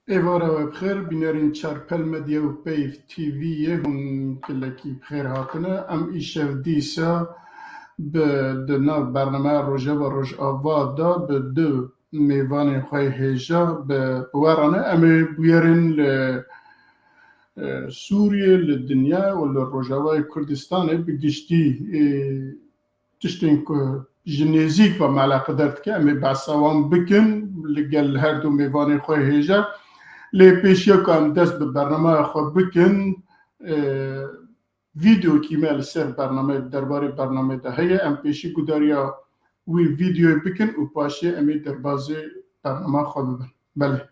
ایوارا بخیر بینرین چارپل مدیا و پیف تیویه هم کلکی بخیر هاتنه ام ایشف دیسا به دنا برنامه روژه و روژ آوا دا به دو میوان خواه هیجا به بوارانه امی بیارین سوریه لدنیا و لروجاوای کردستان بگشتی تشتین که جنیزیک و ملاقه درد که امی بحثوان بکن لگل هر دو میوان خواه هیجا لی پیشیا کن دست به برنامه خود بکن ویدیو کیمل سر برنامه درباره برنامه ده هی ام پیشی گداریا وی ویدیو بکن و پاشه امی در بازه برنامه خود ببن. بله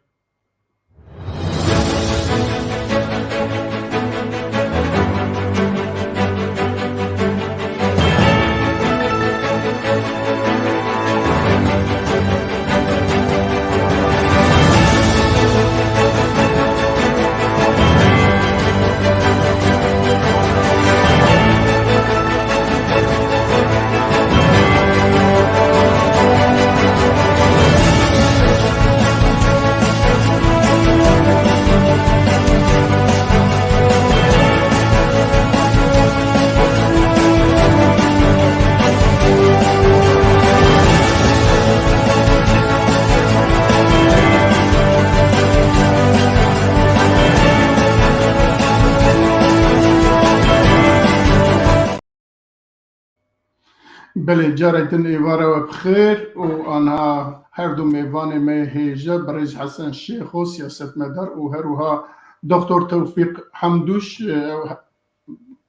بله جارتن ایوارا و بخیر و آنها هر دو میوان می هیجا بریز حسن شیخ و سیاست مدار و هروها دکتر توفیق حمدوش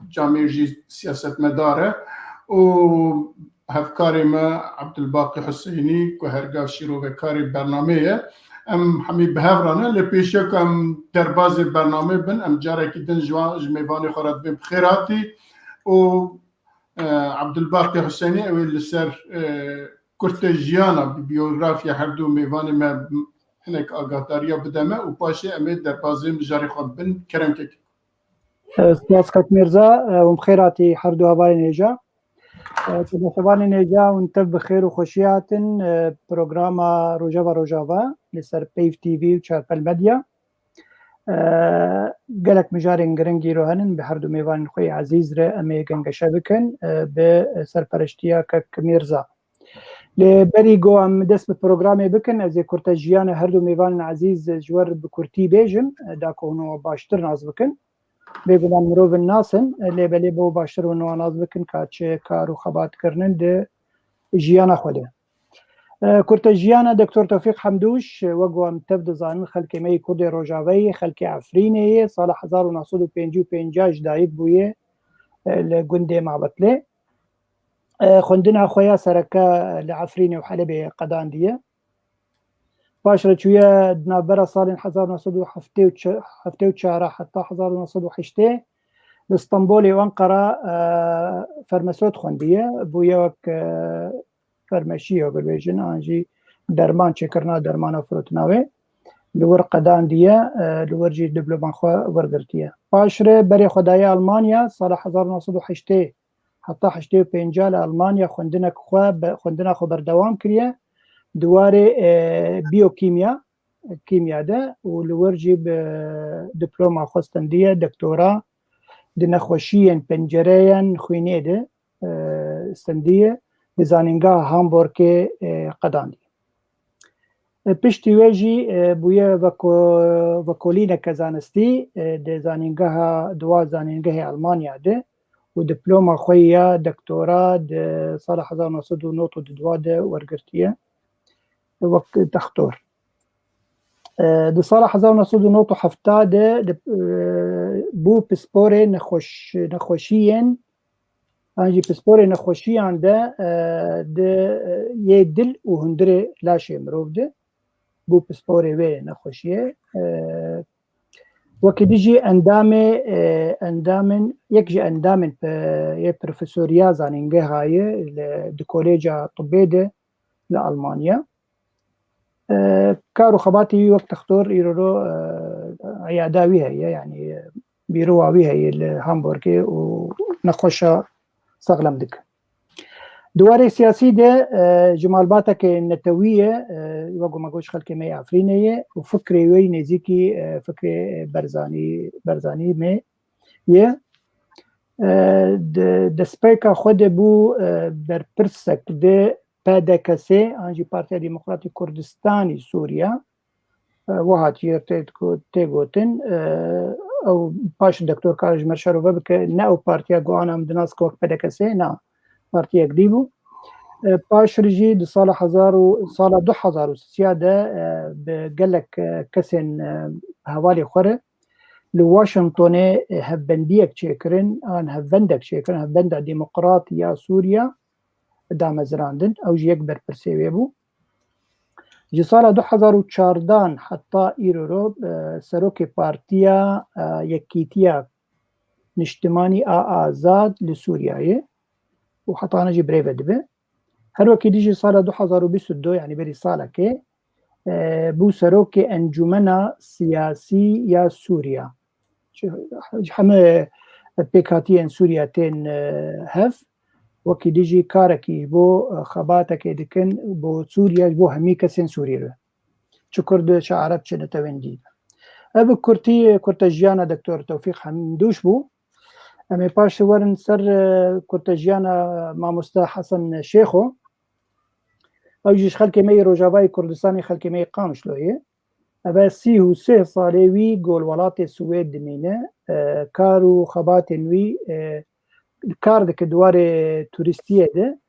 جامعه سیاست مداره و هفکاری ما عبدالباقی حسینی که هرگاه شروع به کاری برنامه ام همی بهورانه لپیشه که ام در باز برنامه بن ام جاره که دن جمیوانی خورد بیم بخیراتی و عبدالباقی حسینی اوی لسر کرتجیانا بیوگرافیا هر دو میوان ما هنک آگاهداریا بدمه و پاشه امید در بازی مجاری خود بن کرم که سپاسکت میرزا و بخیراتی هر دو هوای نیجا تنفبان نیجا و انتب بخیر و خوشیاتن پروگرام روژه و روژاوا لسر پیف تیوی و چارپل مدیا گلک مجارین گرنگی رو هنن به هر دو میوان خوی عزیز ره امی گنگشه بکن به سرپرشتیا که میرزا لبری گو ام دست به پروگرامی بکن از کرتجیان هر دو میوان عزیز جور بکرتی بیجم دا کونو باشتر ناز بکن بگوان مروف الناسن لبلی بو باشتر و نو ناز بکن که چه کار و خبات کرنن ده جیانا خوده کرتجیانا دکتر توفیق حمدوش وگو ام تفد زانن خلک می کد روجاوی خلک عفرینه سال 1955 جدایک بویه لگنده معبطله خوندنا خویا سرکا لعفرینه وحلبه قداندیه باشرة شوية نابرة صار 1974 حتى 1908 اسطنبول وانقرة فرمسوت خوندية بوياك فرمشية بالبيجن انجي درمان شكرنا درمان فروتناوي لور قداندية لورجي دبلومان خو ورغرتية باشرة بري خدايا ألمانيا صار 1908 حتى 85 لألمانيا خوندنا خو بردوام كريه دواره بیوکیمیا کیمیا ده و لورجی به دیپلوما خواستندیه دکتورا ده نخوشیین پنجرهین خوینه ده استندیه ده زانینگاه هامبورگ قداندی پشتی ویجی بویه وکولین کزانستی ده زانینگاه دوا زانینگاه آلمانیا ده و دیپلوما خویا دکتورا ده سال 1909 دوا ده ورگرتیه وقت تختور ده صالح 1907 ده بو پسپور نخوشیین انجی پسپور نخوشیان ده یه دل و هندره لاشه مروف ده بو پسپور وی نخوشیه وكي ديجي اندامن يكجي اندامن يا بروفيسوريا زانينجي هاي دي كوليجا طبيده لألمانيا كارو خباتي وقت تختار يرو عياداوي هي يعني بيرواوي هي الهامبورغ ونخوشة صغلم دك دواري سياسي ده جمال باتك النتوية وقو ما قوش خلقي مي عفرينية وفكري وي نزيكي فكري برزاني مي يه دسپیکا خود بو بر پرسک ده PDKC انجی پارتیا دموکراتی کردستانی سوریا وهات تيغوتن او باش دكتور كارج مرشارو بك ناو بارتيا غوانا مدناس كوك PDKC نا بارتيا قديبو باش رجي دي صالة 2000 سيادة بقلك كسن هوالي خوري لواشنطن هبنديك تشيكرن ان هبندك تشيكرن هبندا ديمقراطية سوريا دام زراندن او جي يكبر برسيوي بو جي سال 2014 حتى ايرو سروكي بارتيا يكيتيا نشتماني آزاد لسوريا وحتى انا جي بريفة دبي هر وكي ديجي سال 2022 يعني بري سالة كي بو سروكي انجمنا سياسي يا سوريا حما بيكاتين سوريا تين هف وكي ديجي كاركي بو خباتك دكن بو سوريا بو همي كسين سوريا شكر دو شعرت شنة ويندي ابو كورتاجيانا دكتور توفيق حمدوش بو امي باش ورن سر كورتاجيانا مع مستا حسن شيخو او جيش خلقي مي روجافاي كردستاني خلقي مي قامش لويه ابا 33 صالوي قول ولات السويد دمينه كارو خباتن وي كار دك دوار تورستيه ده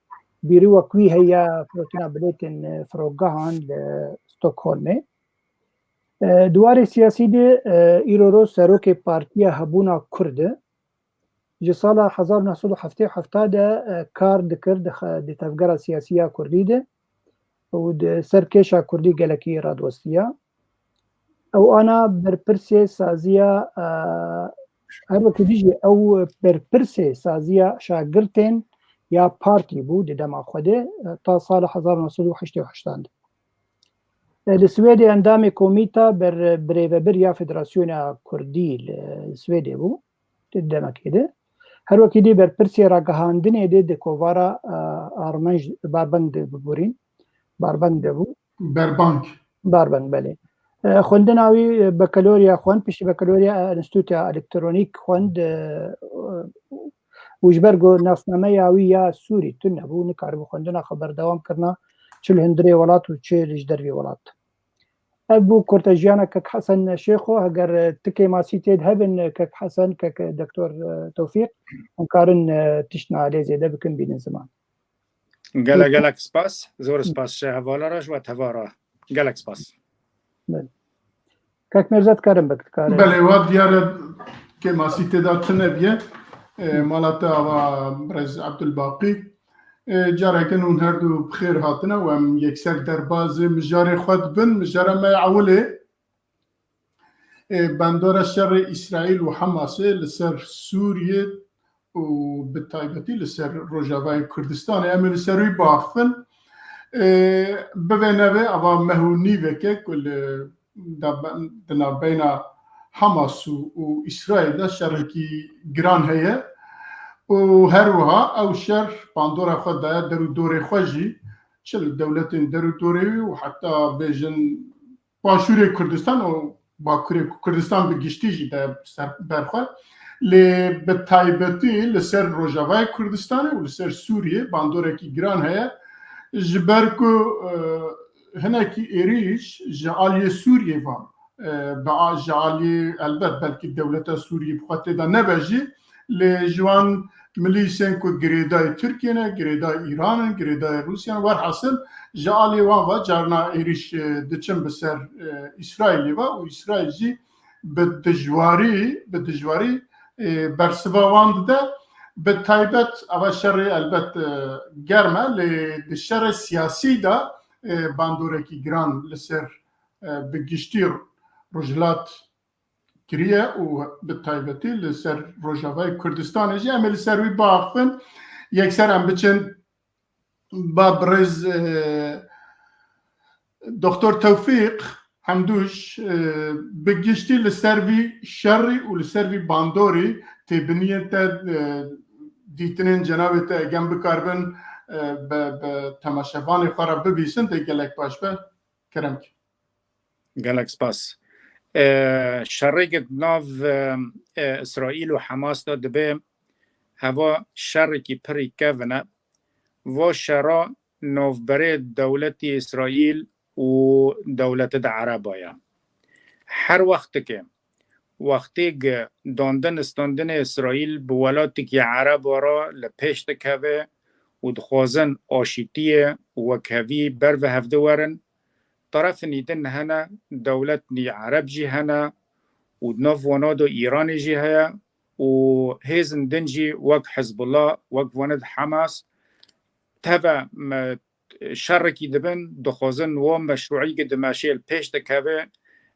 بيرو كوي هي فروتنا بليتن فروغان لستوكهولم دوار سياسي ده ايرورو سروكي بارتيا هبونا كرد جسالة 1977 ده كار دكر دي تفجر سياسية كردي ده ود سركيشا كردي جلكي رادوستيا او انا برپرسي سازيا هر وقت ديجي او برپرسي سازيا شاگرتين يا بارتي بو دي دما خوده تا سال 1988 السويدي اندامي كوميتا بريفبر يا فدراسيون كردي السويدي بو دما كده هر وقت دي برپرسي راگهاندن دي كوفارا ارمنج باربنگ بورين باربنگ بو باربنگ بله خوندناوی بکالوریا خوند پیش بکالوریا انستیتوت الکترونیک خوند وجبرگو ناسنامه یاوی یا سوری تو نبو نکاربو خوندنا خبر دوام کرنا چل هندری ولات و چه لجدروی ولات ابو کورتاجیانا کک حسن شیخو اگر تکی ماسیتید هبن کک حسن کک دکتور توفیق انکارن تشنا علی زیده بکن بین زمان گلک سپاس زور سپاس شه حواله راش و توارا گلک سپاس كاك مرزات كارم بك كارم بله واد ديار كما سيتي دا تنبيه مالتا برز عبد الباقي جاركن اون هردو بخير هاتنا وام يكسر درباز مجاري خود بن مجارة ما يعولي بندور الشر إسرائيل وحماس لسر سوريا وبالتايبتي لسر روجافاي كردستان امي لسروي باخفن ببينه أبا مهوني وكي كل دنا بين حماس وإسرائيل ده شركي جران هي وهروها أو شر باندورا خدا درو دوري خوجي شل الدولتين درو دوري وحتى بيجن باشوري كردستان و باكوري كردستان بجشتيجي ده برخوا ل بتايبتي لسر روجافاي كردستان ولسر سوريا باندورا كي جران هي جبركو هناك إيريش جعالي سوريا فان بقى جعالي البت بلكي الدولة السورية بخاطر دا نبجي لجوان مليسين كو غريداي تركيا غريداي إيران غريداي روسيا والحاصل جعالي وان جارنا إيريش دچن بسر إسرائيل وإسرائيل جي بدجواري برسبا وان ده بالتايبت أبا شر البت جرمة للشر السياسي ده باندوركي جران لسر بجشتير رجلات كريه وبالتايبتي لسر روجافاي كردستان جي عمل سروي باخفن يكسر عم بچن بابرز دكتور توفيق حمدوش بجشتي لسروي شري ولسروي باندوري تبنية ديتنين جنابة جنب كاربن به تماشاوان خورا ببیسن ده گلک باش به کرم که گلک سپاس شرکت ناو اسرائیل و حماس داد به هوا شرکی پری کونه و شرا نوبره دولت اسرائیل و دولت عربایا هر وقتی که داندن استاندن اسرائیل به ولاتی که عرب را لپشت که و دخوازن آشیتی و کوی بر و هفته ورن طرف نیدن هنا دولت نی عرب جی هنا و ناف وناد ایران جی هیا و هیزن دنجی وک حزب الله وک وند حماس تبع شرکی دبن دخوازن و مشروعی که دماشی الپیش دکوه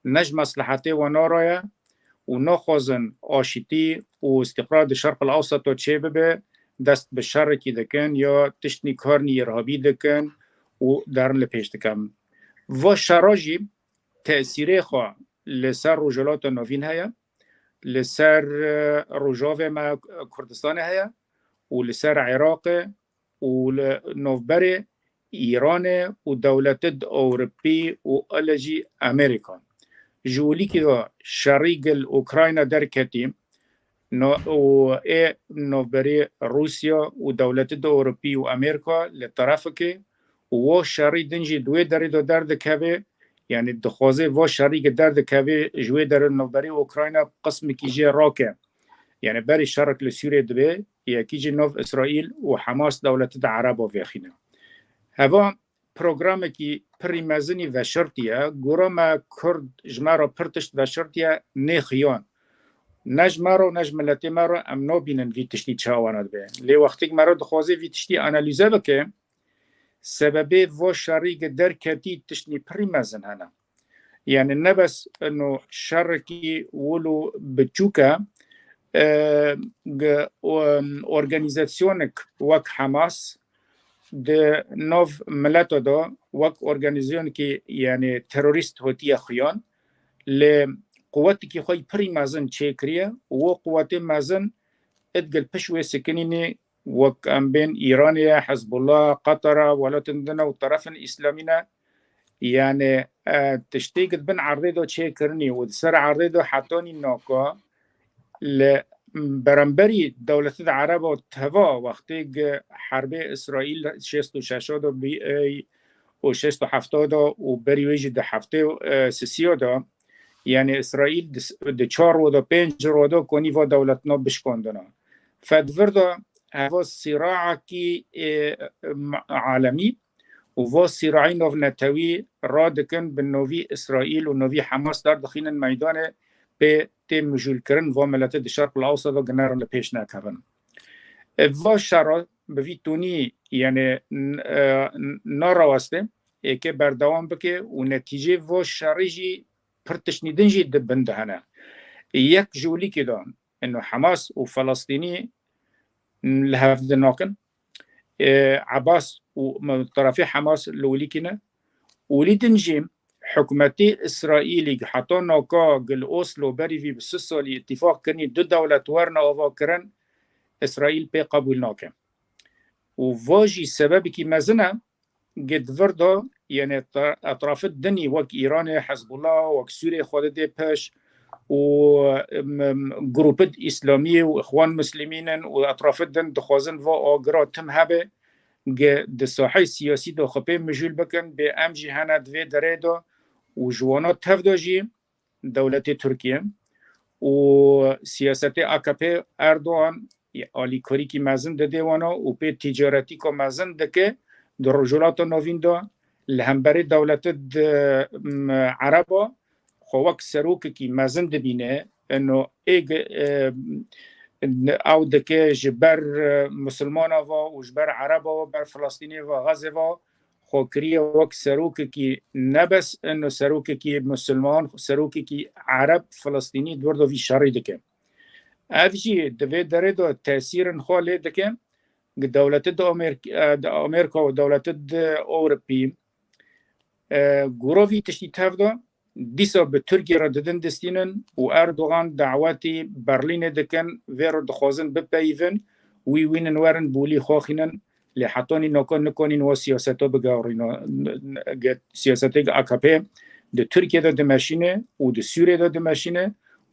نج مصلحتی و نارایا و نخوازن آشیتی و استقرار شرق الاوسط و چه ببه دست به شرکی دکن یا تشتنی کارنی ارهابی دکن و درن لپیش دکن و شراجی تأثیره خواه لسر رجالات نوین هیا لسر رجاو ما کردستان هیا و لسر عراق و نوبر ایران و دولت اوروپی و الجی امریکا جولی که شریک اوکراین در کتیم و نوبر روسیا و دولت اوروپی و امریکا لطرف که و شریک دنجی دوی درد که یعنی دخوازه و شریک درد که جوی در نوبر اوکراین قسم کی جه راکه یعنی بری شرک لسوریه دبه یکی جه نوف اسرائیل و حماس دولت عرب و ویخینه هوا پروگرام کی پریمزنی و شرطیه گورا ما کرد جمارا پرتشت و شرطیه نخیان نج مرو نج ملتی مرو ام نو بینن وی تشتی چاواند به لی وقتی که مرو دخوازه وی تشتی انالیزه بکه سببه و شریک در کتی تشنی پریمزن هنه یعنی نبس انو شرکی ولو بچوکه ارگانیزاسیونک وک حماس ده نوف ملتو دا وک ارگانیزیون که یعنی تروریست هوتی خیان ل قوتی که خوی پری مازن چکریه و قوت مازن ادگل پشوی سکنینی وک ام بین ایرانی حزب الله قطر ولاتندنا و طرف اسلامینا یعنی تشتیگت بن عرضه دا چکرنی و سر عرضه دا حتانی ناکا برانبری دولت عرب و توا وقتی حرب اسرائیل 66 و 67 و بری ویج ده هفته سیسی دا یعنی اسرائیل ده 4 و ده 5 رو دا کنی و دولت نا بشکندنا فدوردا هوا صراع کی عالمی و صراعی نو نتوی را دکن به نوی اسرائیل و نوی حماس در دخین میدان به تیم مجول کرن و ملت شرق الاوسط و گنران پیش نکردن و شرا به ویتونی یعنی نارواسته که بردوام بکه و نتیجه و شرجی پرتشنیدن جی دبنده هنه یک جولی که دان انه حماس و فلسطینی لهفد ناکن عباس و طرفی حماس لولی کنه ولی دنجیم حکومتی اسرائیلی حتی ناکا گل اوسلو بری وی بس سالی اتفاق کنی دو دولت ورنا آوا کرن اسرائیل پی قبول ناکن و واجی سببی که مزنه گد وردا یعنی اطراف دنی وک ایران حزب الله وک سوریه خود ده پش و گروپت اسلامی و اخوان مسلمین و اطراف دن دخوازن و آگرا تم هبه د ساحه سیاسی دو خپه مجول بکن به ام جهان دوی دره دو و جوانا تفداجی دولت ترکیه و سیاست AKP اردوغان آلی کاری که مزن ده وانا و به تجارتی که مزن ده که در رجولات نوین ده لهمبر دولت عربا خواک سروک که مزن ده بینه انو ایگ او ده که جبر مسلمان و جبر عرب و بر فلسطینی و غزه و خوکریه وک سروک که نبس انو سروک که مسلمان سروک که عرب فلسطینی دوردو وی شری ده که افجی دوی داره دو تأثیر خواله ده که دولت دا امریکا و دولت دا اوروپی گروهی تشتی تفدا دیسا به ترکیه را دادن دستینن و اردوغان دعواتی برلین دکن ویرو دخوازن بپیون وی وینن ورن بولی خواخینن لحطوني نکنین و سیاستو بگاورینا سیاستی AKP د ترکیه دا دمشینه و د سوریه دا دمشینه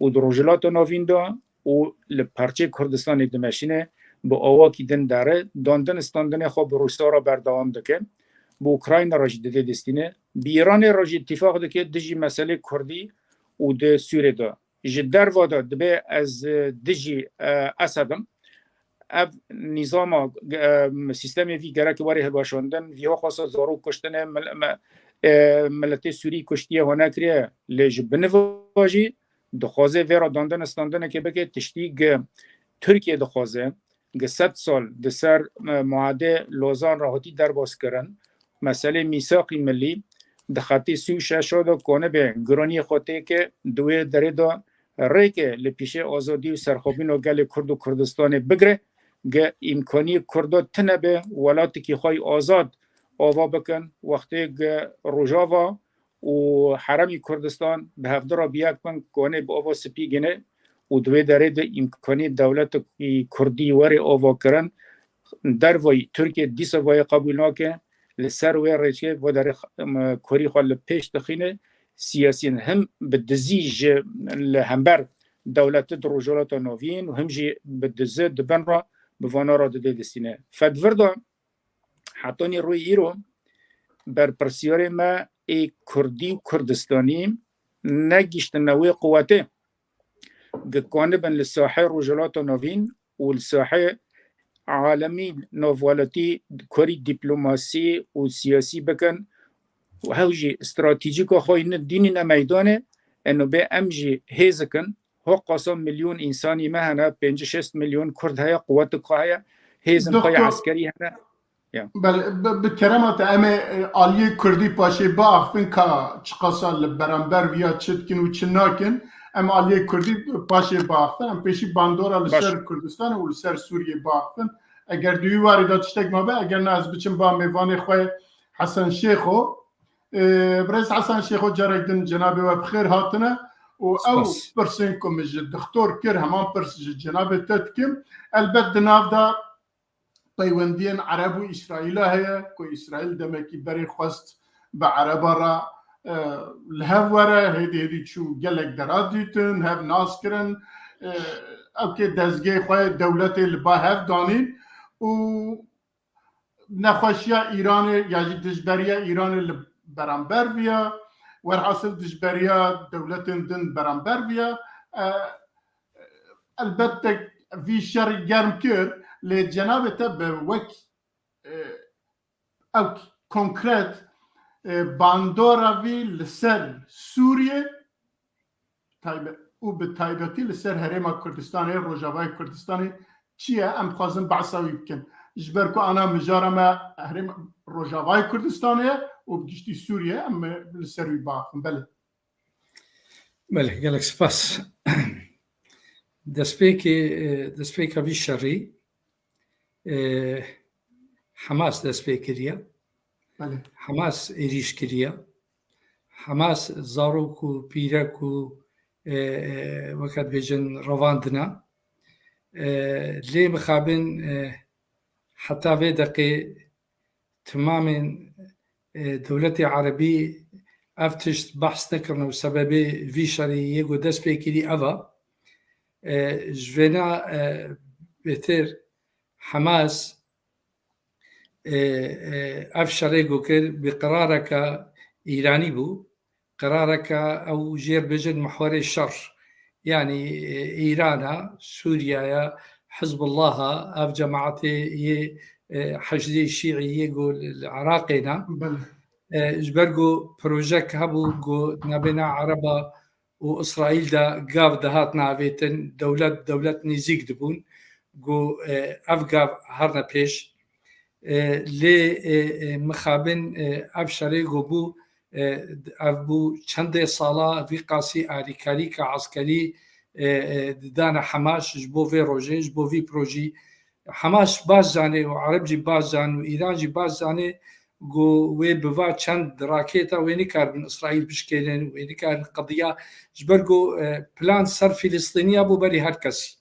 و د روجلات نوین دا و لپارچه کردستان دمشینه با آواکی دن داره داندن استاندن خواب روسا را بردوام دکه با اوکراین راجی دده دستینه بی ایران راجی اتفاق دکه دجی مسئله کردی و د سوریه دا جدر وادا دبه از دجی اسدم اب نظام سیستم وی گرک واری هلواشاندن وی ها خاصا زارو کشتن ملت سوری کشتیه ها نکریه لیج بنواجی دخوازه ویرا داندن استاندن که بگه تشتیگ ترکیه دخوازه گه 100 سال دسر معاده لوزان راحتی در باز کرن مسئله میثاقی ملی دخاطی سوی شاشا دا کنه به گرانی خواته که دوی داره دا ریکه لپیشه آزادی و سرخوبین و گل کرد و کردستان بگره گه امکانی کردا تنه به ولاتی که خواهی آزاد آوا بکن وقتی گه روژاوا و حرمی کردستان به هفته را بیاک کن کنه به آوا سپی گنه و دوی داره دا امکانی دولت کردی وری آوا کرن در وی ترکیه دیس وی قبول ناکه لسر وی ریچه و در کاری خواه لپیش دخینه سیاسین هم بدزیج لهمبر دولت دروجالات نوین و همجی بدزه دبن را بوانا را داده دستینه فدوردا حتی روی ایرو بر پرسیار ما ای کردی و کردستانی نگیشت نوی قواته گکانه بن لساحه روجالات نوین و لساحه عالمی نووالاتی کاری دیپلوماسی و سیاسی بکن و هاوجی استراتیجیک خواه دینی نمیدانه انو به امجی هیزکن ها قاسم میلیون انسانی مهنه 5-6 میلیون کرد های قوت قاهی هیزن قای عسکری هنه بله بکرامت امه آلیه کردی پاشه با اخفین که چقاسا لبرانبر ویا چدکن و چناکن اما آلیه کردی پاشه با اخفین ام پیشی باندورا لسر کردستان و لسر سوریه با اخفین اگر دوی واری دادشتک ما به اگر نه از بچن با میوان خواه حسن شیخو برئيس حسن شيخو جاركدن جنابي وبخير هاتنا و او برسنكم الدكتور كير همان برس جنابي تتكم البد نافدا طيواندين عرب وإسرائيل هي كو إسرائيل دمكي بري خواست بعربا را الهفورة هيدي شو قالك دراديتن هاف ناسكرن او كي دزگي خواه دولتي لبا هاف دانين و نخوشيا إيران ياجي دجبريا إيران برانبر بیا ورحاصل دجبریا دولتن دن برانبر بیا البته في شر گرم کر لجناب تب وک او کنکرت باندورا وی لسر سوریه او به تایبتی لسر هرم کردستان روجاوای کردستان چیه ام خوازم بعثاوی بکن جبر کو انا مجارم هرم روجاوای کردستانه و بگشتی سوریه اما لسروی باقم بله گلک سپاس دەستپێکە وی شەڕی حماس دەستپێ کردە حماس عێریش کردە حماس زاڕۆک و پیرەک و وەکات بێژن ڕەواندنە لێ مخابن حتا وێ دەقێ تمامên دولتê عربî ev tişt behs nekirine û sebebê vî şerê yê got dest pê kirî ev e ji vêna bêtir Hemas ev şerê got kir bi qirareka îranî bû qirareka ew jêr bêjin mihwarê şer yanî Îrana Sûriyaya Hizbullaha ev cemaetê yê حشدي شيعي يقول العراقينا جبرجو بروجيك هبو جو نبينا عربا وإسرائيل دا قاف دهات نافيتن دولت نزيق دبون جو أفقاف هرنا بيش لي مخابن أفشاري جو بو أبو چند سالا في قاسي آريكاري كعسكري دانا حماش جبو في روجي جبو في بروجي حماس باز زانه و عرب جی باز زانه و ایران جی باز زانه گو وی بوا چند راکیتا وی نکار بن اسرائیل بشکلن وی نکار قضیه جبر گو پلان سر فلسطینیا بو بری هر کسی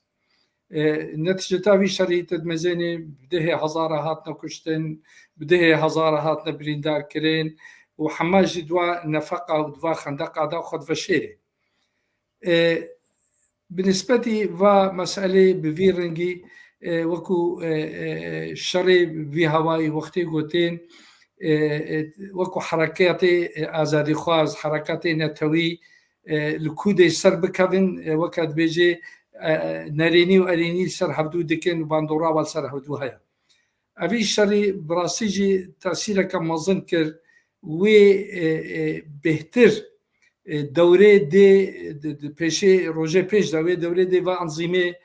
نتیجه تاوی شری تدمزینی بده هزاره هاتنا کشتن بده هزاره هاتنا بریندار کرین و حماج دوا نفقه و دوا خندقه دا خود فشيره بالنسبة و مسألة بفيرنجي وكو شري في هواي وقتي قوتين وكو حركاتي آزادي خواز حركاتي نتوي الكودي سر بكفن وكاد بيجي ناريني وأريني سر حبدو دكين وباندورا والسر حبدو هيا أبي الشري براسيجي تأثيره كما ظنكر وبهتر دوره دي پیشی روژه پیش دوره دي و انظیمه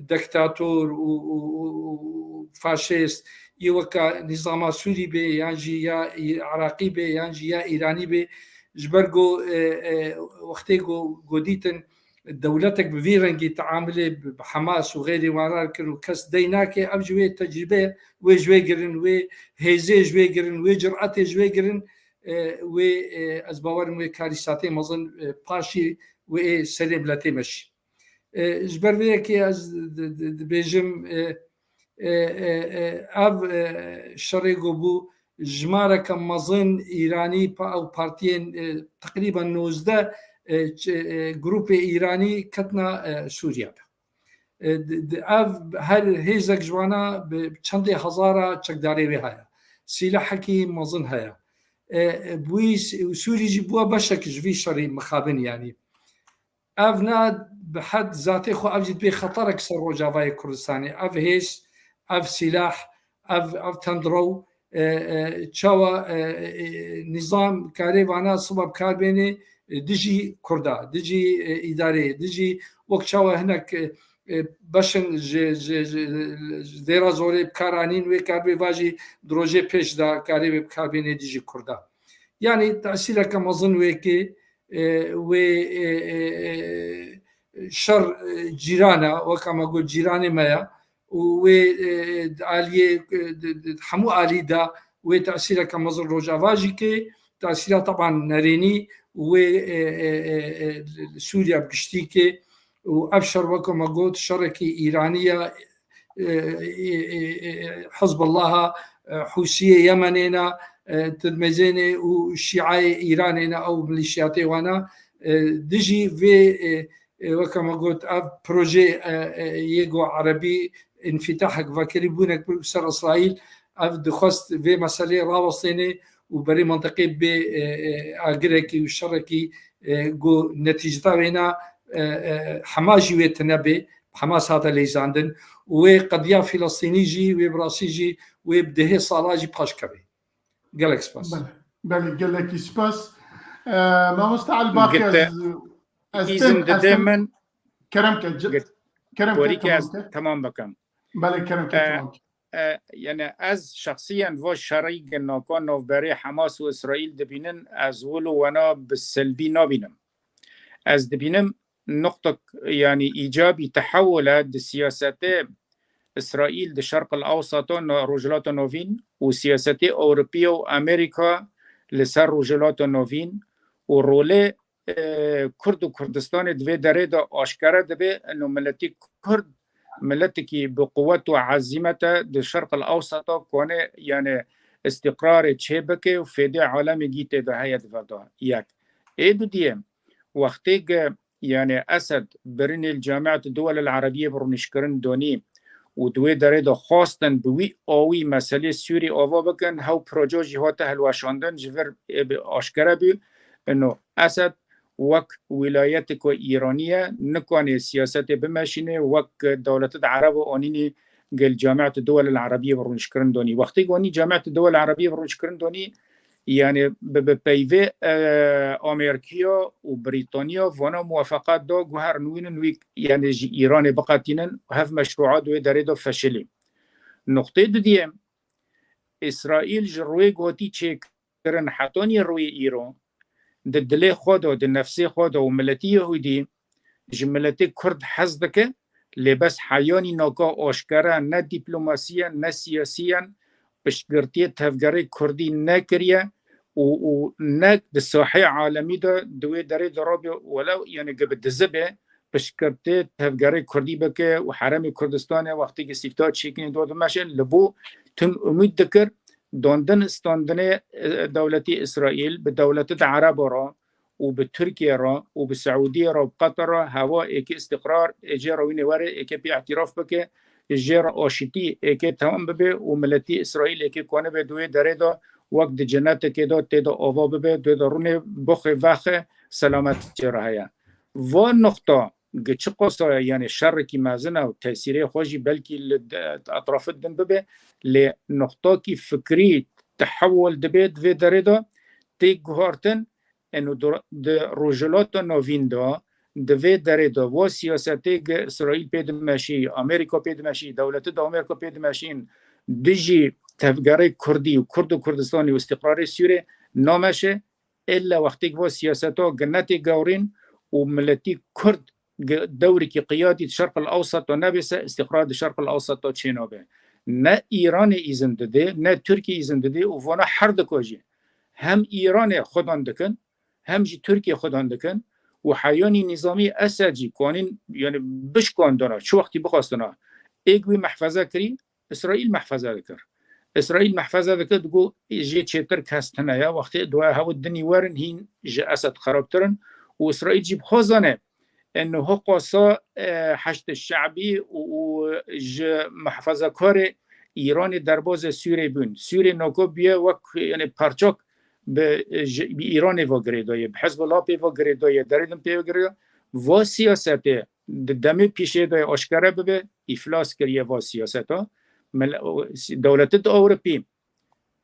دکتاتور و فاشیست یوکا نظام سوری به یانجی یا عراقی به یانجی یا ایرانی به جبرگو وقتی گودیتن دولتك بفيرنجي تعامله بحماس وغيري وارار كانوا كاس ديناكي اب جوي تجربه وجوي قرن وهيزي جوي قرن وجرأتي جوي قرن و از باورم و کاریساتی مزن پاشی و سلبلتی مش جبر وی کی از بیجم اب شریگو بو جماره کم مزن ایرانی او پارتین تقریبا 19 گروپ ایرانی کتنا سوریا اب هر هیزک جوانا به چند هزاره چکداری وی هایا سلاحکی مزن هایا بويس سوري جبوا بشك جفي شري مخابن يعني افنا بحد ذاته خو ابجد بي خطر اكثر وجافاي كردستاني اف هيش اف سلاح اف تندرو تشاوا نظام كاريفانا صبب كاربيني دجي كردا دجي اداري دجي وقت تشاوا هناك باشن دیرا زوری بکارانین و کاربی واجی دروجه پیش دا کاری بکاربینی دیجی کرده یعنی تأثیر کم مزن وکی و شر جیرانه و کما گو جیرانه مایا و عالیه همو عالی دا و تأثیر کم مزن روجا واجی که تأثیر طبعا نرینی و سوریا بگشتی که وأبشر وكما قلت شركي إيرانية حزب الله حوثية يمنينا تلمزيني وشيعي إيرانينا أو ميليشياتي وانا دجي في وكما قلت بروجي يجو عربي انفتاحك فكريبونك بسر إسرائيل دخست في مسألة راوصيني وبري منطقي بأجريكي وشركي جو نتيجة هنا حماجي ويتنبي حماس هذا اللي زاندن وقضية فلسطينيجي وبراسيجي وبدهي صالاجي باشكبي قالك سباس بله قالك سباس ما مستعل باقي إذن دائما كرمك تمام بكم بله كرمك يعني از شخصيا و شريك ناكون نوبري حماس وإسرائيل دبينن از ولو وانا بالسلبي نابينم از دبينم نقطة يعني إيجابي تحولت لسياسات إسرائيل الشرق الأوسط رجلات نوفين وسياسات أوروبية وأمريكا لسر رجلات نوفين ورولي كرد وكردستان دوي دريدا أشكرا دبي أنه ملتي كرد ملتكي بقوة وعزيمة الشرق الأوسط كونه يعني استقرار تشيبكي وفيدي عالمي جيته بهاية دفادا ياك إيدو ديم وقتيك يعني أسد برين الجامعة الدول العربية برنشكرن دوني ودوي دريدا خاصة بوي أوي مسألة سوري أوفا بكن هاو بروجوجي هاته الواشاندن جفر أشكرا بي إنه أسد وك ولايتك إيرانية نكواني سياسة بماشيني وك دولة العرب وأنيني قل جامعة الدول العربية برنشكرن دوني وقتي واني جامعة الدول العربية برنشكرن دوني يعني ببيفي أمريكا وبريطانيا وانا موافقات دو جوهر نوين ويك يعني إيران بقاتين وهف مشروعات ويداريدو فشلين نقطة ديم إسرائيل جروي قوتي تشكرن حتوني روي إيران دلي خودو دل نفسي خودو وملتي يهودي جملتي كرد حزدك لبس حياني ناكا أشكرا نا دبلوماسيا نا سياسيا بشگرتی تفگری کردی نکریه و نک دساحه عالمی دا دوی داره درابی ولو یعنی قبل دزبه پشکرته تفگره کردی بکه و حرم کردستان وقتی که سیفتا چیکنی دو ماشین لبو تم امید دکر داندن استاندن دولتی اسرائیل به دولت عرب را و به ترکیه را و به سعودیه را و قطر را هوا ایک استقرار اجه روینه وره ایک بی اعتراف بکه اجه را آشتی ایک تمام ببه و ملتی اسرائیل ایک کنه به دوی داره دا وقت جنت که دا تیدا آوا ببه دوی دارونه بخ وخ سلامتی را هیا و نقطه چه قصه یعنی شر کی مازنه و تاثیر خوشی بلکه اطراف دن ببه لنقطه کی فکری تحول دبید و داره دا تیگ گوهارتن انو در روجلات نوین دا دوی داره دا و سیاستی که اسرائیل پید ماشی امریکا پید ماشی دولت دا امریکا پید ماشین دیجی تفگره کردی و کرد و کردستانی و استقرار سوره نامشه الا وقتی که و سیاستا گنتی گورین و ملتی کرد دوری که قیادی شرق الاوسط و نبسه استقرار شرق الاوسط و چینابه نه ایران ایزن داده نه ترکیه ایزن داده و وانا هر دکاجی هم ایران خودان دکن هم جی ترکیه خودان دکن و حیانی نظامی اساجی کنین یعنی بشکان دانا چه وقتی بخواستنا ایگوی محفظه کری اسرائیل محفظه دکر اسرائیل محفظه دکر دگو جی چیتر کستنه یا وقتی دوای هاو دنی ورن هین جی اسد خرابترن و اسرائیل جی بخوزانه انه قصا حشد الشعبي و محفظه کار ایران در باز سوریه بون سوریه نوکو بیه وک یعنی پرچاک به ایران و گریدای به حزب الله پی و گریدای دریدم پی و گریدای و سیاست دمی پیشه دای آشکاره ببه افلاس کریه و سیاست ها دولت اروپی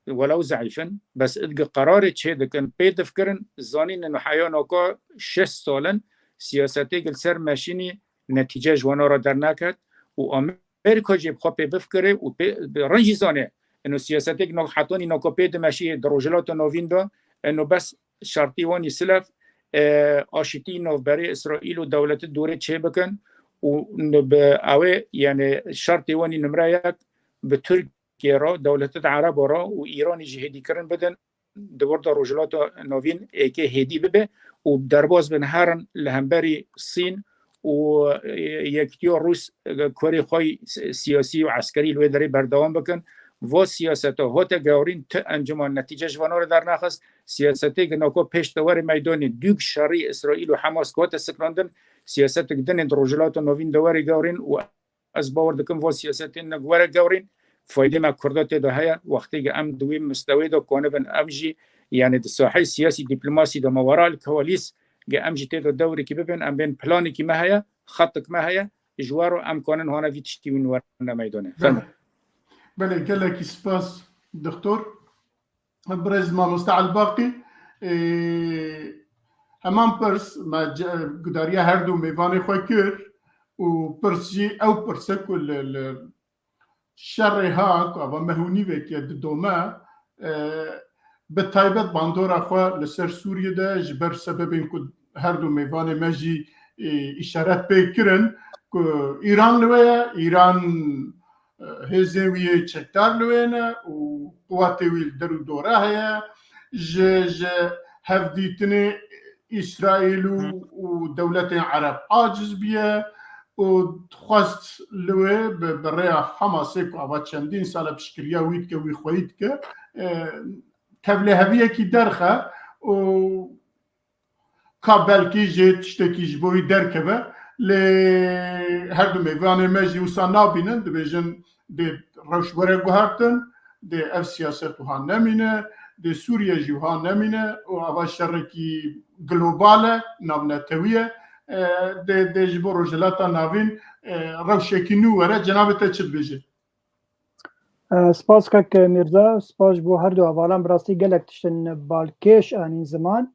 ولو ضعیفن بس ادق قرار چه دکن پی دفکرن زانین انو حیا نوکا 6 سالن سیاستی گل سر ماشینی نتیجه جوانا را در نکرد و امریکا جیب خواه پی بفکره و رنجی زانه انو سیاستی گل حتانی ناکا پی دمشی دروجلات نوین دا انو بس شرطی وانی سلف آشتی نو برای اسرائیل و دولت دوره چه بکن و اوه یعنی شرطی وانی نمره یک به ترکیه را دولت عرب را و ایران جهدی کرن بدن دور دروجلات نوین ایکه هدی ببه و درباز بن هرن لهمبری الصين و یکتیو روس کاری خوی سیاسی و عسکری لوی داری بردوام بکن و سیاسته هات گورین تا انجمان نتیجه جوانار در نخست سیاستی که ناکو پیش دوار میدان دوگ شری اسرائیل و حماس که هات سکراندن سیاست دن دروجلات و نوین دوار گورین و از باور دکن و سیاستی نگوار گورین فایده ما کردات ده هیا وقتی که ام دوی مستوی دو کنه بن امجی يعني الساحه السياسي دبلوماسي ده ما وراء الكواليس جا امجي تيدو الدوري كي ببن ام بين بلاني كي ما هي خطك ما هي جوارو ام كونن هنا في تشتي من ورنا ميدانه بله قال سباس دكتور برز ما مستعد باقي همان برس ما قداريا هردو ميفاني خوكر و برسي او برسك الشر هاك او مهوني وك دوما بتایبت باندورا خو لسر سوریه ده جبر سبب این که هر دو میوان مجی اشارت بکرن که ایران لویه ایران هزویه چکتار لویه نه و قوات ویل درو دوره هیا ج هفدیتن اسرائیل و دولت عرب عاجز بیه و خواست لویه برای حماسه که آباد چندین سال بشکریا وید که وی خوید که قبل هویه کی درخه و قبل کی جت شتکیش بوی درکبه ل هر دو میوان مجی و سنابینن دبیجن د روشوره گوهرتن د اف سیاست ها نمینه د سوریه جوها نمینه و اوا شرکی گلوباله نابنتویه د جبر رجلاتا ناوین روشکی نوره جناب ته چت بجه سپاس کاک میرزا سپاس بو هر دو اولام براستی گلک تشتن بالکش آنین زمان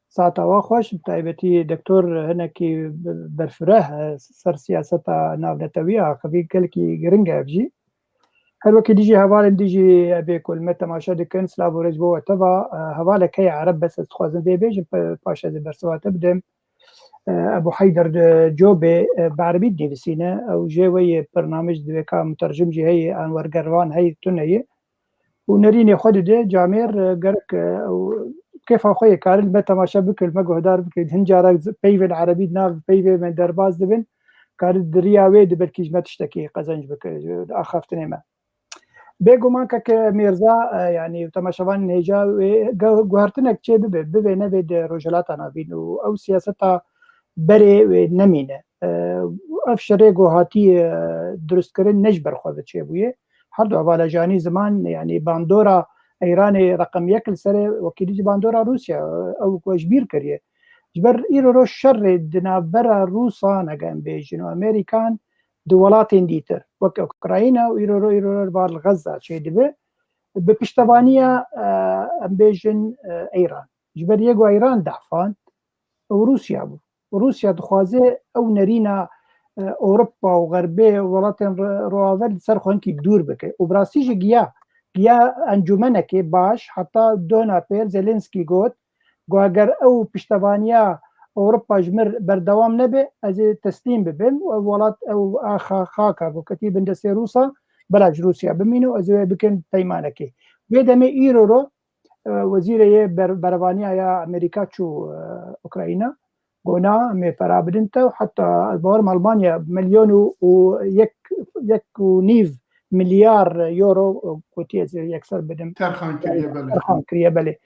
ساعت آوا خوش بتایبتی دکتور هنکی برفره سر سیاست ناونتویه خفی گلکی گرنگ افجی هر وکی دیجی حوال دیجی ابی کل متماشا دکن سلاو و رجبو و تبا حوال کی عرب بس استخوازن بیجم پاشا دی برسوات بدم ابو حيدر جوبي بعربي ديفسينا او جوي برنامج دوكا مترجم جي هي انور قروان هي تنهي ونريني خد ده جامير قرك او كيف خوي كارل متى ما شبك المجهودار بك هنجارك بيفن عربي ناف بيفن من درباز دبن كارل دريا ويد بالكيج ما تشتكي قزنج بك اخافت نيمه بيجو مانك ميرزا يعني تماشوان هيجا جوهرتنك تشي ببي نبيد رجلاتنا بينو او سياستها بري نمينه افشري هاتي درست كرن نجبر خو تشي بويه حدو على جاني زمان يعني باندورا ايراني رقم يكل سره وكيل باندورا روسيا او كوجبير كريه جبر ايرو رو شر دنا برا روسا نگم بيجنو امريكان دولاتين ديتر وك اوكرانيا ويرو بار غزه شي دبه بپشتوانيه امبيجن ايران جبر يگو ايران دعفان وروسيا بو وروسيا دخوازه او نرينا اوروبا وغربيه ولاتن روافل سرخونكي دور بك وبراسيجي جيا انجمنك باش حتى دونا بير زيلينسكي قوت اگر او پشتوانيه اوروبا جمر بردوام نبي از تسليم ببن ولات او خاكا وكتيب اندسي روسا بلاج روسيا بمينو از بكن تيمانكي بيدمي ايرو وزير بروانيا يا امريكا تشو اوكرانيا قونا مي فرابدنتا وحتى البورم المانيا مليون ويك ونيف مليار يورو كوتيز يكسر بدم ترخان كريه بلي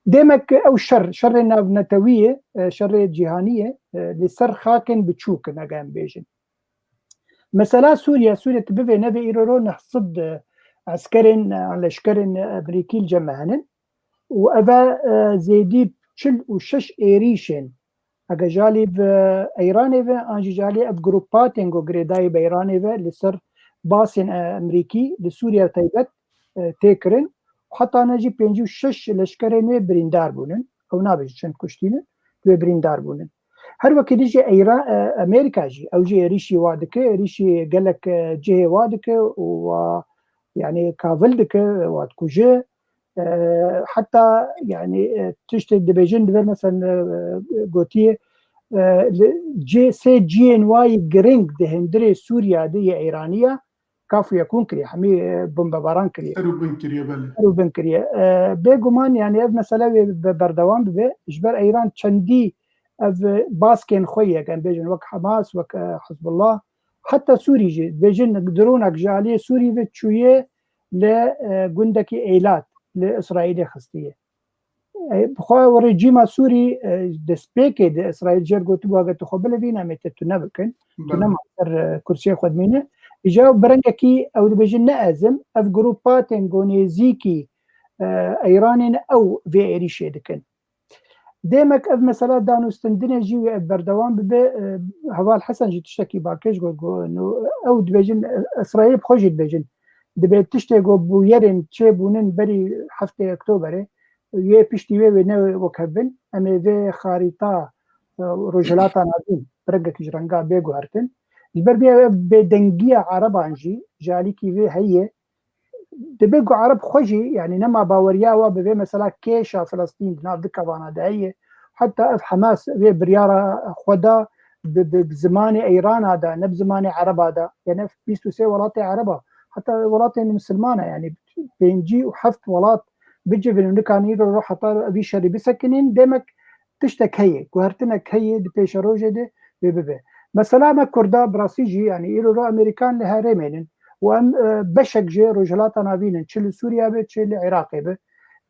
ديمك او شر نتويه شر جهانيه لسر خاكن بتشوك نقام بيجن مثلا سوريا تبفي نبي ايرو نحصد عسكرين على شكرين امريكي الجماهن وأبا زيدي تشل وشش إيريشن أجا جالي بإيراني في أنجي جالي بجروبات إنجو جريداي بإيراني في لسر باسن أمريكي لسوريا تايبت تيكرن وحتى نجي بينجي وشش لشكرين بريندار بونن أو نابج شن كشتين بريندار بونن هر وقت يجي إيران أمريكا جي أو جي ريشي وادك ريشي قالك جي وادك ويعني كافلدك وادكو جي حتى يعني تشتري دبيجن دبر مثلا قوتيه جي ان واي جرينج دهندري سوريا دي ايرانيه كافو يكون كري حمي بومباران كري روبن كري بيجومان يعني مثلا بردوام به اجبر ايران چندي باسكن خويه كان بيجن وك حماس وك حزب الله حتى سوري جي بيجن درونك جاليه سوري بتشويه لجندك ايلات لإسرائيل خستيه بخوا ورجيم سوري دسبيك د إسرائيل جرجو تبغى تخبل بينا متتنبكن تنم كرسي خدمينه إجا برنجكي أو بيجن نأزم أف جروبات إنجونيزيكي إيرانين أو في إيريشي دكن ديمك أف مثلا دانو استندنا جيوي أف بردوان ببي هوا الحسن جي تشتكي باكيش قو إنه أو دبيجن إسرائيل بخوجي دبيجن دبي تشتغل بويرن تشيبونن بري هفته اكتوبر يه بيشتي وي نو وكبن امي في خريطه رجلات نادين برقك جرنقا بيغو هرتن جبر بي بدنجيه عرب انجي جالي كي في هي دبيغو عرب خوجي يعني نما باوريا وبي مثلا كيشا فلسطين نافدك وانا دايه حتى في حماس في برياره خدا بزمان ايران هذا نب زمان عرب هذا يعني في بيستو ولات عربه حتى ولات المسلمانه يعني بينجي وحفت ولات بيجي في المكان يروح حتى ابي شري بسكنين دمك تشتك هي وهرتنك هي دي بيشروجه دي بي مثلا ما كردا براسيجي يعني يرو امريكان لهرمين وام بشك جي رجلات نابين تشل سوريا بتشل العراق به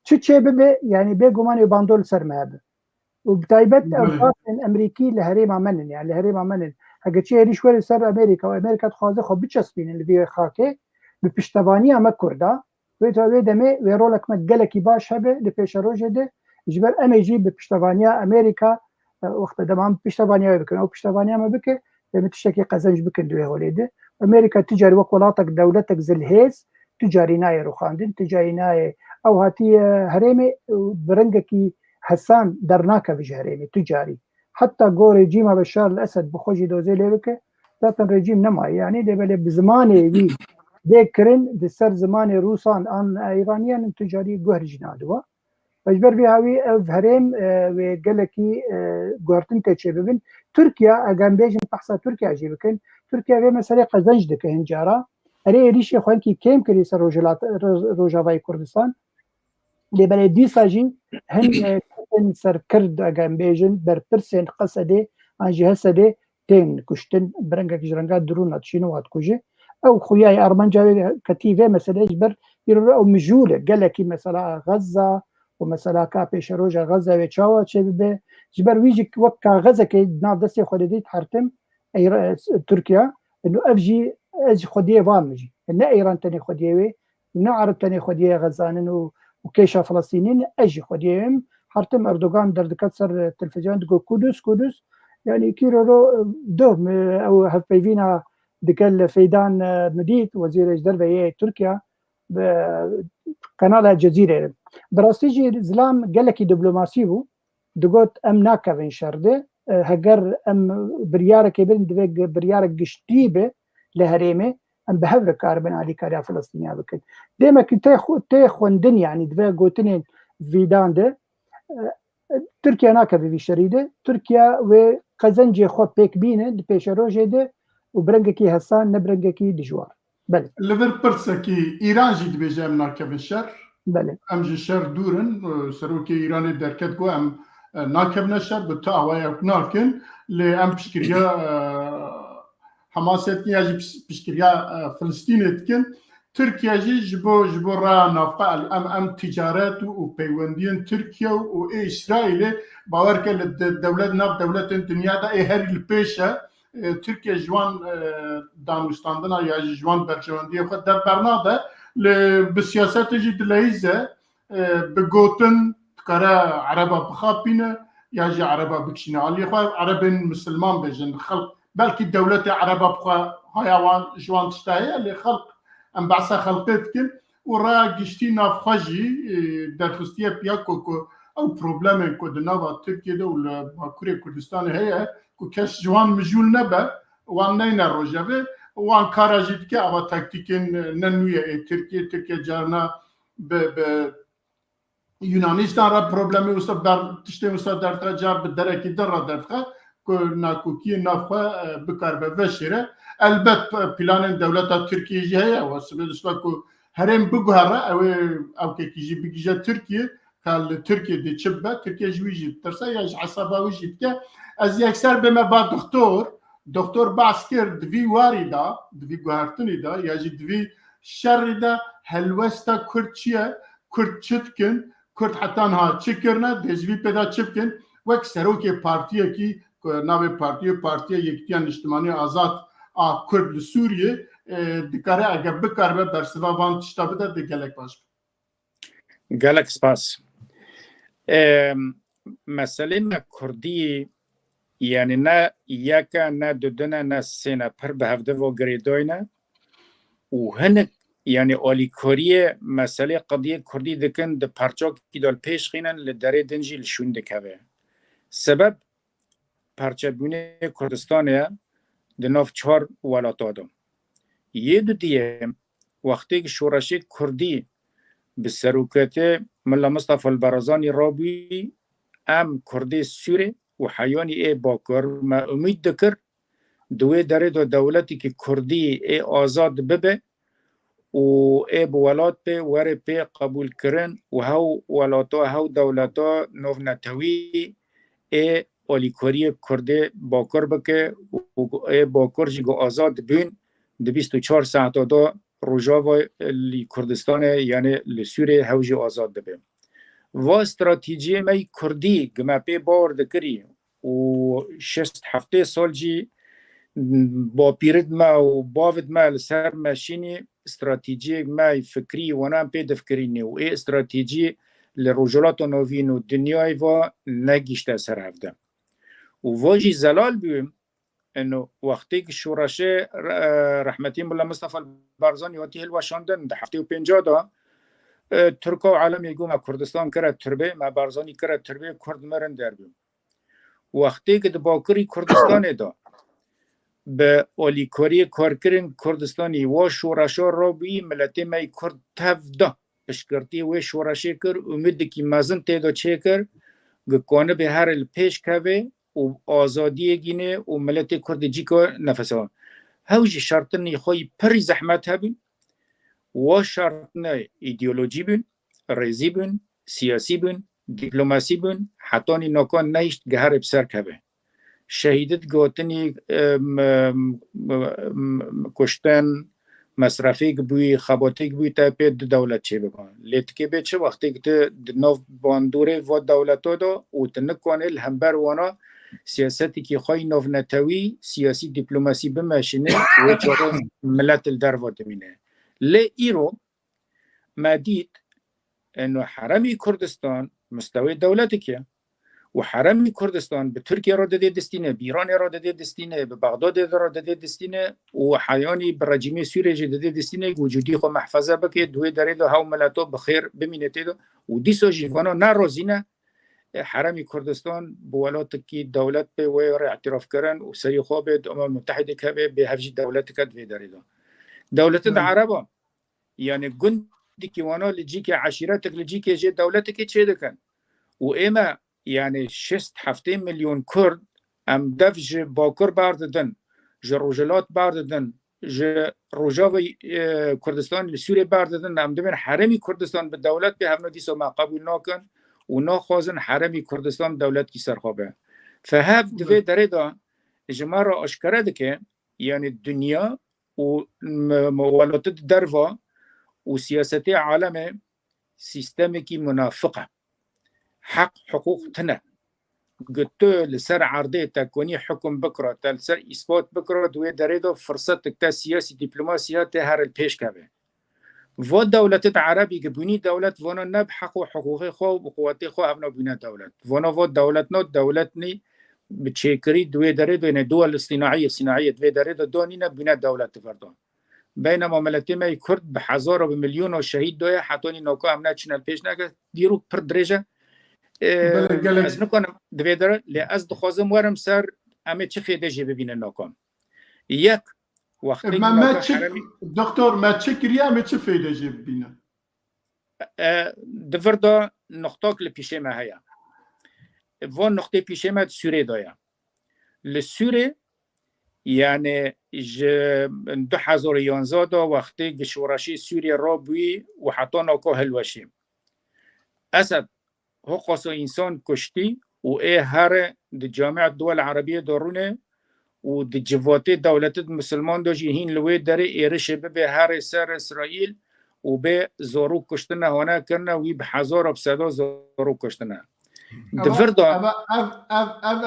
تشي به يعني بيغمان باندول سرماب وبتايبت اوقات امريكي لهريم عملن يعني لهريم عملن حاجه شيء ريش ور سر امريكا وامريكا تخوازه خو بتشسبين اللي في خاكه بپشتوانیه ما کرده و تا دمه و رولک ما گلکی باش هبه لپیشروجه ده جبر امیجی بپشتوانیه امریکا وقت دمان پشتوانیه بکن او پشتوانیه ما بکه متشکی قزنج بکن دوی هولیده امریکا تجاری وکولاتک دولتک زلهیز تجاری نای روخاندن تجاری نای او هاتی هرمه برنگکی حسان درناکه بج هرمه تجاری حتى جو رجيم بشار الاسد بخوجي دوزي ليبكه ذات الرجيم نما يعني دي بل بزمانه وي ذكرن دسر زمان روسان ان ايرانيان تجاري جوهر جنادوا مجبر في هاوي هرم وقالكي جوهرتن تشببن تركيا اجان بيجن بحث تركيا جيبكن تركيا في مساله قزنج دك هنجارا اري ريش خوانكي كيم كري سر روجاواي كردستان اللي بلدي ساجين هن هاتن سرکرد اگم بیجن بر پرسن قصده انجی هسده تین کشتن برنگا کجرنگا درون اتشین وات کجه او خویای ارمنجا کتیبه مثلا اجبر يرو او مجوله قالك مثلا غزه ومثلا كابيش روجا غزه وتشاوا تشبه جبر ويجي وكا غزه كي ناف دسي خديت حرتم اي تركيا انه افجي اج خديه فامجي ان ايران تاني خديه نعرب تاني خديه غزانن وكيشا فلسطينيين اجي خديهم حرتم اردوغان در كسر التلفزيون تقول قدس يعني كيرو دوم او هفيفينا دكال فيدان مديد وزير الدربيه تركيا بقناه الجزيره براستيجي زلام قال لك دبلوماسي بو دقوت ام ناكفين شرده هجر ام بريارك بين دبق بريارك جشتيبه لهريمه ام بهفر كاربن علي كاريا فلسطينيه بكن ديما كنت تاخون دنيا يعني دبق قوتين فيدان ده تركيا ناكفي في شريده تركيا وقزنجي خو بيك بينه دبيشروجي ده وبرنجكي هسان نبرنجكي دجوار بله لبر برسكي إيران جد بيجام ناكب الشر بله أم جي شر دورن سروكي إيراني دركت قو أم ناكب نشر بتاعوية وكنالكن لأم بشكريا حماسات كي يجي بشكريا فلسطين تكن تركيا جبو را نافقة أم تجارات وبيوندين تركيا وإسرائيل باورك الدولة ناف دولة الدنيا دا هر البيشة تركيا جوان دانوستاندنا يا جوان برجواندية خد در برناده بسياسات جد لهيزة بقوتن تكرا عربا بخابينه يا جي عربا بكشينه علي خواه عرب مسلمان بجن خلق بلكي الدولة عربا بخوا هايوان جوان تشتاهي اللي خلق ام بعثا خلقتكن ورا قشتي ناف خاجي درخستية بياكو او بروبلامين كو دناوا تركيا ده ولا باكوري كردستان هي كو كاش جوان مجول نبا وان نينا روجافي وان كاراجيت كي اوا تاكتيكين ننوية تركيا جارنا ب يونانيستان را بروبلامي وصدر تشتي وصدر تجار بالدركي در درخه كو ناكوكي نافخه بكاربه وشيره البت بلان دولة تركيا جاية وسبب كو هرم بجهرة أو كيجي بيجي تركيا قال تركيا دي تشبه تركيا جويجي ترسا يج عصابة ويجي كا از يكسر بما بعد دكتور بعسكر دفي واردا دفي جهرتني دا يجي دفي شردا هلوستا كرتشيا كرتشتكن كرت حتى انها تشكرنا دزوي بدا تشكن وكسروكي بارتيا كي ناوي بارتيا يكتيان اجتماعي آزاد کرد سوریه دکاره اگر بکاره بر سوا وان تشتابه ده دگلک باش گلک سپاس مسئله کردی یعنی نه یکا نه دودنه نه سینه پر به هفته و گریدوینه و هنک یعنی آلیکاری مسئله قضیه کردی دکن ده پرچاک که دال پیش خینن لدره دنجی لشون دکوه سبب پرچه بونه کردستانه دناف 4 ولات آدم یه دو دیه وقتی که شورش کردی به سروکت ملا مصطفى البرزانی رابی ام کردی سوره و حیانی ای باکر ما امید دکر دوی داره دو دولتی که کردی ای آزاد ببه و ای بولات به وره به قبول کرن و هاو ولاتا هاو دولتا نوف نتوی ای آلیکاری کرده باکر بکه و باکر جیگو آزاد بین ده 24 ساعت دا روژاوا لی کردستان یعنی لسوره هوجی آزاد ببه و استراتیجی می کردی گمه پی باور دکری و 6-7 سال جی با پیرد ما و باود ما لسر ماشینی استراتیجی می فکری و نام پی دفکرینی و ای استراتیجی لروجلات و نوین و دنیای و نگیشته سر هفته و واجی زلال بیم انه وقتی که شورشه رحمتی مولا مصطفى البرزانی وقتی هلوشاندن ده 75 دا ترکا و عالم یگو ما کردستان کرد تربه ما برزانی کرد تربه کرد مرن در بیم وقتی که ده باکری کردستان دا به اولیکاری کارکرین کردستانی و شورشه را بی ملتی می کرد تفده پشکرتی و شورشه کر امید که مزن تیدا چه کر گکانه به هر الپیش که و آزادی گینه و ملت کرد جی که نفسه هاوجی شرطنی خوی پری زحمت هبین و شرطنی ایدئولوژی بین ریزی بین سیاسی بین دیپلماسی بون حتانی نکان نیشت گهر بسر کبه شهیدت گوتنی کشتن مصرفی بوی خباتی بوی تا پید دولت چه بکن لیتکی به چه وقتی که نو باندوره و دولتو دا و تنکانه الهمبر وانا سیاستی که خواهی نو نتوی سیاسی دیپلماسی بمشینه و چاره ملت الدر و دمینه لی ایرو ما دید انه حرمی کردستان مستوی دولتی که و حرمی کردستان به ترکیه را داده دستینه، به ایران را داده دستینه، به بغداد را داده دستینه و حیانی به رژیم سوریه داده دستینه وجودی خو محفظه بکه دوی داره ده ها ملتو بخیر ببینید و دیسو جیوانا ناراضینه حرمی کردستان بولات کی دولت به و اعتراف کردن و سری خو به امم متحده که به هفج دولت کد وی داره دولت عربا یعنی گندی کی وانا لجی که عشیرت لجی که جه دولت کی چه دکن و اما يعني 6-7 مليون كرد ام دفج باكر بارددن ج روجلات بارددن ج روجاوي كردستان لسوريا بارددن ام دمن حرمي كردستان بالدولت به هم ديسو ما قبول ناكن ونا خوازن حرمي كردستان دولت کی سرخوابه فهف دوی دريدا جمارة اشكره دكه يعني الدنيا و مولاتت دروا و سياستي عالم سيستمي كي منافقه حق حقوق تنه قلت لسر عرضه تكوني حكم بكره تلسر اثبات بكره دوي دريدو فرصه تا سياسي دبلوماسيه هر البيش كبه و دولت عربي قبوني دولت وانا نب حق وحقوقي خو وقواتي خو ابنا بنا دولت وانا و دولتنا دولتني بتشيكري دوي دريدو ان دول الصناعيه دوي دريدو دونينا بنا دولت فردان بينما ملتي ما كرد بحزار وبمليون وشهيد دويا حتوني نوكو امنا چنل بيش نگه ديرو پر درجه از نکنم دویدره لی از دخوازم ورم سر همه چه فیده جی ببینه ناکام یک وقتی دکتر ما چه کریه همه چه فیده جی ببینه دوردا نقطه که پیشه ما هیا و نقطه پیشه ما سوره دایا لسوره یعنی 2011 دا وقتی گشورشی سوریه را بوی و حتی ناکا هلوشیم اسد حقوق انسان کشتی و هر جامعه الدول العربيه دارونه و جوات دولت مسلمان دو جهین لوی داره ایرش به هر سر اسرائیل و به زارو کشتنه هانه کرنه و به هزار و صدا زارو کشتنه دفردا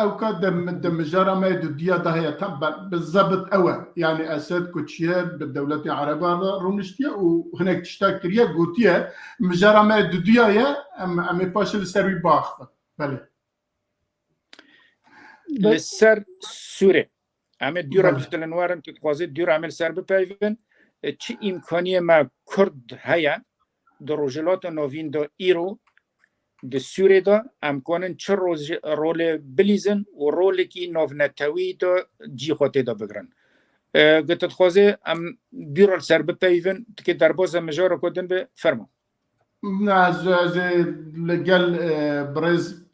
او كاد دم جرمه دنيا ده تبع بالضبط اوه يعني اسد كوتشير بالدوله العربيه رونشتيا وهناك تشتكريا قوتيا مجرمه دنيا ام باش السري باخ بله للسر سوري ام ديور بجدل نوارن تتخوازي ديور عمل سر بپیون چه امکانیه ما کرد هيا دروجلات نوین دو ایرو د سوریه دا امکانن چه رول بلیزن و رول کی نوونتوی دا جی خاطه دا بگرن گتت خوازه ام دیرال سر بپیون که در باز مجار کدن به فرما از لگل برز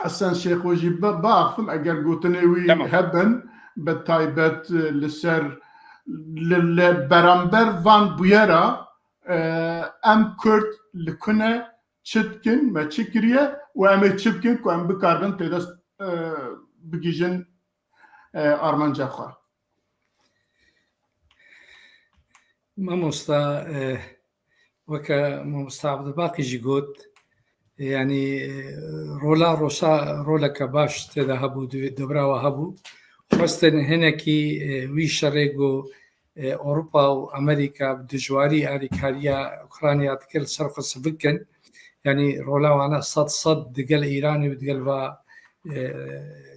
حسن شیخ وجی باخم اگر گوتنوی هبن به تایبت لسر برانبر وان بویرا ام کرد لکنه چتکن ما چکریه و ام چبکن که ام بکاربن تیدست بگیجن آرمانجا خواه مامۆستا وەکە مامۆستا عەبدولباقی جی گوت یعنی ڕۆلەکە باش تێدا هەبوو دەبراوە هەبوو خواستن هەنێکی وی شەڕێک و ئەوروپا و ئەمریکا دژواری ئالیکاریە ئوکرانیا دکرد سەر قسە بکەن یعنی ڕۆلاوانە سەد دگەل ئیرانی و دگەل بە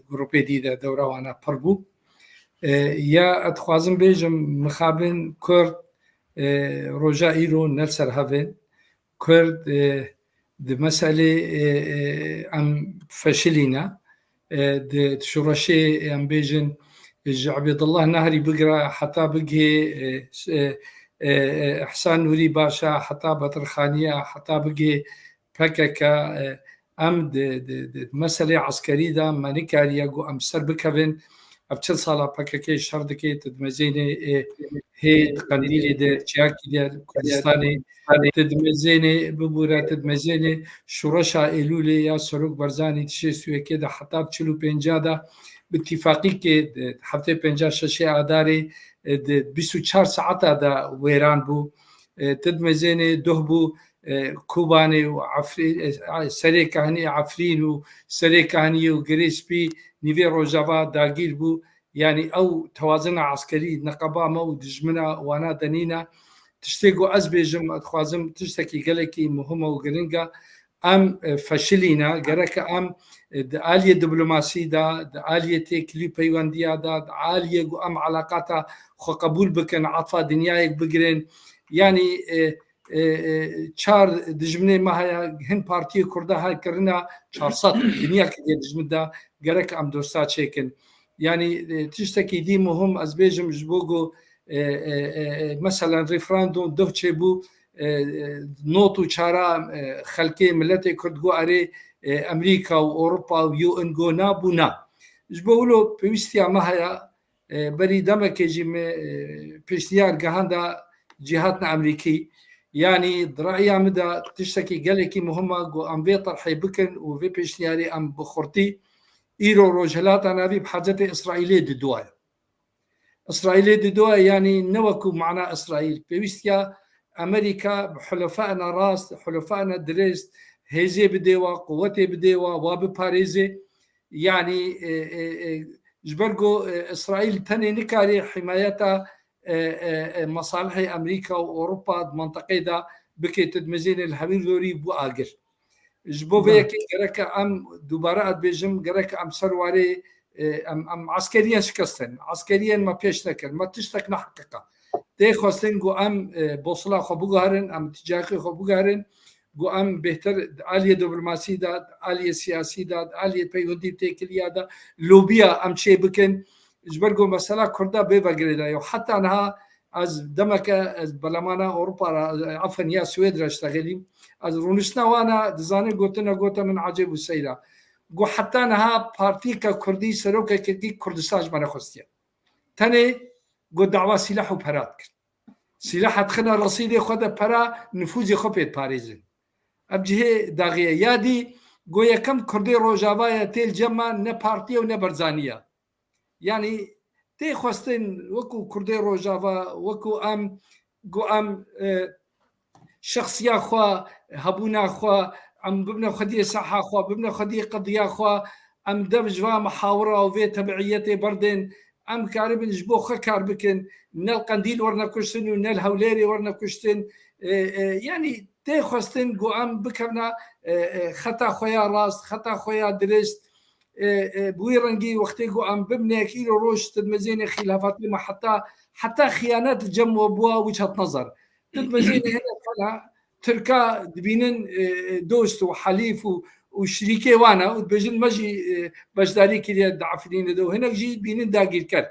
گروپی دیدە دەوراوانە پڕ بوو یا ئەتخوازم بێژم مخابن کورد ڕۆژا ئیرۆ نەرسەر هەبێن کورد مسئله ام فشلينا شورشي ام بيجن عبيد الله نهري بقرا حتى بقي احسان نوري باشا حتى بطرخانيه حتى بقي بككا ام مسألة عسكرية دا ما نكاريا ام سر بكفن ابچل سالا پککی شردکی تدمزینه هید قندیلی در چیاکی در کردستانی تدمزینه ببورا تدمزینه شورشا ایلولی یا سروک برزانی تشیستوی که ده حتی 45 ده باتفاقی که هفته 56 آذاری 24 ساعت ده ویران بو تدمزینه ده بو کوبانی و سری کهانی عفرین و سری کهانی و گریسپی نیوی روجاوا داگیر بو يعني او توازن عسكري نقبا مو دجمنا وانا دنينا تشتيقو ازبيجم خوازم تشتكي قالكي مهمه وقرنقا ام فشلينا قرك ام آلية دبلوماسي دا آلية تكلي بيوانديا دا آلية ام علاقاتا خو قبول بكن عطفا دنيايك بقرين يعني چار دجمنه ما هيا هن بارتي كردا هاي كرنا 400 دنيا كدي دجمن دا قرك ام دوستا چيكن يعني تشتكي دي مهم از بيجم جبوغو مثلا ريفراندوم دوتشي بو نوتو چارا خلقي ملتي كردگو اري امريكا واوروبا ويو ان جو نابونا جبولو بيستيا ما هيا بري دمك جيم بيشتيار جهاندا جهاتنا امريكي يعني درعيا مدى تشتكي قالكي مهمه جو ام في طرحي بكن وفي بيشتياري ام بخورتي إيرو روجلات أنا في بحاجة إسرائيلية دوايا إسرائيلية دوايا يعني نوكو معنا إسرائيل بيستيا أمريكا بحلفائنا راس حلفائنا دريست هيزي بديوا قوتي بديوا واب باريزي يعني جبرجو إسرائيل تاني نكاري حمايتها مصالح أمريكا وأوروبا منطقة دا بكي تدمزين الحبيب دوري بو آجر جبو بيكي جرك ام دوباره بيجم جرك ام سرواري ام عسكريا شكستن عسكريا ما بيش نكر ما تشتك نحققه تي خواستن جو ام بوصله خو بوغارن ام تجاكي خو بوغارن جو ام بهتر آلية دبلوماسي دا آلية سياسي دا آلية بيوندي تيكليا دا لوبيا ام شي بكن جبرجو مسألة كردا بيفاجريدا يو حتى انها از دمك از بلمانا اوروبا عفوا يا سويد اشتغلي از رونشنا وانا دزاني قوتنا من عجيب السيرة قو حتى انها بارتيكا كردي سروكا كردي كردستان من خستيا تاني قو دعوة سلاح وبرات سلاح دخلنا رصيدي خدا برا نفوذي خبيت باريزن ابجه داغيه يادي قو يكم كردي روجاوايا تيل جمع نه بارتيا ونه برزانيا يعني تي خواستن وكو كردي روجاوا وكو ام قو ام شخصيا خوا هبونا خوا ام ببنا خديه صحه خوا ببنا خديه قضيه خوا ام دبجوا محاوره وفي تبعيتي بردن ام كاربن جبو خكار بكن نل قنديل ورنا كشتن ونل هوليري ورنا كشتن يعني تي خواستن قو ام بكرنا خطا خويا راست خطا خويا درست بويرنجي وقتي قو ام ببنا كيلو روش تدمزين خلافات لما حتى خيانات الجم وبوا وجهه نظر تدمزين هنا تركا دبينن دوست وحليف وشريكي وانا وبجن مجي بجداري كده دعفرين دو هنا جي بينن داقير كر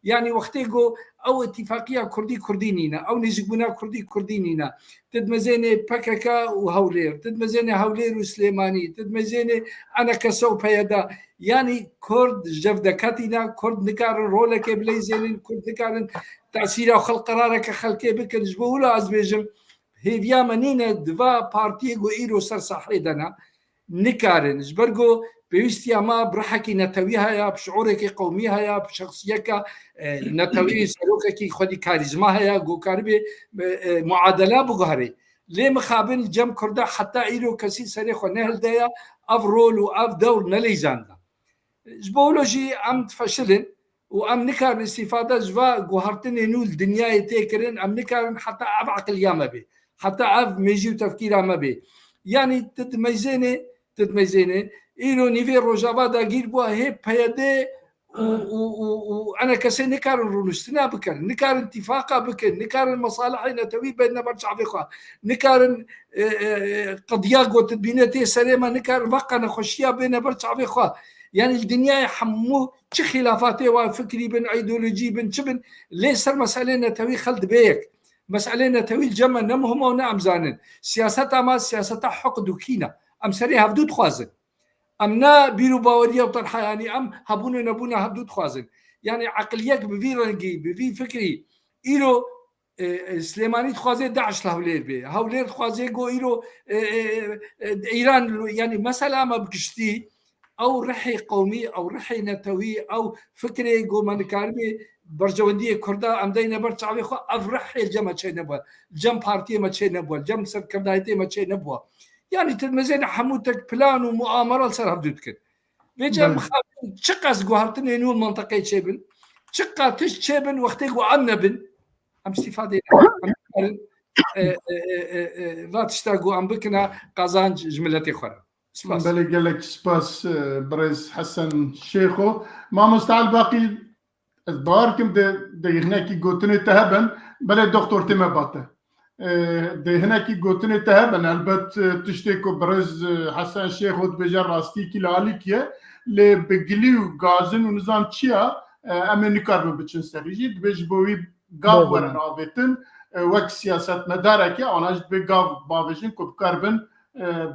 يعني وقتيقو او اتفاقية كردينينا او نجبنا كردينينا تدمزيني بككا وهولير تدمزيني هولير وسليماني تدمزيني انا كسو بيدا يعني كرد جفدكاتنا كرد نكارن رولك بليزين كرد نكارن تأثير وخلق قرارك خلقي بكن جبولا عزبيجم هيفيا منينة دفا بارتيغو إيرو سر صحيدنا نكارن جبرجو بيستيا ما برحكي نتويها يا بشعورك قوميها يا بشخصيتك نتوي سلوكك خدي كاريزما يا جو كاربي معادلة بقهري ليه مخابن جم كردا حتى إيرو كسي سريخ ونهل دايا أفرول وأف دور نليزاندا جبولوجي أم تفشلن وأم نكارن استفادة جوا جوهرتني نول دنيا يتكرن أم نكارن حتى أبعق اليوم به حتى عف ميجي وتفكيرها ما به يعني تتميزيني إيرو نيفي روجافا دا جير بوا هي بيادي وأنا كسي نكارن رونستنا بكر نكارن اتفاقا بكر نكارن مصالحي نتوي بيننا برشع بخوا نكارن قضياق وتدبيناتي سليمة نكارن وقا نخشيا بيننا برشع بخوا يعني الدنيا يحمو شي خلافاتي وفكري بن ايديولوجي بن شبن ليه صار مسألة نتوي خلد بيك مسألة نتوي الجمع نمهم ونعم زانن سياستها ما سياستها حقد وكينة أم سريها بدود خوازن امنا بيرو باوريه وطرحه يعني ام هبونا نبونا هدود خوازن يعني عقليك بفي رنجي بفي فكري إيرو سليماني خوازي داعش لهولير بي هولير خوازي جو إيرو إيران يعني مسألة ما بكشتي أو رحي قومي أو رحي نتوي أو فكري جو من كارمي برجوندية كردا أم دينا برشعبي خو أفرحي الجمع شيء نبوا الجم بارتي ما شيء نبوا الجم سر كردايتي ما شيء نبوا يعني تلمزين حموتك بلان ومؤامرة لسر هبدوتكن بيجا مخابن شقاس جوهرتني نور منطقة شيبن شقا تش شيبن وقتي جو عنبن أم استفادة لا تشتاقوا أم بكنا قازان جملتي خرا بلي قال لك سباس بريز حسن شيخو ما مستعل باقي باركم دي هناك قوتني تهبن بلا دكتور تيما باتا دي هناك قوتني تهبن البت تشتكو بريز حسن شيخو بجر راستي كي لاليكيه لي بقليو غازن ونظام تشيا امني كاربو بتشن سريجي بيجبوي غاف ورن عابتن وك سياسات مداركي اوناج بغاف باوجين كوب كاربن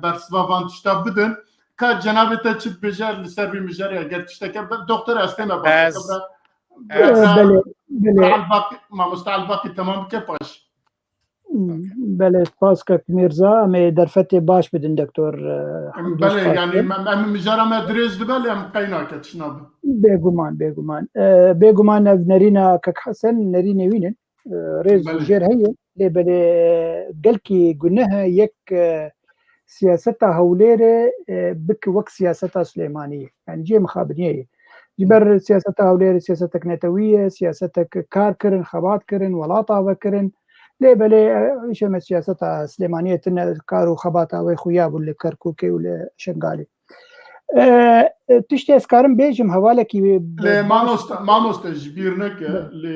برسوافان تشتا بدن كا جنابته تشت بجر لسربي مجري اگر تشتكي دكتور استما باتا بله ما مستعل باقي تمام كباش بله سپاس که میرزا می در فتح باش بدن دکتر بله يعني مجرى ما دريز بله ام قيناك تشناب بيغمان نرينا كك حسن نرينا وينن ريز جير هي لي بله قلكي قلناها يك سياستها هوليره بك وك سياستها سليمانيه يعني جي مخابريه جبر سياستها هوليره سياستك نتويه سياستك كار كرن خبات كرن ولاطه كرن لي بلي ايش ما سياستها سليمانيه تن كارو خباتا وخياب ولا كركوكي ولا شنغالي تشتي اسكارم بيجم حوالكي ما مستجبيرنك ل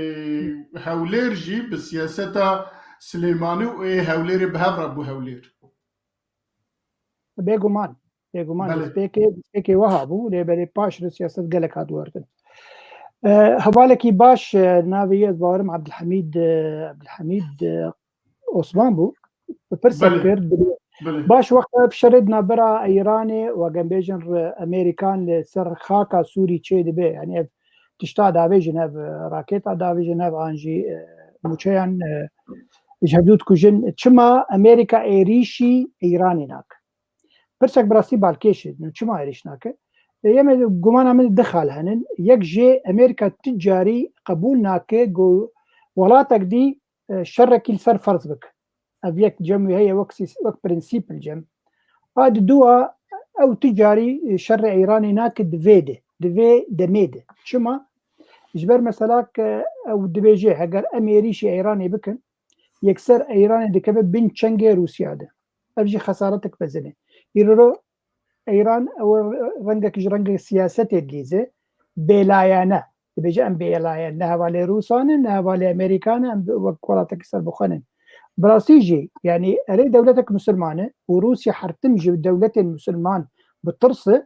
هوليرجي بسياستها سليماني وايه هولير بهبر ابو هولير بيغمان سبيكي وهابو لي بلي باش سياسه قالك هاد وردن حوالكي باش نافيه بارم عبد الحميد عثمان بو برسكر باش وقت بشردنا برا ايراني وجنبيجن امريكان لسر خاكا سوري تشي دبي يعني تشتا دافيجن هاف راكيتا دافيجن هاف انجي موچيان جهدود كوجن تشما امريكا ايريشي ايراني ناك برسك براسي بالكيش تشما ايريش ناك يما جمانا من دخل هنن يك جي امريكا تجاري قبول ناك جو ولاتك دي شرك السر فرض بك افيك جم هي وك برنسيب الجم هاد دوا او تجاري شر ايراني ناك دفي دميد شما جبر مسلاك او دبيجي هجر امريشي ايراني بكن يكسر ايراني دكب بين تشنجي روسيا ده افجي خسارتك بزنه يرو ايران او رنجك جرنج سياسه الجيزه بلايانه بيجي ام بلايانه والي روسان والي امريكان وقولاتك سر بخنن براسيجي يعني اري دولتك مسلمانه وروسيا حرتمجي دولة المسلمان بالترصه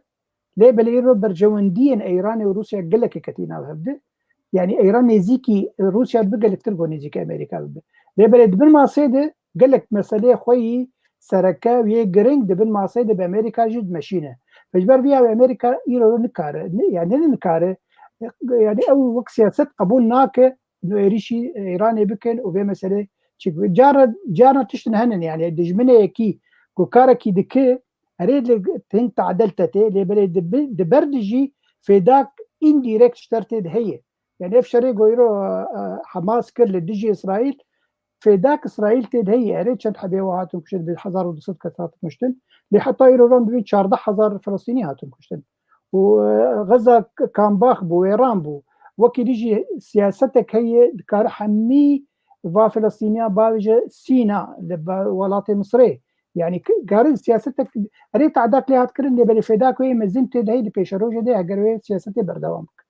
ليه بليرو برجوندين ايراني وروسيا قال لك كتينا وهبده يعني ايران نزيكي روسيا بقى لك تلقوا نزيكي امريكا ليه بلد بن ماصيده قال لك مساله خوي سركا وي جرينج دبن ماصيده بامريكا جد ماشينه فجبر بيها امريكا يرو نكاره يعني نكاره يعني او وقت سياسه قبول ناكه انه يريشي ايراني بكن وبي مساله جارنا تشتن هنن يعني دجمنه كي كوكارا كي دكي اريد تن تعدلتته لي بلي دبردجي في داك انديركت شترتد هي يعني افشري غيرو حماس كر لدجي اسرائيل في داك اسرائيل تد هي اريد شد حبيواتهم كشد بالحزار وصدق كثرت مشتن لحتى يرون بين 14,000 فلسطيني هاتهم كشتن وغزه كان باخ بو ايران بو وكي ديجي سياستك هي كار حمي فلسطينيا باوجه سينا لولاية مصرية يعني قارن سياستك ريت عداك لي هاتكرن اللي بلي فداك وي مزنت هي اللي بيشروجه دي اقروي سياستي بردوامك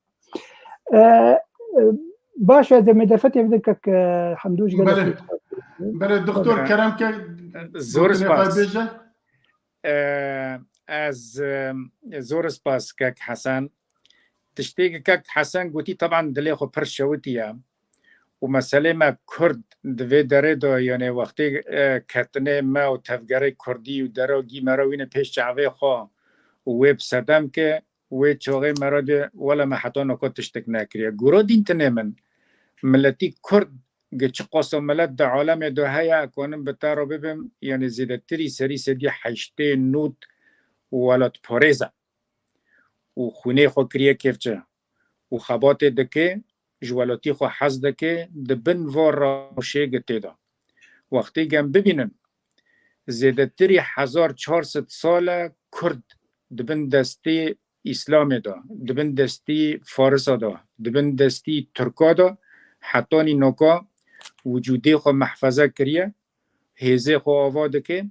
باشا اذا مدفتي بدك حمدوش قال بله دكتور كرم زور سپاس از زور سپاس كك حسن تشتيق كك حسن قلتي طبعا دلي خو برشوتيا ومسألة ما كرد دوی داره دو یعنی وقتی کتنه ما و تفگره کردی و دروگی مروین پیش جعوه خواه ويب سدام که و چاقه مراد ولا ما حتی نکات تشتک نکریه گورا دین تنمن ملتی کرد گچ قاسم ملت در عالم دو هیا کنم بتارو ببیم یعنی زیادتری سری سدی حشته نود ولات پارزه و خونه خو کریه کفچه و خبات دکه جوالاتی خو حز دکه دبن و راشه گته دا وقتی گم ببینن زیادتری 1400 ساله کرد دبن دستی اسلام دا دبن دستی فارس دا دبن دستی ترکا دا حتی نوکا وجودی خو محفظه کریه هیزه خو آواده که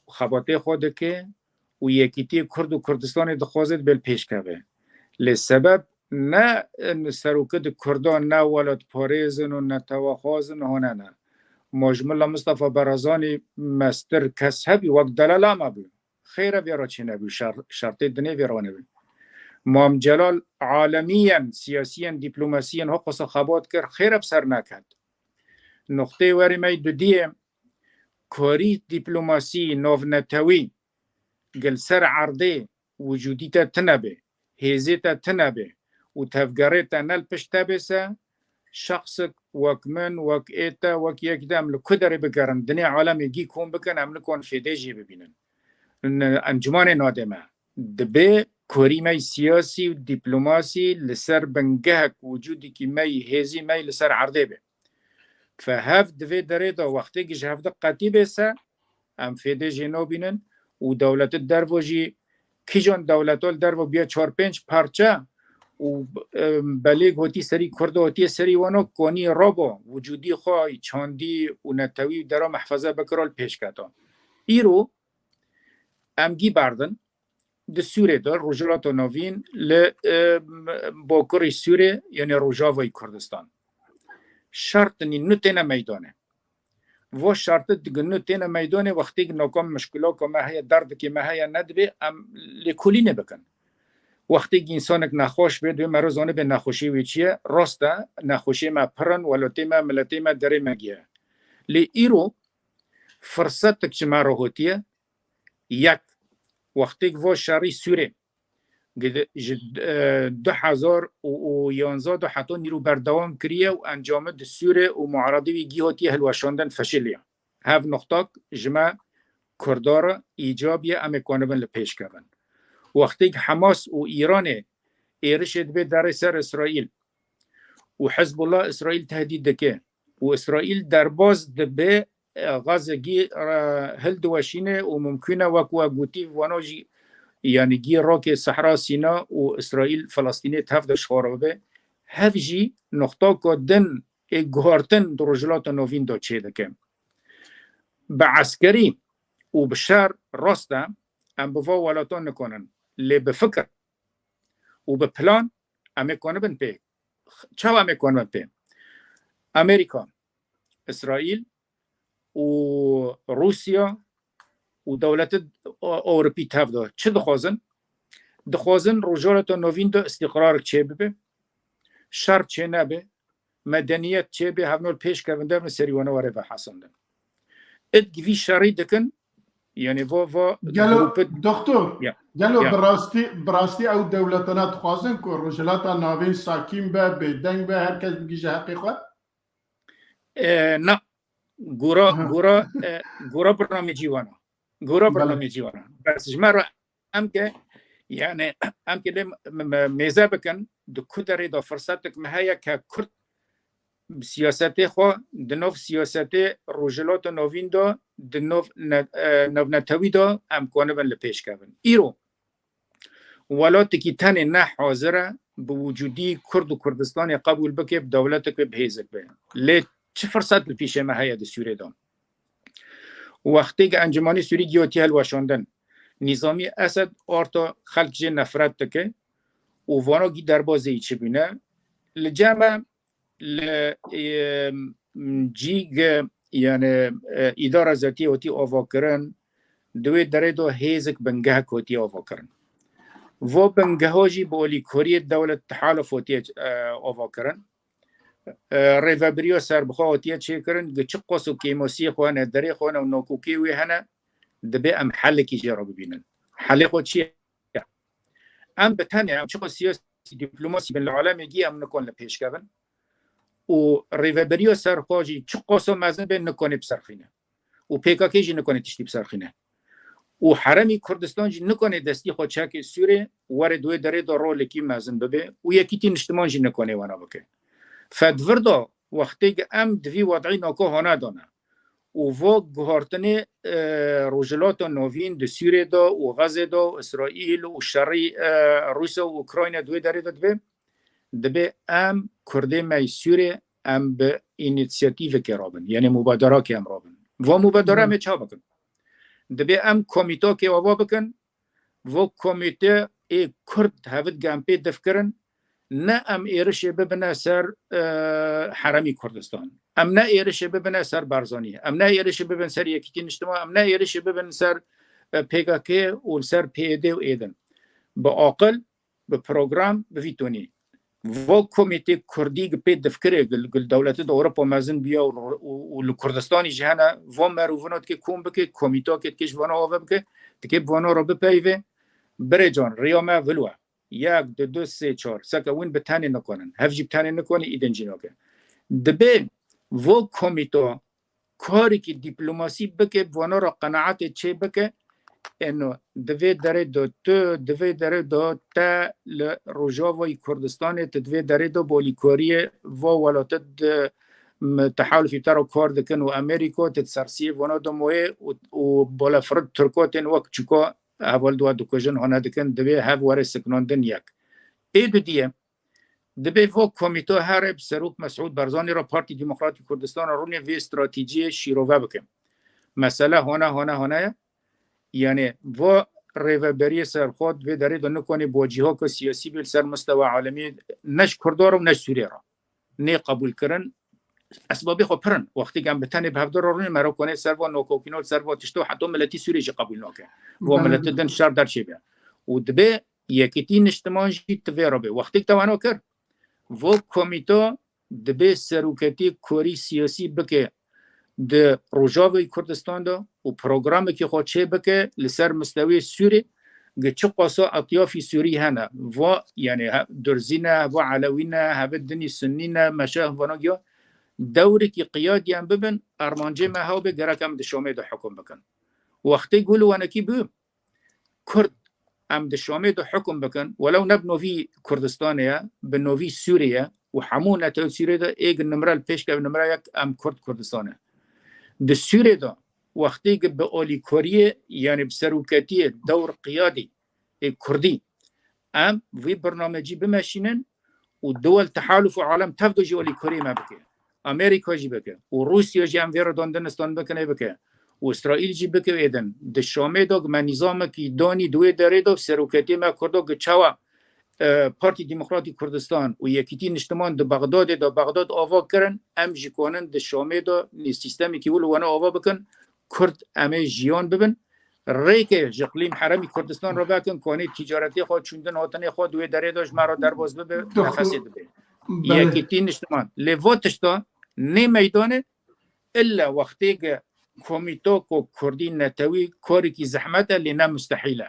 خباته خود که و یکیتی کرد و کردستان دخوازد بل پیش که لسبب نه سروکد کردان نه ولد پاریزن و نه تواخوازن و نه مجمل مصطفى برزانی مستر کسبی وقت دلالا ما بی خیره بیارا چی نبی شرط دنی بیارا نبی مام جلال عالمیا سیاسیا دیپلوماسیا ها قصه خبات کرد خیره بسر نکد نقطه وری می دو دیم کاری دیپلوماسی نوونتوی گل سر عرضه وجودی تا تنبه هیزی تا تنبه و تفگره تا نل پشتا بسه شخص وک من وک ایتا وک یک دم لکدره بگرن دنیا عالمی گی کن بکن هم لکن فیدهجی ببینن انجمان نادمه دبه کاری می سیاسی و دیپلوماسی لسر بنگهک وجودی که می هیزی می لسر عرضه به فهف دوی داره دا وقتی که هفته قطعی بسه هم فیدهجی نو بینن و دولت در وجی کی جان دولتال در و بیا 4-5 پارچه و بله گوتی سری کرده گوتی سری وانو کنی رابو وجودی خواه چاندی و نتوی درا محفظه بکرال پیش کتا ایرو امگی بردن ده سوره دار رجالات نوین باکر سوره یعنی رجاوی کردستان شرط نتینه میدانه و شرط دیگه نتینه میدانه وقتی که ناکام مشکلات که ما هیا درد که ما هیا ندبه ام لکلی نبکن وقتی که انسان نخوش بید و مرزانه به نخوشی و چیه راسته نخوشی ما پرن ولتی ما ملتی ما داره مگیه لی ایرو فرصت که ما راهوتیه یک وقتی که و شری سوره 2011 حتی نیرو بردوام کریه و انجام ده سوره و معارضی گیهاتی هلوشاندن فشلیه هف نقطه جمع کردار ایجابیه امکانه بن لپیش کردن وقتی که حماس و ایران ایرشد به در سر اسرائیل و حزب الله اسرائیل تهدید دکه و اسرائیل در باز به غزگی هل دوشینه و ممکنه وکو گوتی وانوجی یعنی گی راک صحرا سینا و اسرائیل فلسطینی تفد شواربه هفجی نقطه که دن گهارتن درجلات نوین دا چه دکه به عسکری و بشار راسته ام بوا ولاتان نکنن لی بفکر و به پلان امکانه بن پی چه امکانه بن پی امریکا اسرائیل و روسیا و دولت اروپی تفدا چه دخوازن رجالت نوین دا استقرار چه ببه شرط چه نبه مدنیت چه به هفنول پیش کرده من سریوانه واره و حسنده ادگوی شری دکن یعنی و دکتر گلو براستی او دولتنا تخوازن که رجالت نوین ساکین به دنگ به هر کس بگیشه حقیقت نه گورا برنامجی وانا بس جمعه هم که یعنی هم که میزه بکن دو کدره دا فرصتک مهیا که کرد سیاست خو دنوف سیاست رجالات نوین دا دنوف نتوی دا امکانه بن لپیش کردن ایرو ولاتی که تن نه حاضره به وجودی کرد و کردستان قبول بکه دولت که بهیزک به لی چه فرصت پیش مهیا دا سوره دا وقتی که انجمانی سوری گیوتی هلوشاندن نظامی اسد آرتا خلق جه نفرت تکه و وانا گی در بازه چه بینه لجمع جیگ یعنی اداره ذاتی هاتی آوا کرن دوی داره دو هیزک بنگه هاتی آوا کرن و بنگه هاجی با اولی کوری دولت تحالف هاتی آوا کرن ریوبریو سربخوا هاتی چه کرن گه چه قصو کیموسی خوانه داره خوانه و نوکوکی وی هنه دبی ام حل کی جرا ببینن حل خود چیه ام بتاني ام شغل سياسي دبلوماسي بين العالم يجي ام نكون لبيش كابن و ريفابريو سرقاجي شقوسو مازن بين نكون بسرخينه و PKK جي نكون تشتي بسرخينه و حرمي كردستان جي نكون دستي خود شاك سوري ورد دوی دره دو رول کی مازن ببه و یکی نشتمان جی نکنه وانا بکه فدوردا وقتی ام دوی وضعی نکو هانا دانه و و گهارتنه روجلات نوین د سوریه دا و غزه دا و اسرائیل و شرقی روسیه و اوکراین دوی داره دبه دبه ام کرده می سوریه ام به اینیشیاتیو که رابن یعنی مبادره که ام رابن و مبادره می چا بکن دبه ام کمیته که وابا بکن و کمیته ای کرد هفت گمپی دفکرن نه ام ایرش ببنه سر حرمی کردستان ام نه ایرش ببنه سر بارزانی ام نه ایرش ببن سر یکیتین اجتماع ام نه ایرش ببن سر PKK و سر PYD و ایدن با عقل به پروگرام به ویتونی و کمیته کردی گپی دفکره گل دولت اروپا مازن بیا و کردستانی جهانا و مروونات که کوم بکه کمیته که کش وانا آوه بکه تکه وانا رو بپیوه بره جان ریامه ولوه یک دو دو سه چهار سکه وین بتانی نکنن هفجی بتانی نکنی ایدن جنوکه دبه و کمیته کاری که دیپلماسی بکه وانا را قناعت چه بکه انه دوی داره دو تو دوی داره دو تا لروجاوی کردستان دوی داره دو بولیکوری و ولایت تحالفی تر کار دکن و امریکا تسرسی وانا دو موه و بالا فرد ترکاتن وقت چکا اول دو کجن هنه دکن دوی هف واره سکناندن یک ایدو دیه دبی و کمیته هرب سروک مسعود برزانی را پارتی دموکراتی کردستان رونی وی استراتژی شیروه بکن مسئله هانه یعنی و ریوبری سرخود و داره دو نکنه بوجیها که سیاسی بیل سر مستوى عالمی نش کردار و نش سوریه را نه قبول کرن اسبابی خو پرن وقتی که هم بتنه به هفدار رونی مرا کنه سر و نوکوکینو سر و تشتو حتی ملتی سوریه جی قبول نکه و ملت دن شر در چه بیا و دبی یکیتی نشتمان جی توی را بی وقتی که توانو کر و کمیته دبی سروکتی کوری سیاسی بکه د روجاوی کردستان دا و پروگرامی که خود چه بکه لسر مستوی سوری گچه قاسا اطیافی سوری هنه و یعنی درزینه و علوینه هفت دنی سنینه مشه وناگیا دوری که قیادی هم ببن ارمانجه مهاو به گرکم دشامه دا حکم بکن وقتی گولو ونکی بو کرد ام دشامه دا حکم بکن ولو نب نوی کردستانه به نوی سوریه و همون نتو سوریه دا ایگ نمره پیش که نمره یک ام کرد کردستانه د سوریه دا وقتی که به اولیکوریه یعنی بسروکتی دور قیادی کردی ام وی برنامجی بمشینن و دول تحالف و عالم تفدو جی اولیکوریه ما بکه امریکا جی بکه و روسیا جی ام ویر داندنستان بکنه بکه و اسرائیل جی بکه ایدن د شامه دا من نظام کی دانی دوی داره دا سروکتی ما کردو گچوا پارتی دموکراتی کردستان و یکیتی نشتمان د بغداد آوا کرن ام جی کنن د شامه دا سیستمی که ولو وانا آوا بکن کرد امه جیان ببن ریکه جقلیم حرمی کردستان را بکن کنه تجارتی خود چوندن هاتنه خود دوی داره داشت مرا در باز ببه نفسی ببه یکیتی نشتمان لیواتش دا نه میدانه الا وقتی که کمیته کو کردی نتوی کاری که زحمته لینا مستحیله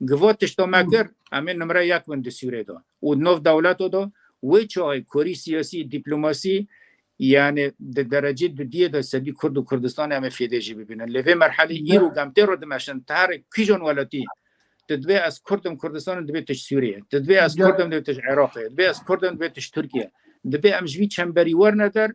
گواتش تا مکر امین نمره یک بند سوریه دا و نو دولت دا و چای کاری سیاسی دیپلماسی یعنی درجه دیه دا سدی کرد و کردستان همه فیده جی ببینن لیوه مرحله ایرو گمته رو دمشن تهر کیجان ولاتی تدوی از کردستان دوی تش سوریه تدوی از کردم دوی تش عراقه تدوی از کردم دوی تش ترکیه دوی امجوی چنبری ور ندار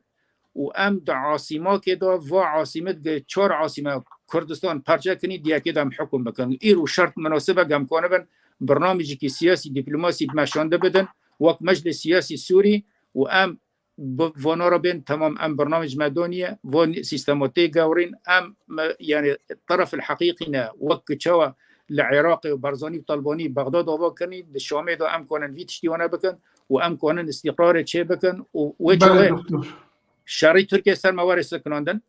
و ام دا عاصمه که دا و عاصمت 4 عاصمه کردستان پرچه کنید یکی دام حکم بکن ایرو شرط مناسبه گم کنه بن برنامجی که سیاسی دیپلماسی بمشانده بدن وقت مجلس سیاسی سوری و ام وانا را بین تمام ام برنامج مدونیه و سیستماتی گورین ام یعنی طرف الحقیقی نه وقت چوا لعراق و برزانی و طالبانی بغداد آوا کنید شامه دا ام کنن وی تشتیوانه بکن و ام کنن استقرار چه بکن و چوه شرعی ترکیه سر موارد سکناندن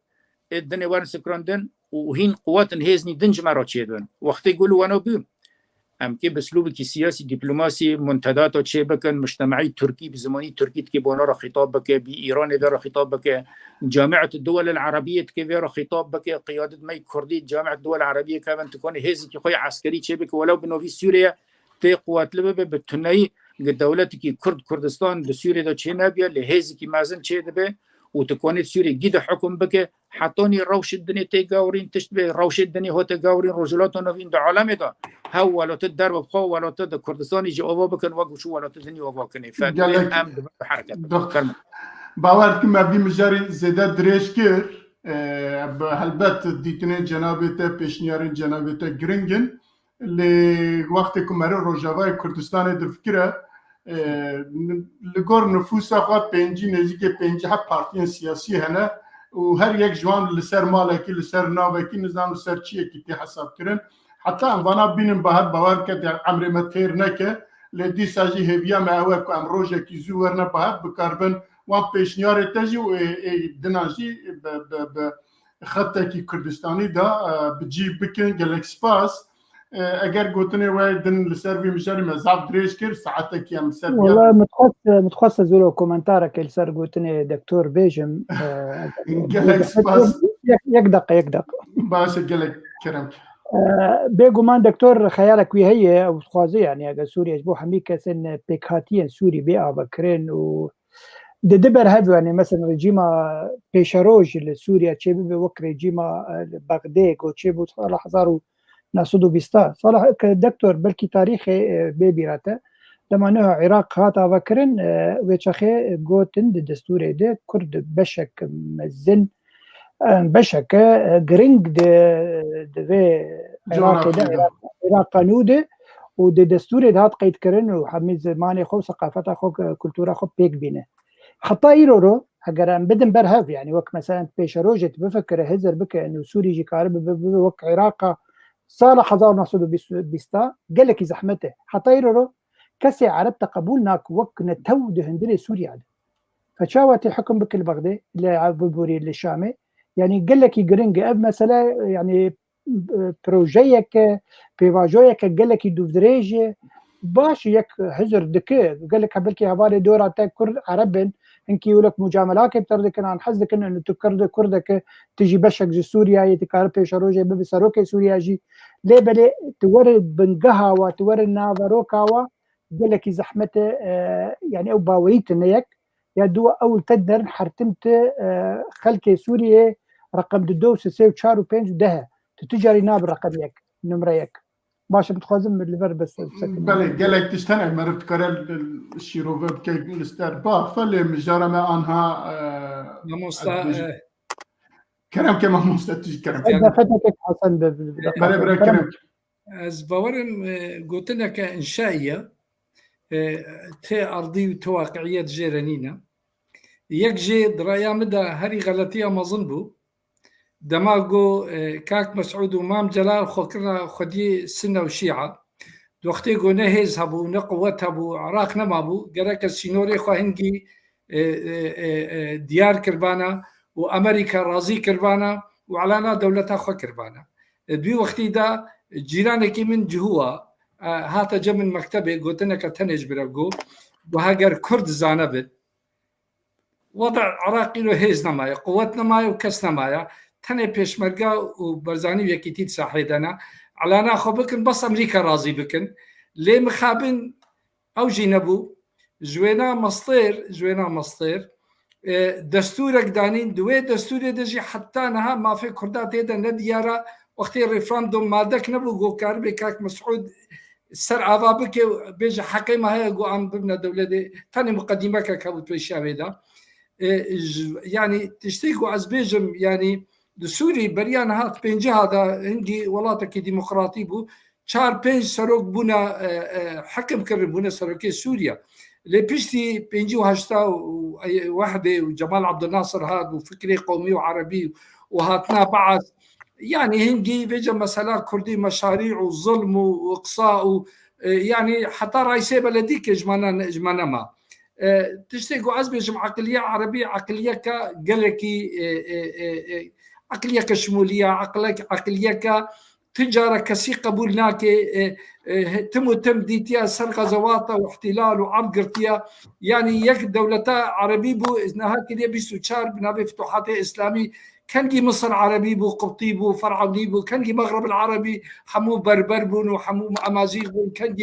ادنی وارن سکراندن و هین قوات هزنی دنج مرا چه دن وقتی گلو وانا بیم ام که بسلوبی که سیاسی دیپلماسی منتدات چه بکن مجتمعی ترکی بزمانی ترکی که بانا را خطاب بکه بی ایران را خطاب بکه جامعه الدول العربیه که را خطاب بکه قیادت می کردی جامعه الدول العربیه که من تکون هزی که خوی عسکری چه بکه ولو بنوی سوریه تي قوات لبه بتناي دولتك كردستان بسوريا دا تشينا بيا لهيزكي مازن تشي دبه وتكوني سوريا جيد حكم بك حطوني روش الدنيا تيجاورين تشتبه روش الدنيا هو تيجاورين رجلاتنا في عند عالم ده هو ولا تدرب بخو ولا تد كردستان يجي أبا بكن وقف شو ولا تدني أبا كني فدوين أم بحركة باور كما بي مجاري زيادة دريشكر بهالبات ديتني جنابته بيشنيارين جنابته جرينجن لوقت كمارو روجاواي كردستان دفكره لگور نفوسا خوا پنجی نزدیک پنجی ها پارتیان سیاسی هنه و هر یک جوان لسر مالکی لسر ناوکی نظام لسر چیه کی حساب کرن حتی انوانا بینن بهر باور که در عمر متیر نکه لدی ساجی هویا معوه که امروژه کی زورنه بهر بکاربن وان پیشنیار تجی و دناجی خطه کی کردستانی دا بجی بکن گلک سپاس اگر گوتنه وای دن لسروی مشاری مزعب دریش کر ساعته کی هم سر والله متخصص زولو كومنتارك السر قوتني دكتور بيجم يك دقة باش قالك كرم بيجو دكتور خيالك وهي او خوازي يعني اگر سوريا جبو حميكا سن بيكاتيا سوري بيئة بكرين و دبر هذا يعني مثلا رجيما بيشاروج لسوريا تشيبي بوك رجيما بغداد وتشيبو صالح زارو ناسودو بيستا صالح دكتور بلكي تاريخي بيبيراته لما انه العراق هاتا بكرن ويتشخي جوتن دستوري ده كرد بشك مزن بشك جرينج ده عراقي ده عراق نوده ودي دستوري ده هات قيد كرن وحميد زماني خو ثقافته خو كلتورا خو بيك بينه حتى يرورو اگر ام بدن برهف يعني وك مثلا بيشروجت بفكر هزر بك انه سوري جي كارب وك عراق صالح حزار ناسودو بيستا قال لك زحمته حتى يرورو كسي عربت قبولناك وك نتو دهندري سوريا عاد فشاوت الحكم بك البغداد اللي عبوري الشامي يعني قال لك جرينج اب مثلا يعني بروجيك بيفاجويك قال لك دوفدريج باش يك هزر دكه قال لك بلكي هبالي دور تاع كرد عربن انكي يقولك مجاملات بتردك عن حزك انه تكرد كردك تجي بشك جي سوريا يتكارب بيشروجي ببسروك سوريا جي ليه بلي تورد بنقها وتورد نافروكاوا قال لك زحمته يعني او باويت نيك يا دو اول تدر حرتمت خلك سوريا رقم دو سيو تشارو بينج ده تجاري ناب رقم يك نمريك باش بتخازم من الليفر بس بله قال لك تشتنع مرت كرل الشيروف بكي الاستار باخ فاللي مجرى ما انها كلام كما مستتج كلام فتك حسن بله كلام از باورم قلتنا كإنشائية تي أرضي وتواقعية جيرانينا يكجي درايا مدى هري غلطية ما ظنبو دماغو كاك مسعود ومام جلال خوكرنا خدي سنة وشيعة دوختي قو نهيز هبو نقوت هبو عراق نمابو قرأك السينوري خو هنجي ديار كربانا وأمريكا رازي كربانا وعلانا دولتها خو كربانا دوي وقتي دا جيرانكي من جهوا هاتا جمن مكتبه قلتنا كتنج برقو وهاجر كرد زانبت وضع عراقي له هيز نمايا قوتنا مايا وكسنا مايا تنه بيشمرقا وبرزاني ويكيتيد ساحيدنا على انا خو بكن بس امريكا راضي بكن ليه مخابن او جينبو جوينا مسطير دستورك دانين دوي دستور دجي حتى نها ما في كردات هيدا نديارا وقت الريفراندوم مادك نبو جو كاربي كاك مسعود سر عذابك بيجي حقيمة هي جو عم ببنى دولة دي تاني مقدمة كابوت بالشعب ده يعني تشتيكوا عزبيجم يعني السوري بريان هات بين جهة هندي ولاتك ديمقراطي بو شار بين سروق بنا حكم كرم بنا سروكي سوريا اللي بيشتي بينجي وهشتا وحده وجمال عبد الناصر هاد وفكري قومي وعربي وهاتنا بعض يعني هندي بيجا مسألة كردي مشاريع وظلم واقصاء يعني حتى رئيسي بلديك جمانا ما تشتيقوا عزبيجم عقلية عربية عقلية كالكي عقلية كشمولية عقلية كتجارة كسي قبولناك تم ديتيا سرقة زواطة واحتلال وعرض قرتيا يعني يك دولتا عربي بو إنها كده بيسو تشار بنابي فتوحات إسلامي كان مصر عربي بو قبطي بو فرعوني بو كان مغرب العربي حمو بربر بون وحمو امازيغ بون كان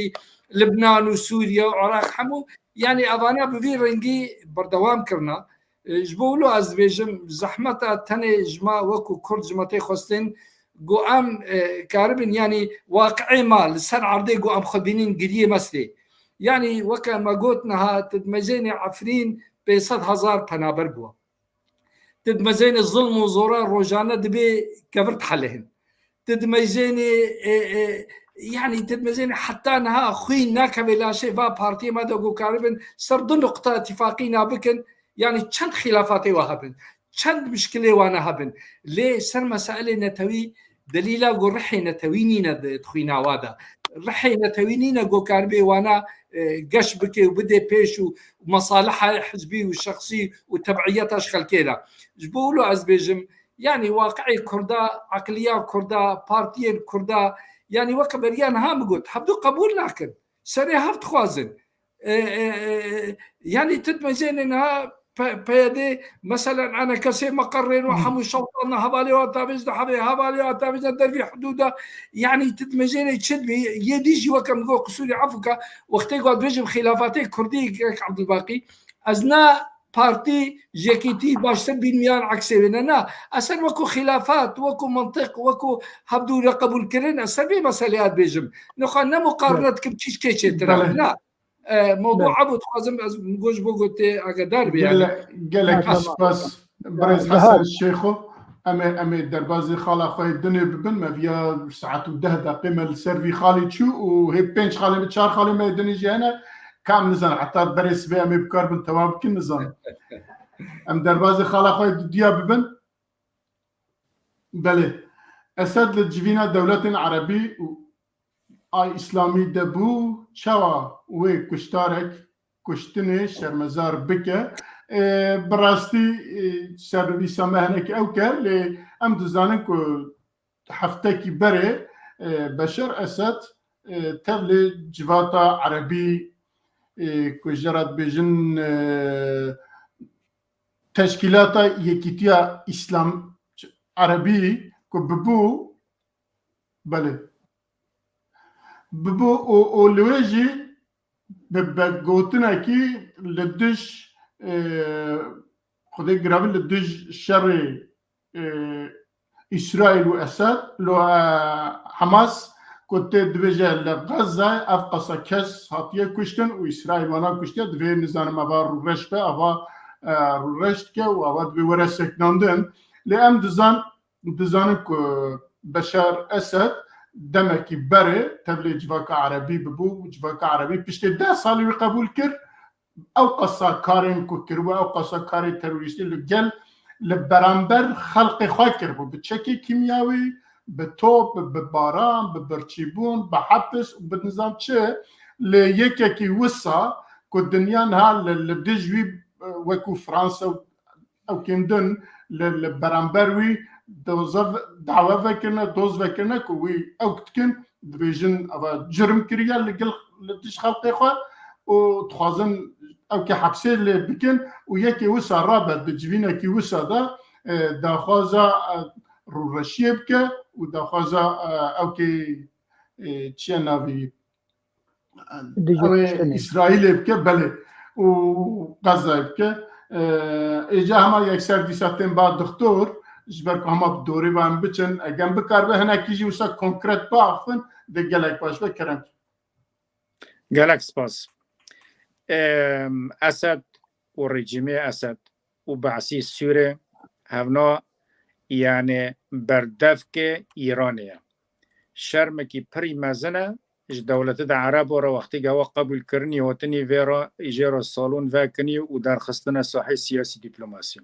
لبنان وسوريا وعراق حمو يعني اظانا بفي رنجي بردوام كرنا جبولو از بيجم زحمتا تني جما وكو كرد جماتي خوستين قوام كاربن يعني واقعي ما لسان عرضي قوام خبينين قديه مسلي يعني وكان ما قوتنا تدمجيني عفرين بيصد هزار بنابر بوا تدمجيني الظلم وزوران روجانا دبي كبرت حلهن تدمجيني يعني تدمجيني حتى انها خوين ناكا بلا شيء فا بارتي ما دقو كاربن سردو نقطة اتفاقينا بكن يعني چند خلافاتي وهبن چند مشكلة وانا هبن ليه سر مسائل نتوي دليلا قو رحي نتوينينا تخوينا وادا رحي نتوينينا قو كاربي وانا قش بكي وبدي بيش ومصالحها حزبي وشخصي وتبعيتها اشخال كيلا جبولو از بيجم يعني واقعي كردا عقلية كردا بارتيين كردا يعني وكبريان هام قلت حبدو قبول لكن سري هفت خوازن يعني تدمجين انها بيدي مثلا انا كسي مقرين وحمو شوطنا هبالي واتابيز هبالي واتابيز في حدوده يعني تدمجين تشد يديجي وكم ذو قصوري عفوكا وقت يقعد بيجم خلافاتي كردي عبد الباقي ازنا بارتي جيكيتي باشتر بين ميان عكسي بيننا اصلا وكو خلافات وكو منطق وكو هبدو قبول كرين اصلا بي مساليات بيجم نخلنا مقارنه كبتشيش كيتشي ترى لا موضوع ابو تخازم نقول بوغوتي اقدر بيعني قال لك اسباس بريز حسن الشيخو امي دربازي خاله خوي الدنيا ببن ما فيها ساعات وده دقيقه السيرفي خالي تشو وهي بنش خالي بتشار خالي ما الدنيا جانا كام نزل حتى بريس بي امي بكار بن تواب كل نظام ام دربازي خاله خوي ديا ببن بله اسد لجفينا دوله عربي آی اسلامی دبو چوا و کشتارک کشتنه شرمزار بکه براستی سرویس مهنک او که لی ام دزانن که هفته کی بره بشار اسد تبل جواتا عربی کجرات بجن تشکیلات یکیتیا اسلام عربی که ببو بله ببو او لوجي بقوتنا كي لدش خدي قرابل لدش شر اسرائيل واسد لو حماس كنت دبجه لغزه افقص كس هاتيه كشتن واسرائيل وانا كشتي دبي نزان مبار رشته ابا رشت كه وابا دبي ورسك ناندن لام دزان بشار اسد دمكي بري تبلي جواكا عربي ببو جواكا عربي بشتي 10 سالي قبول كر او قصا كارين كوكر او قصا كاري تروریستی لجل لبرانبر خلق خاكر بو بتشكي كيمياوي بتوب بباران ببرچيبون بحبس وبنظام چه ليكي وسا كالدنيا نها لدجوي وكو فرنسا او كندن لبرانبروي دعوة فكرنا دوز فكرنا كوي أوكتكن دبيجن أبا جرم كريا لقل لتش خلقي خوا وتخازن أو كحبسي اللي بكن وياكي وسا رابط بجبينا كي وسا دا خازا رورشيه بك ودا خازا أو كي تشينافي إسرائيل بك بله وغزة بك إجا هما يكسر دي ساتين بعد دكتور جبرك هما بدوري وان بچن اگم بکار به هنا کیجی وسا کنکرت باخن ده گلک باش بکرم گلک سپاس اسد و رژیم اسد و بعثی سوره هفنا يعني بردفك ایرانیه شرم کی پری مزنه اج دولت د عرب و وقتی گوا قبول کرنی وطنی ویرا اجرا سالون وکنی و در خستن ساحه سیاسی دیپلماسی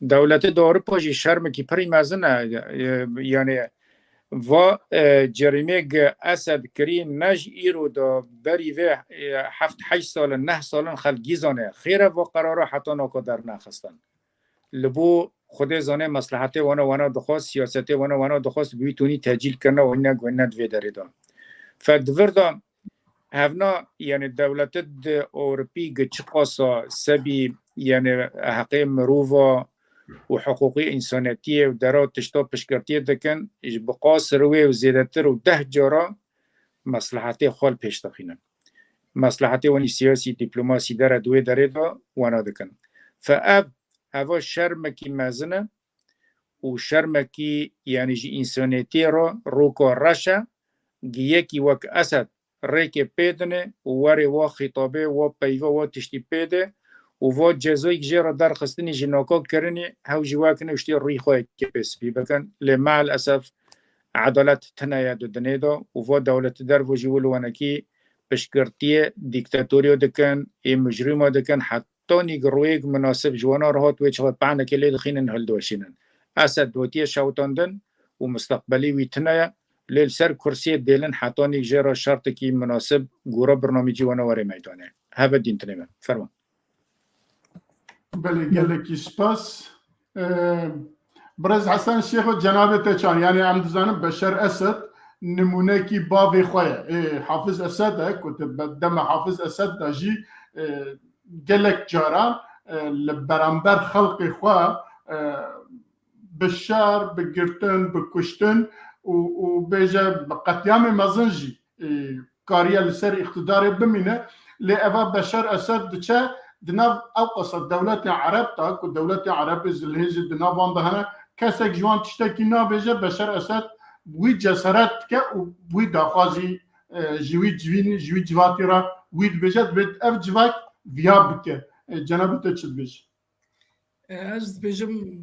دولت اروپا جی شرم کی پری مزنه یعنی و جریمه اسد کریم نج ایرو دا بری و 7-8 سال 9 سال خلگیزانه خیره و قراره حتی ناکو در نخستن لبو خود زانه مصلحت وانا دخواست سیاست وانا دخواست بیتونی تجیل کنه و اینا گونه دوی داریدان فدوردا هفنا یعنی دولت اروپی گچ قاسا سبی یعنی حقی مروفا وحقوقي إنسانيتية ودارات تشتو بشكرتية دكن بقاصر وزيادتر وده جارة مصلحتي خال بيشتخينا مصلحتي وني سياسي دبلوماسي دارة دوي داريدا وانا دكن فأب هذا شرمكي مازنة وشرمكي يعني جي إنسانيتي روكو رشا جيكي وك أسد ريكي بيدنه وواري وا خطابه وا بيفا وا تشتي بيده ووا جزويك جيرا دار خستني جنوكو كرني هاو جواكني وشتي الريخوة كبس بيبكن لمع الأسف عدالة تنايا دو دنيدو ووا دولة دار وجيولو وانكي بشكرتية ديكتاتوريو دكن مجرمة دكن حتى نيجرويك مناسب جوانا رهات ويشغل بعنا كلي دخين نهلدوشينن أسد وتيه شاوتاندن ومستقبلي ويتنايا للسر كرسي ديلن حتى نيجرا شرط كي مناسب جورا برنامجي وانا وري ميدانه هذا دين تنمى فرمان بله قالك سباس برز حسن الشيخ جنابته كان يعني عم تزانم بشار اسد نمونه كي بافي خويا حافظ اسد كنت بدم حافظ اسد داجي قالك جاران لبرامبر خلقي خوا بشار بقرتن بكشتن وبيجا بقتيام مزنجي كاريا لسر اقتدار بمينه لأفا بشار أسد دشا دناف أوقص الدولة عربتا والدولة عرب زلهز دناف عندها كسك جوان تشتكي بيجا بشار أسد بوي جسرات كا وبوي داخازي جوي جواتيرا ويد بيجا بيت أف جواك فيابك جناب تشد بيج از بيجم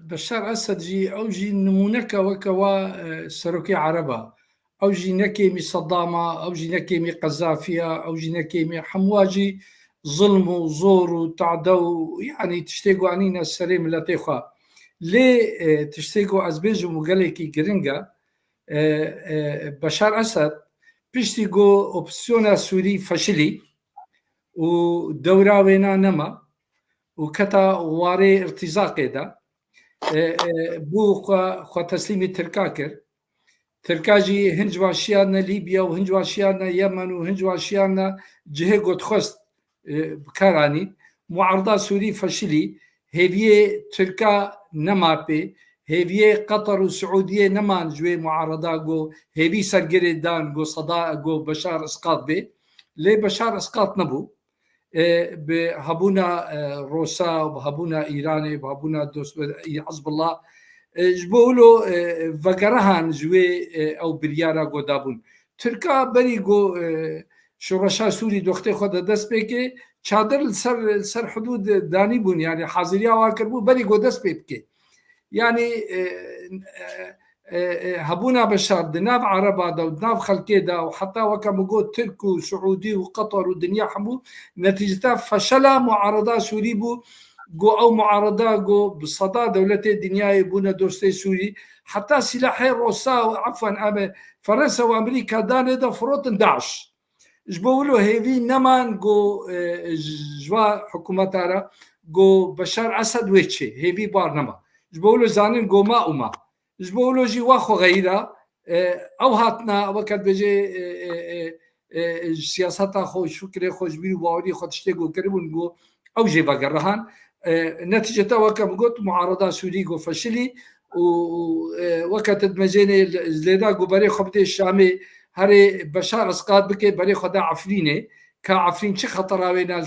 بشار اسد جي او جي نمونك وكوا سروكي عربا او جي نكيمي صدامه او جي نكيمي قذافيه او جي نكيمي حمواجي ظلم وزور وتعدو يعني تشتيقوا عنينا السلام لطيخه ليه تشتيقوا از بيجم وقالكي جرينجا بشار اسد بيشتيقوا اوبسيونا سوري فشلي ودورا وينا نما وكتا واري ارتزاقي دا بو خو تسليمي تركاكر تركاجي هنجواشيانا ليبيا وهنجواشيانا يمن وهنجواشيانا جهيغو تخست بكاراني معارضة سوري فشلي هيفيه تركا نمابي هيفيه قطر وسعودية نمان جوي معارضة جو هيفي سرقري دان جو صداء جو بشار اسقاط بي ليه بشار اسقاط نبو بهبونا روسا وبهبونا إيراني وبهبونا حزب الله جبولو فقرهان جوي أو بريارا قدابون تركا بريقو شرشا سوري دوختي خود دست بيكي چادر سر حدود داني بون يعني حاضريا واكربو بريقو دست بيكي يعني هبونا بشار دناف عربا دا ودناف خلقي دا وحتى وكمقو ترك وسعودي وقطر والدنيا حمو نتيجة فشل معارضة سوري بو جو أو معارضة جو بصدى دولة الدنيا يبونا دوستي سوري حتى سلاحي روسا عفوا فرنسا وأمريكا دان دا فروتن داعش جبولو هيفي نمان جو جوا حكومتارا جو بشار أسد ويتشي هيفي بار نما جبولو زانين جو ما وما جبولوجي واخو غيره او هاتنا وقت بيجي سياسات خوش فكري خوش بيرو باوري خدشتيغو كريبونغو او جي بقرهان نتيجه وكم قلت معارضه سوريغو فشلي ووقت مجيني زليداغو بري خبدي الشامي هري بشار اسقاط بكي بري خدا عفرينه كعفرين شي خطراوينا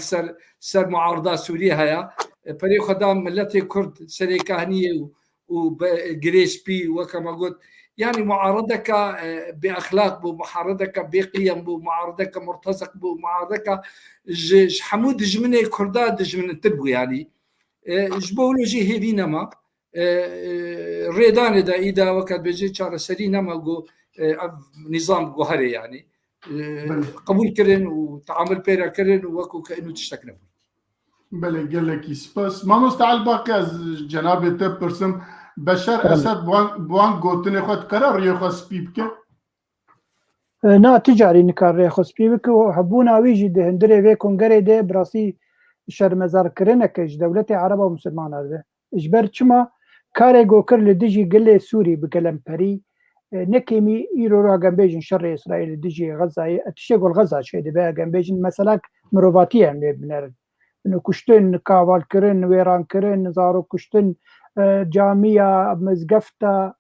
سر معارضه سوريا هيا بري خدا ملتي كرد سري كهنيه وجريس بي وكما قلت يعني معارضك باخلاق بمعارضك بقيم بمعارضك مرتزق بمعارضك حمود جمني كرداد جمن تربو يعني جبولوجي هيفي نما ريدان دا اذا وقت بيجي شار سري نما جو نظام جوهري يعني قبول كرن وتعامل بيرا كرن وكو كانه تشتكنا بله قال لك سباس ما مستعل باقي جناب تبرسم بشار اسد بوان قوتني خد قرار يخص بيبك نا تجاري نكار يخص بيبك وحبونا ويجي ده هندري في كونغري ده براسي شرمزار كرنكش دولتي عربة ومسلمان هذا اجبر چما كاري گوكر لديجي قلي سوري بكلام بري نكيمي يرو را جنبيجن شر اسرائيل ديجي غزة تشيغل غزة شيء ده بقى جنبيجن مثلا مروفاتيه بنر كشتن كاوال كرن ويران كرن زارو كشتن جامعة مزقفتا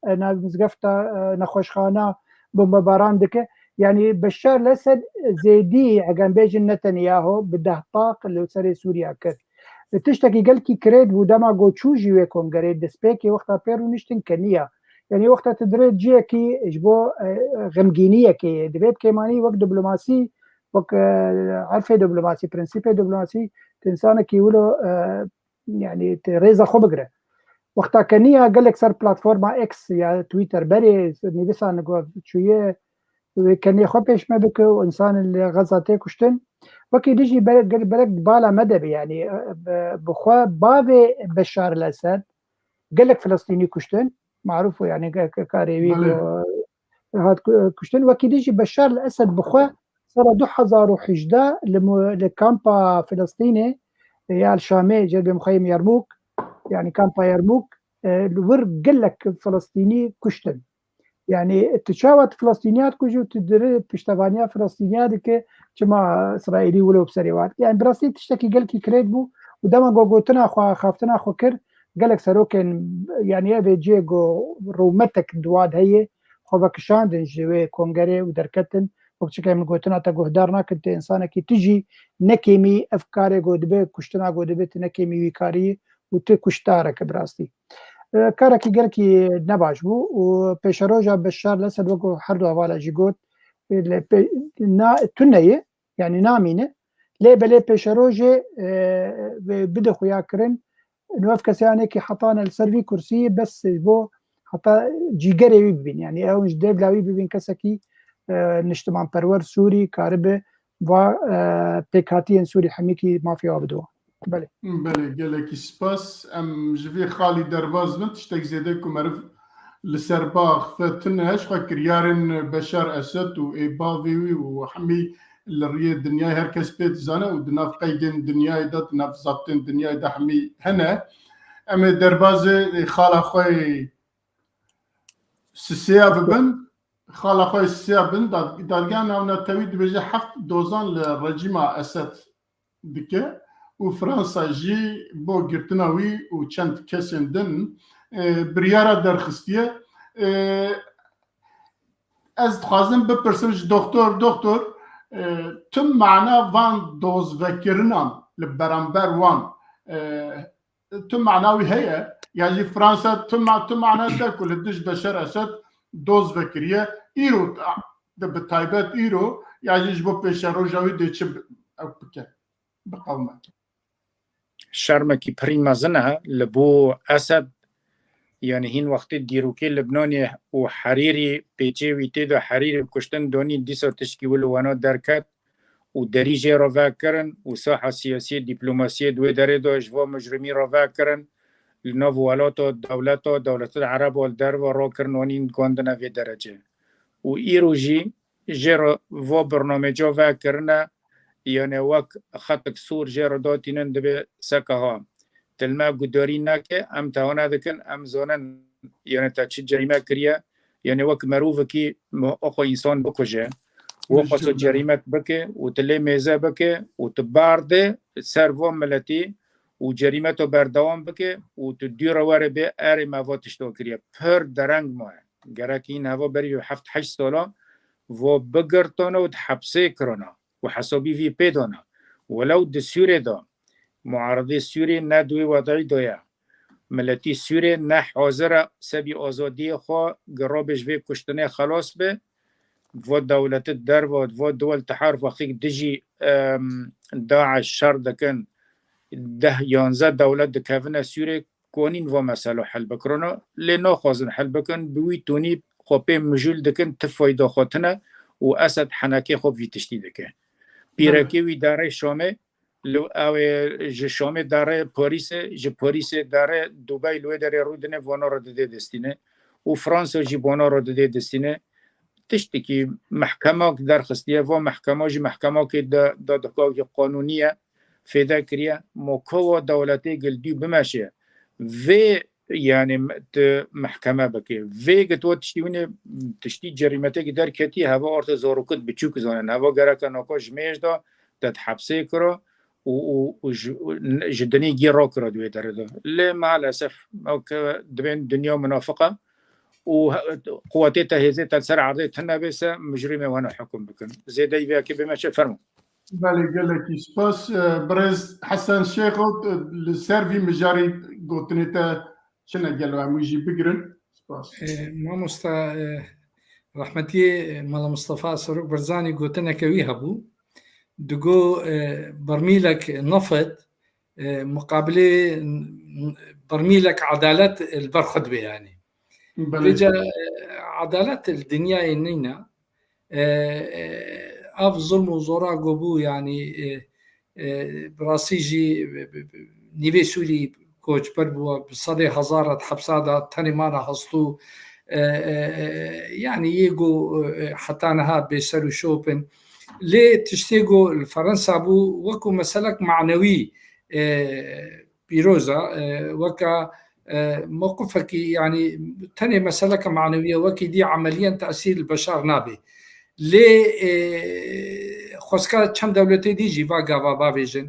نخوشخانة بمباران دكه يعني بشار الأسد زيدي عقام بيجن نتنياهو بده طاق اللي سري سوريا كر تشتكي قالكي كريد ودما قوتشوجي ويكون قريد دسبيكي وقتا بيرو نشتن كنيا يعني وقتا تدريد جيكي اجبو غمجينية كي دبيت كيماني وقت دبلوماسي وقت عرفة دبلوماسي برنسيبي دبلوماسي تنسانا كي يقولوا يعني ريزا خبقرة وقتا كنيا قالك صار بلاتفورما اكس يا تويتر بري نيبسا نقول شوية كان خبش ما بك وإنسان اللي غزاتي كشتن وكي ديجي بلد بالا مدب يعني بخوا بابي بشار الأسد قال لك فلسطيني كشتن معروف يعني كاريوي هاد كشتن وكي ديجي بشار الأسد بخوا صار 2011 لكامبا فلسطيني يا الشامي جنب مخيم يرموك يعني كامبا يرموك الورق قال لك فلسطيني كشتن يعني تشاوت فلسطينيات كوجو تدري بيشتغانيا فلسطينيات كي كما اسرائيلي ولو بسريوات يعني براسي تشتكي قالك كريد بو ودما غوغوتنا خو خافتنا خو كر قالك سروكن يعني ابي جيجو رومتك دواد هي خو بكشان دنجوي كونغري ودركتن وقت كان غوتنا تا غدارنا كنت انسانه كي تجي نكيمي افكاري غودبه كشتنا غودبه نكيمي ويكاري وتكشتارك براسي كاركي قالكي نباش بو وبيشروجا بشار الأسد وقو حردو هوالا جيغوت تنية يعني نامينة لي بلي بيشروجي بده خويا كرن نوف كسياني كي حطانا السيرفي كرسي بس بو حطا جيجري بيبين يعني او جديد لاوي بيبين كسكي نجتمع برور سوري كاربه و بيكاتين سوري حميكي ما في عبدو بله قالك سباس ام جفي خالي درباز من تشتك زيدك ومعرف لسرباخ فتنهاش فكر يارن بشار اسد وايبافي وحمي الريه الدنيا هركس بيت زانا ودنا في قيدين دنيا دات ناف زابطين دنيا دا حمي هنا ام درباز خالا خوي سيابن خالا خوي سيابن دالغان او نتويد بجي حفت دوزان للرجيم اسد دكه وفرنسا جي بو گرتناوی و چند کسین دن بریارا درخستیه از خوازم بپرسم دکتر تم معنا وان دوز وکرنان لبرانبر وان تم معناوی هيا يعني فرنسا تم معنا تاكل الدش بشار اسد دوز وکریه ایرو بتایبت ایرو يعني جبو بشارو جاوی دچ بقومه شرمكي بريما زنها لبو أسد يعني هين وقت ديروكي لبناني وحريري بيجي ويتيدو حريري بكشتن دوني ديسو تشكيول وانا دركات ودريجي رفا كرن وساحة سياسية دبلوماسية دوي داريدو اجوا مجرمي رفا كرن لنوفوالاتو دولة العرب والدروا رو كرن وانين كوندنا في درجة وإيرو جي جيرو فو برنامجو فا كرنا يعني وقت خطك سور جير دوتينن دبي سكها تلما قدوري ناكي ام تاونا ذكن ام زونن يعني تاتش جريمة كريا يعني وقت مروفكي اخو انسان بكوجه وقصو جريمة بكي وتلي ميزة بكي وتبارد سرفو ملتي وجريمته بردوام بكي وتدير واري بي اري ما فوتشتو كريا پر درنگ موه گراكين هوا بري 7-8 سالا و بگرتانه و حبسه کرانا وحسابي في بيدونا ولو د سوري دا معارضي سوري ندوي وضعي دويا ملتي سوري نه حاضر سبي آزادي خوا قرابش في كشتنه خلاص به و دولت الدرب و دول تحارف وقتی دجي داعش شر دكن 10-11 دولت دكافنا سوري كونين و مسألة حل بكرونا لنا خوازن حل بكن بوي توني خوبي مجول دكن تفايدا خاطنا و أسد حنكي خوب في تشتي دكن پیرکی وی داره شامه لو او ج شامه داره پاریس ج پاریس داره دبی لو داره رودنه وانا رو داده دستینه و فرانسه جی وانا رو داده دستینه تشتی که محکمه در خستیه و محکمه ج محکمه که دادگاه قانونیه فدا کریه مکو دولتی گلدی بمشه و يعني محكمة بكي فيجت وتشتيونه تشتي جريمته قدر كتي هوا أرت زاروكت بتشوك زانن هوا جرا كناقش ميش دا تتحبسه كرا وجدني جيروك ردوي درده ليه مع الأسف دبين دنيا منافقة وقواتي تهيزي تنسر عرضي تهنا بس مجرمة وانا حكم بكن زي داي بيا كيف ما شفرمو بالي قال لك سباس برز حسن شيخ السيرفي مجاري قوتنيتا شنو قالوا عم يجي بقرن سباس ما مستا رحمتي مال مصطفى سروق برزاني قوتنا كويها بو دقو برميلك نفط مقابله برميلك عدالة البرخدبة يعني رجع عدالة الدنيا إننا أف ظلم وزراء قبو يعني براسيجي نيفي سوري كوش بربوا بصدي هزارة حبسادة تاني مانا هستو يعني يجو حتى نها بيسرو شوبن ليه تشتيقوا الفرنسا بو وكو مسلك معنوي بيروزا وكا موقفك يعني تاني مسلك معنوية وكي دي عمليا تأثير البشر نابي ليه خسكا چند دولتي دي جيفا غافا بافيجن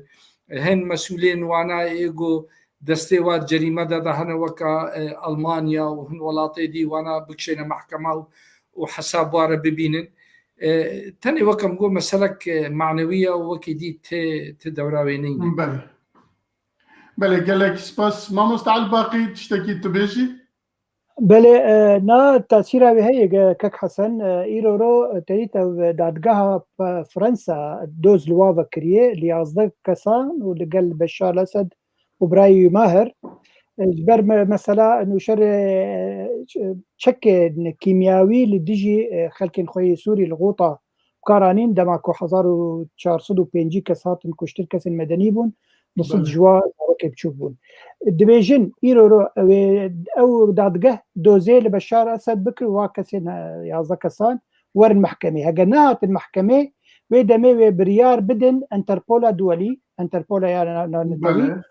هن مسؤولين وانا ايجو دستيوات جريمة دا هنا وكا ألمانيا وهن ولاطي دي وانا بكشينا محكمة وحساب وارا ببينن تاني وكم قول مسلك معنوية وكي دي تدوراوينين بله قال لك سباس ما مستعد باقي تشتكي تبيشي بله نا تأثيرها بهي كك حسن إيرورو تريتا دادقها فرنسا دوز لواوا كريه ليازدك كسان ولقل بشار الأسد وبراي ماهر جبر مثلا انه شر شك كيميائي لديجي خلق خوي سوري الغوطه قرانين دماكو 1405 كسات كشتر كس المدني بون نص جوا ركب تشوفون الدبيجن ايرو او دادقه دوزي لبشار اسد بكر واكسن يا زكسان ور المحكمه هجنات المحكمه ويدمي بريار بدن انتربولا دولي انتربولا يعني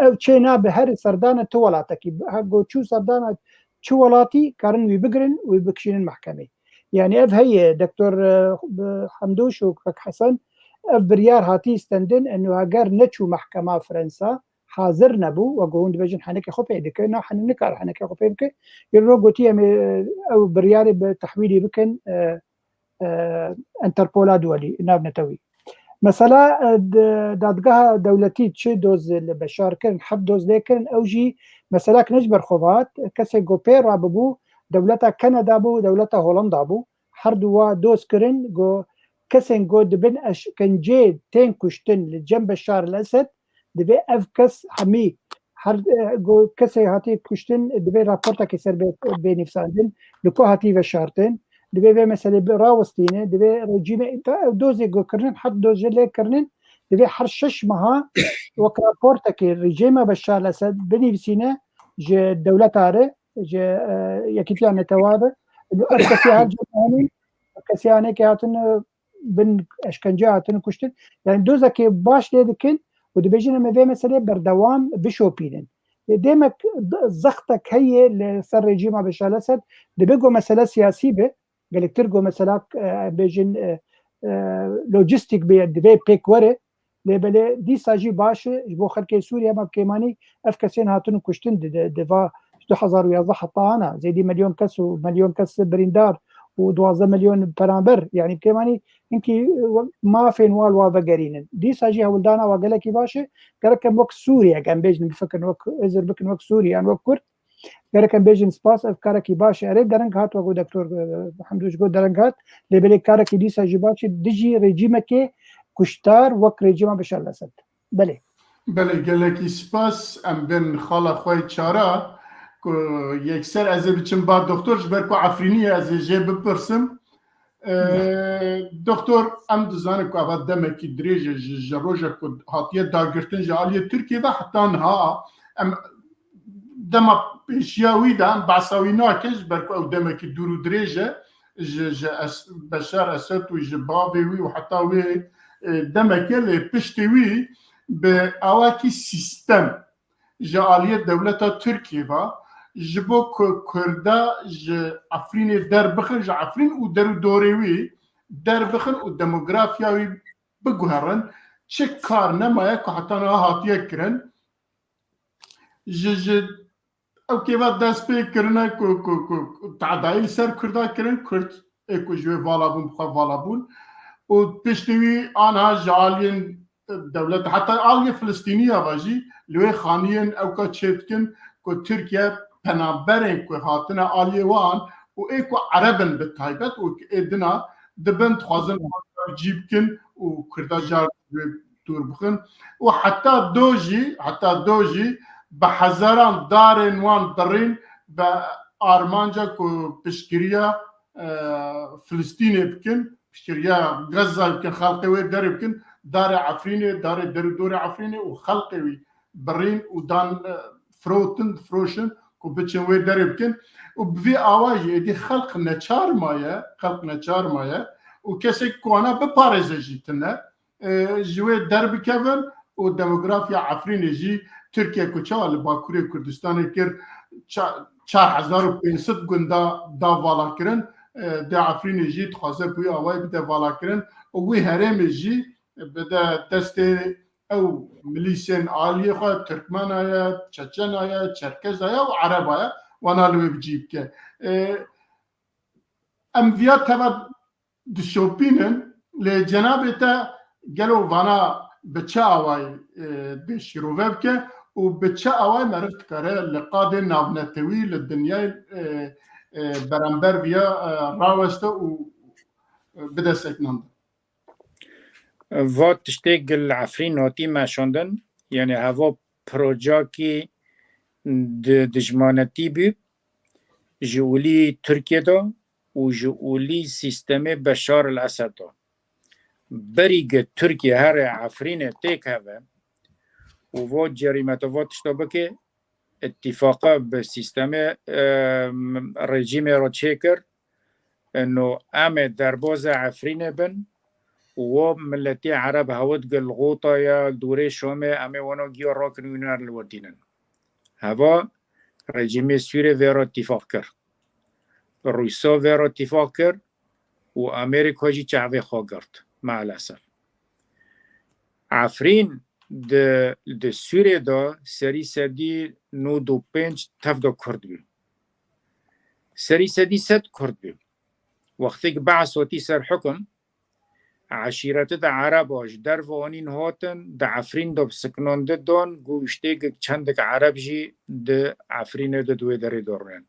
او چینا به هر سردان تو ولاتکی هاگو چو سردان چو ولاتی کارن وی بگرن وی بکشین محکمه يعني اف هي دكتور حمدوش وكك حسن اف بريار هاتي استندن انه اگر نچو محكمه فرنسا حاضر نبو وقوند بجن حنك خوبي دكنا حنكار حنك خوبي بك يرو قوتي او بريار بتحويلي بكن انتربولا دولي ناب نتوي مثلا دادگاه دولتی چه دوز بشار کردن حب دوز لیکن اوجی مثلا نجبر خوات کسی گوپیر را ببو دولتا کانادا بو دولتا هولندا بو هر دو دوز کردن گو کسی گو دبن کنجی تین کشتن لجنب بشار الاسد دبی اف کس همی هر گو کسی هاتی کشتن دبی راپورتا کسر بینفساندن لکو هاتی بشارتن دبي مثلا راوستينه دبي رجيم دوزي جو كرنن حد دوز اللي كرنن دبي حرشش مها وكرابورتك رجيم بشار الاسد بني بسينه ج الدوله تاره ج يكتيان توابه الكسيان جماني الكسيان كاتن بن اشكنجاتن كشتن يعني دوزك باش لدكن ودبيجنا ما مثلا بردوام بشوبينن ديمك زختك هي لسر رجيم بشار الاسد دبيجو مساله سياسيه به قالك ترجو مثلا بيجن لوجيستيك بي بيك وري لبل دي ساجي باش جبو خلك سوريا ما كيماني افكسين هاتون كشتن دفا 2011 حطانا زي دي مليون كاس ومليون كاس بريندار و12 مليون برامبر يعني كيماني انكي ما في نوال وبقرين دي ساجي ولدانا وقالك باش قالك وقت سوريا كان بيجن بفكر وقت ازر بكن وقت سوريا ان وقت كان بيجن سباس افكارك باش اريد درنگ هات وقو دكتور حمدوش قو درنگ هات لبلي كارك دي ساجي باش ديجي ريجيمك كشتار وك ريجيما بشار الاسد بله قالك سپاس ام بن خاله خوی چاره که یکسر از بچم با دکتر جبر کو عفرینی از جه بپرسم دکتر ام دزانه که اول دمکی دریج جروجه که هاتیه داگرتن جالیه ترکیه و حتی ها ام دم پیشیاوی دام باساوی ناکش بر کو دمکی دورو دریجه بشار اسد و جبابی و حتی وی دمکی لپشتوی به اواکی سیستم جالیه دولت ترکیه و جبو کردا ج افرین در بخن ج افرین و در دوروی در بخن و دموگرافیاوی بگوهرن چه کار نمایه که حتی نه هاتیه کرن جد او که وقت دست پی کرنه که تعدایل سر کرده کرن کرد اکو جوی والا بون بخواه والا بون و پشتوی آنها جالین دولت حتی آلی فلسطینی آواجی لوی خانیین او که چیتکن که ترکیه پنابرین که هاتنا آلی وان و اکو عربن به تایبت و ادنا دبن خوازن جیب کن و کرده جار دور بخن و حتی دوجی به هزاران دارین وان درین به آرمانجا که پشکریا فلسطین بکن پشکریا غزه بکن خلقی وی در بکن دار عفرینه دار دور عفرینه و خلقی وی برین و دان فروشن که بچن وی در بکن و بوی آواجی دی خلق نچار مایه و کسی کوانا بپارزه جیتنه جوی در بکون و دموگرافیا عفرینه جی ترکیه کچال باکوری کردستان کر 4500 گندا دا والا کرن دا عفرین جی تخوازه بوی آوائی بده والا کرن و وی هرم جی بده دست او ملیسین آلی خواه ترکمان آیا چچن آیا چرکز آیا و عرب آیا وانا لوی بجیب که امویات تبا دشوپینن لجناب تا گلو وانا بچه آوائی دشیروه بکه و بچه آوائی مرفت کاره لقاد ناونتوی لدنیای برانبر بیا راوسته و بده سکنند و تشتیگ العفرین نوتی ما شوندن یعنی هوا پروژاکی دجمانتی بی جولی ترکیه دا و جولی سیستم بشار الاسد دا بریگ ترکیه هر عفرین تیک هوا و جریمت و تشتابه که اتفاقا به سیستم رژیم را چکر انه ام درباز عفرین بن و ملتی عرب هود گل غوطا یا دوره شامه ام وانا گیا را کنونر الوردینن هوا رژیم سوریه ویرا اتفاق کر روسا ویرا اتفاق کر و امریکا جی چعوه خواه کرد مع الاسف عفرین د سوریه دا سری سدی 95 تفدا کرد بیم سری سدی 100 کرد بیم وقتی که بعث وتی سر حکم عشیرت دا عرب آج در وانین هاتن دا عفرین دا سکنانده دان گوشته که چندک عرب جی دا عفرین دا دوی داری دارن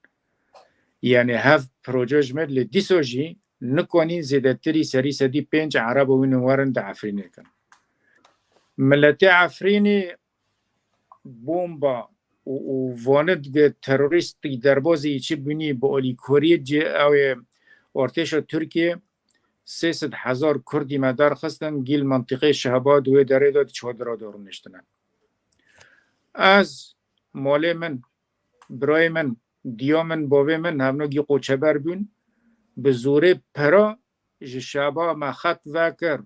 یعنی هف پروژه جمد لدیسو جی نکنین زیدتری سری سدی 5 عرب وین وارن دا عفرینه کن ملت عفرینی بومبا و واند تروریستی دربازی چی بینی با اولی کوریه جی او ارتش ترکیه 300,000 کردی مدار خستن گیل منطقه شهباد و داره داد چادر دارون نشتنن از مال من برای من دیا من بابه من همونو گی قوچه بر بین به زوره پرا شبا ما خط وکر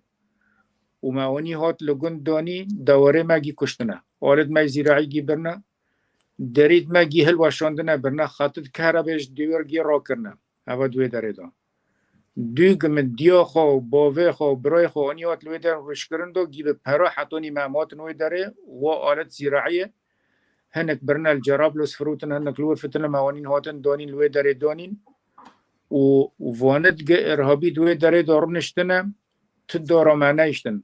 و معانی هات لگن دانی دواره مگی کشتنه آرد مگی زیرعی گی برنه درید مگی هل واشاندنه برنه خطت که بهش دیور گی را کرنه هوا دوی داره دان دوی من دیا خو باوه خو برای خو آنی هات لوی داره روش کرندو گی به پرا حتونی معمات نوی داره و آرد زیرعیه هنک برنه الجرابلس فروتن هنک لوی فتن معانین هاتن دانین لوی داره دانین و واند ارهابی دوی داره دارونشتنه تدارا معنیشتن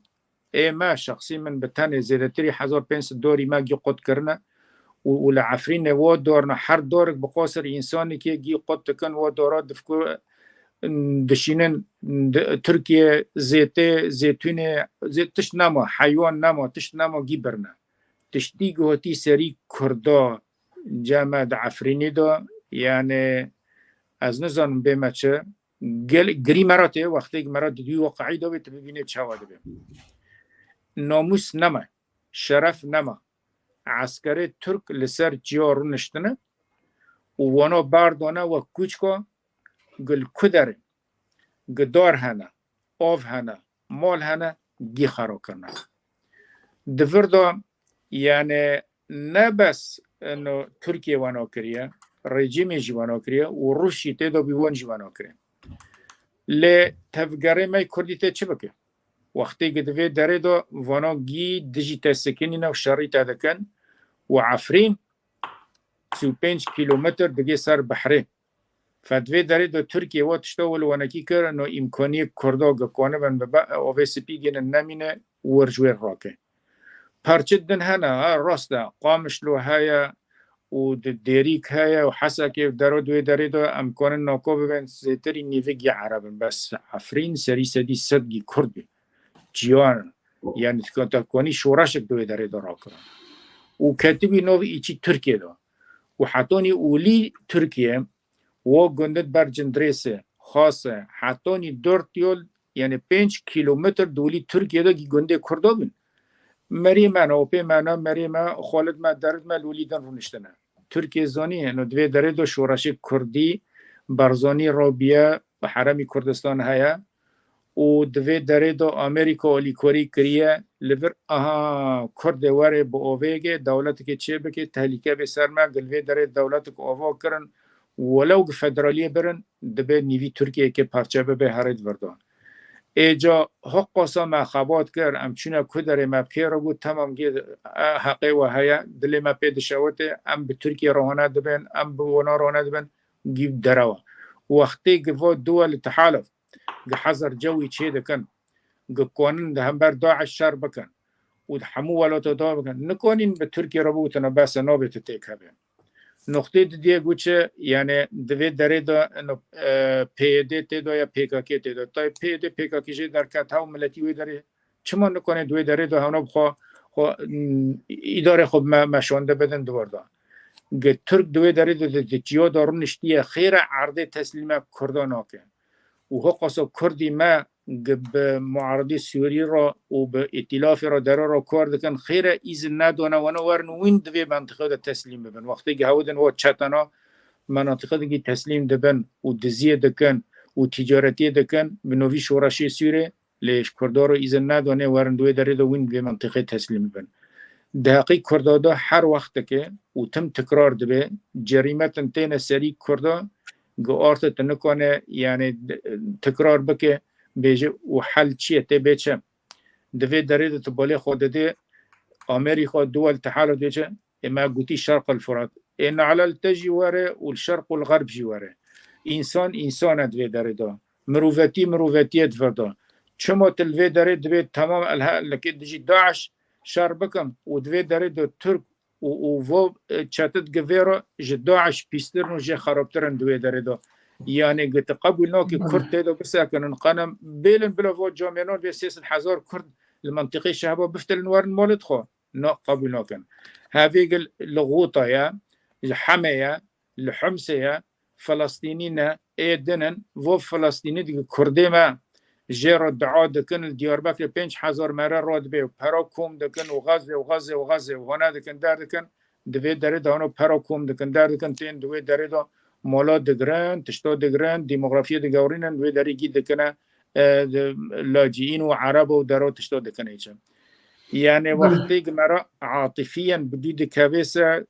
ما شخصی من بتانه زیادتری 1500 دوری ما گی قد کرنه و لعفرین و دارنا هر دارک بقاصر انسانی که گی قد تکن و دارا دفکو دشینن ترکیه زیتونه تش نما حیوان نما تش نما گی برنه تشتی گوهتی سری کردا جامعه عفرینی دا یعنی از نظام به چه گری مراته وقتی که مرات دوی واقعی دا بیت ببینه چه واده بیم ناموس نما شرف نما عسکر ترک لسر جیارو نشتنه و وانا بردانه و کوچکا گل کدره گدار هنه آف هنه مال هنه گی خرا کرنه دفر دا یعنی نه بس انو ترکیه وانا کریه رژیم جوانا کریه و روشی تیدا بیوان جوانا کریه لی تفگره مای کردی تی چه بکه؟ وقتی که دوی داره دو وانا گی دیجیتا سکنین و شریطه دکن و عفرین 35 کیلومتر دیگه سر بحره فدوی داره دو ترکیه و تشتاول وانکی کرن و امکانی کردا گکانه بن ببا اوه سپی گینن نمینه ورجویر راکه پرچدن هنا راسته قامش لو هایا و دیریک هایا و حسکه درو دوی داره دو امکان ناکو ببین زیتری نیوگی عربن بس عفرین سری سدی صدگی کردی جیان یعنی تکانی شورشک دوی داره دو راکرن و کتبی نو ایچی ترکیه دو و حتونی اولی ترکیه و گندت بر جندرسه خاصه حتونی دورت یول یعنی 5 کیلومتر دولی ترکیه دا گی گنده کرده بین مری من و پی من مری من خالد ما درد ما لولیدن رو نشتنه ترکیه زانی انو دوی داره دو شورش کردی برزانی رابیه و حرمی کردستان هیا و دوی داره دو امریکا و لیکوری کریه لور کرد واره با اوویگه دولت که چه بکه تحلیکه به سرما گلوی داره دولت که اووا کرن ولو فدرالیه برن دبه نیوی ترکیه که پرچه به هرید وردان ایجا حق قاسا ما خبات کر امچونه کدره ما بکی رو بود تمام گید حقی و هیا دلی ما پید شوته ام به ترکیه روحانه دبن ام به ونا روحانه دبن گیب دروا وقتی گفت دول تحالف حظر جوی چه دکن قانون ده هم بر داعش شر بکن و حمو ولا تدا بکن نکنین به ترکیه رو بودن بس نابت تیکه بین نقطه دیگه گوشه یعنی دوی داره دا پیده تیدا یا پیکاکی تیدا تا پیده پیکاکیشه در کتاو ملتی وی داره چما نکنه دوی داره دا هنو بخوا اداره خب مشانده بدن دوار دا ترک دوی داره دا جیا دارون نشتیه خیر عرضه تسلیم کردان آکن و حقاصا کردی ما به معارضی سوری را و به ائتلاف را در را کار دکن خیر ایزن ندانه و نورن وین دوی منطقه دا تسلیم ببن وقتی که هودن و چتنا مناطقه دیگه تسلیم دبن و دزیه دکن و تجارتی دکن به نوی شورشی سوری لیش کردار ایزن ندانه ورن دوی داره دا وین به منطقه تسلیم ببن دقیق کردادا هر وقت که و تم تکرار دبه جریمت انتین سری کردا گوارت تنکانه یعنی تکرار بکه بیجه و حل چیه تی بیچه دوی داره تو بالی خود ده امریکا دول تحالف دیچه اما گوتی شرق الفرات این على التجی واره و الشرق والغرب جواره انسان دوی داره دا مروفتیت فردا چما تلوی داره دوی تمام الها لکه دیجی داعش شر بکم و دوی داره دا ترک و چاتت گویرا داعش پیسترن و جه خرابترن دوی داره دا يعني قلت قبلنا كي كرد هذا بس كان قنم بيلن بلا فوت جامعنا بسيس الحزار كرد المنطقة الشعبة بفتل نوار مولد خو نا قبلنا كان هذه الغوطة يا الحمية الحمسية فلسطينيين ايدنن و فلسطيني دي كردي ما جير الدعاء دكن الدياربكر 5000 مرة راد بي وبراكوم دكن وغزة وهنا دكن دار دكن دوي داري دانو براكوم دكن دار دكن تين دوي داري دا مالا دگرن تشتا دگرن دیموگرافی دگورینن و داری گی دکنه لاجئین و عرب و درو تشتا دکنه ایچم یعنی وقتی که مرا عاطفیاً بدید کبیسه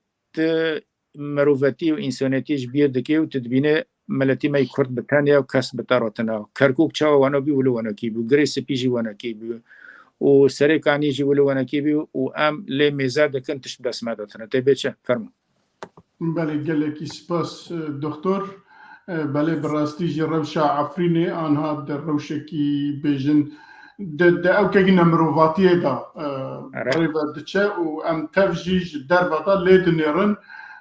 مروفتی و انسانیتیش بیاد دکی و تدبینه ملتی مای کرد بتانیا و کس بتاراتنا کرکوک چاو وانا بی ولو وانا کی بی گریس پیجی وانا کی بی و سریکانی جی ولو وانا کی بی و ام لی میزا دکن تشت دست مداتنا تیبیچه فرمو بله گلکی سپاس دکتر بله براستی جی روشا عفرینی آنها در روشکی بیجن ده او که نمرواتیه دا ریو دچه و ام تفجیج در وطا لید نیرن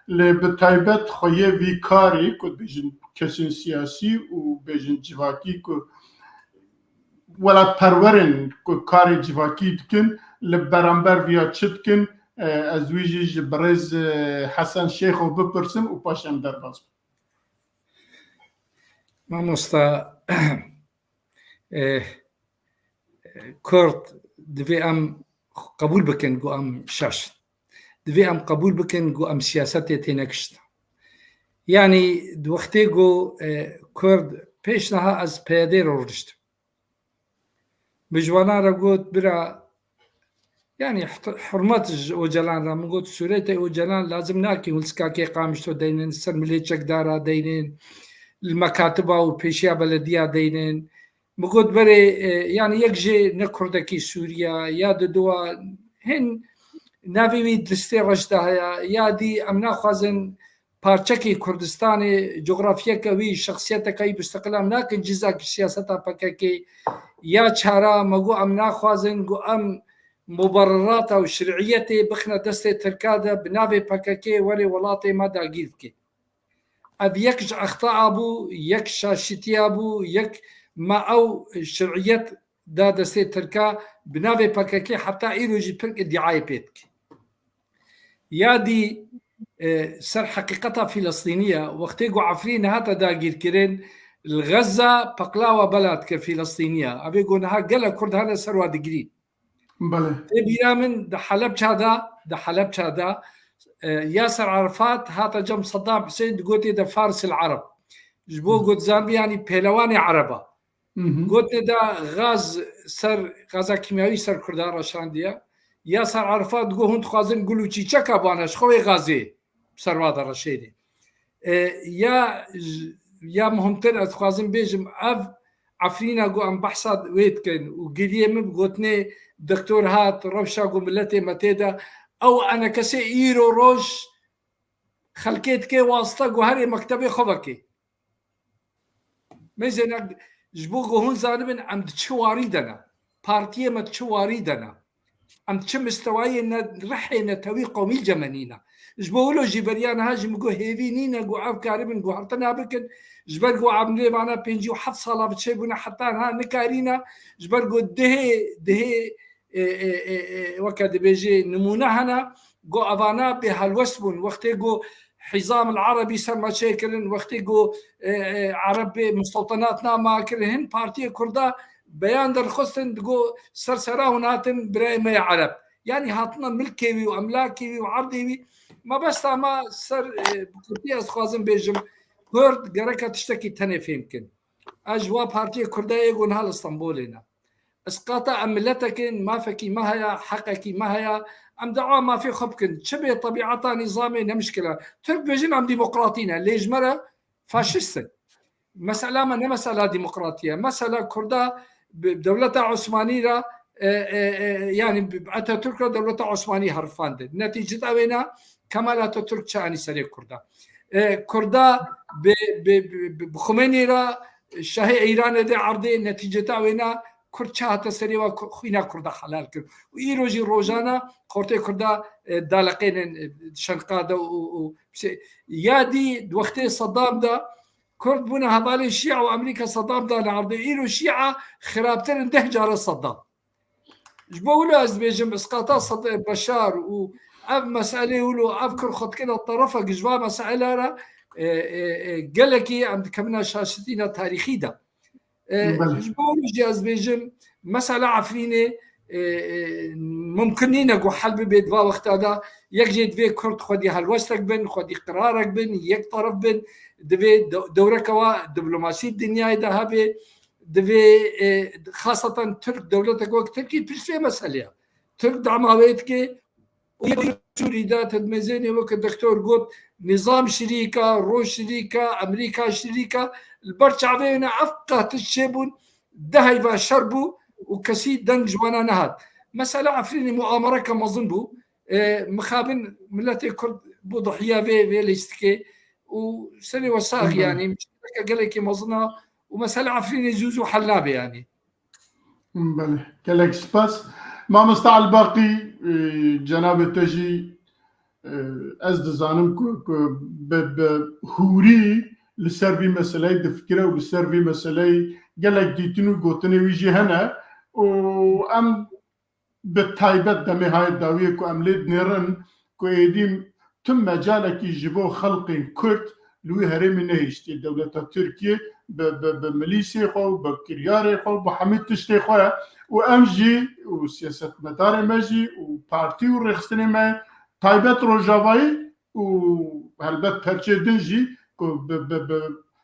لی بتایبت خویه وی کاری که بیجن کسین سیاسی و بیجن جواکی که ولاد پرورن که کاری جواکی دکن لی برانبر ویا چد کن از ویژه برز حسن شیخ و بپرسم و پاشم در باز ما مستا کرد دوی ام قبول بکن گو ام شاش دوی ام قبول بکن گو ام سیاست تینکشت یعنی دو وقتی گو کرد پیش نها از پیاده رو رشت بجوانا را گوت برا يعني حرمات وجلان رام قلت سوريته وجلان لازم ناكي ولسكاكي قامشتو دينين السر مليتشك دارا دينين المكاتبة وبيشيا بلدية دينين مگوت بره یعنی یک جه نکردکی سوریا یا دو هن ناوی دسته رشده هیا یا دی ام نخوازن پارچکی کردستان جغرافیا کوي شخصیت کوي مستقلا ناکن جزاک سیاست پککی یا چارا مگو ام نخوازن گو ام مبررات او شرعیت بخنه دسته ترکاده بناوی پککی ولی ولاتی ما داگیر کی اب یک اخطاء ابو یک شاشتی ابو یک ما او شرعیت دا دسته تركا بناوي باكاكي حتى ايروجي بيرك ادعاء بيتك يا دي سر حقيقتها فلسطينية وقت يقو عفرين هاتا داقير كيرين الغزة بقلاوة بلد كفلسطينية أبي يقول ها قال كرد هذا سروا دقري بله تبيرا من ده حلب هذا ياسر عرفات هاتا جم صدام حسين قلت ده فارس العرب جبو قلت زامبي يعني بهلواني عربة قلت ده غاز كيميائي سر كردان رشاندية ياسر عرفات قو هند خوازن قلو چي چكا بانش خوي غازي سرواد رشيدي يا مهمتر از خوازن بيجم اف عفرينا قو ام بحثات ويتكن وقليه من قلتني دكتور هات روشا قو ملتي متيدا او انا كسي ايرو روش خلقيت كي واسطة قو هاري مكتبي خبكي ميزن جبو قو هون زانبن ام تشواري دنا بارتيه ما تشواري دنا ام تشم مستواي رحي نتوي قومي الجمانينا جبولو جبريان هاجي مقو هيفينينا قو عاب كاربن قو حرطنا بكن جبر قو عاب نليب عنا بينجي وحط صلاة بتشيبونا حتى ها نكارينا جبر قو دهي وكاد بيجي نمونا هنا قو افانا بهالوسبون وقتي قو حزام العربي سما شيكلن وقتي قو عربي مستوطناتنا ما كرهن بارتي كردا بيان در خستن تقول سرسرا وناتن براي ما يعرب يعني هاتنا ملكي واملاكي وعرضي ما بس ما سر بكرتي از خوازم بيجم كرد جركه تشتكي تنف يمكن اجوا بارتي كردا يقول هال اسطنبولنا اسقاطا املتك ما فكي ما هي حقك ما هي ام دعوه ما في خبكن شبه طبيعتها نظامي مشكله ترك بيجن ام ديمقراطينا ليش مره فاشيست مساله ما مساله ديمقراطيه مساله كردا بدولة عثمانية يعني أتاتورك دولة عثمانية هرفاند نتيجة أوينا كمال أتاتورك شأني سريع كردا بخميني را شاهي إيران دي عرضي نتيجة أوينا كرد شاهتا سريع وخينا كردا حلال كرد وإيروجي روجانا خورتي كردا دالقين شنقادة يادي وقتي صدام دا كرد بنا هذول الشيعة وأمريكا صدام ده العرض إيرو الشيعة خرابتين ده جار صدام جبولوا از بيجم اسقاطات صدام بشار وأب مسألة يقولوا أذكر خد كده الطرفة جوا مسألة را قالكي عند كمنا شاشتنا تاريخي ده جبولوا جاز بيجم مسألة عفرينة ممكنين أقول حل بيت با وقت هذا يجد في كرد خدي هالوستك بن خدي قرارك بن يك طرف بن دبي دورك وا دبلوماسي الدنيا ده هبه دبي خاصة ترك دولتك وقت تركي بيش مسألة ترك دعماويتك ويريدات الميزانية وقت الدكتور قلت نظام شريكة روس شريكة أمريكا شريكة البرشا بينا أفقه تشيبون دهي شربوا وكسيد دنج وانا نهاد مسألة عفريني مؤامرة كما ظنبو مخابن ملتي كرد بو ضحية في ليستكي وسري وساق يعني مش قال لك مظنة ومسألة عفريني جوزو حلابة يعني بله كلك سباس ما مستع الباقي جناب تجي از دزانم بهوري لسربي مسألة دفكرة ولسربي مسألة قالك ديتنو قوتني ويجي هنا وأم بالتايبت دمي هاي الداوية كو أمليد نيرن كو يديم تم مجالك يجيبو خلق كرد لوي هرمي نهيشتي الدولة تركيا بمليسي خو بكرياري خو بحميد تشتي خويا وأمجي وسياسة مدار مجي وبارتي ورخصتني ما تايبت روجافاي وهالبت برشي دنجي كو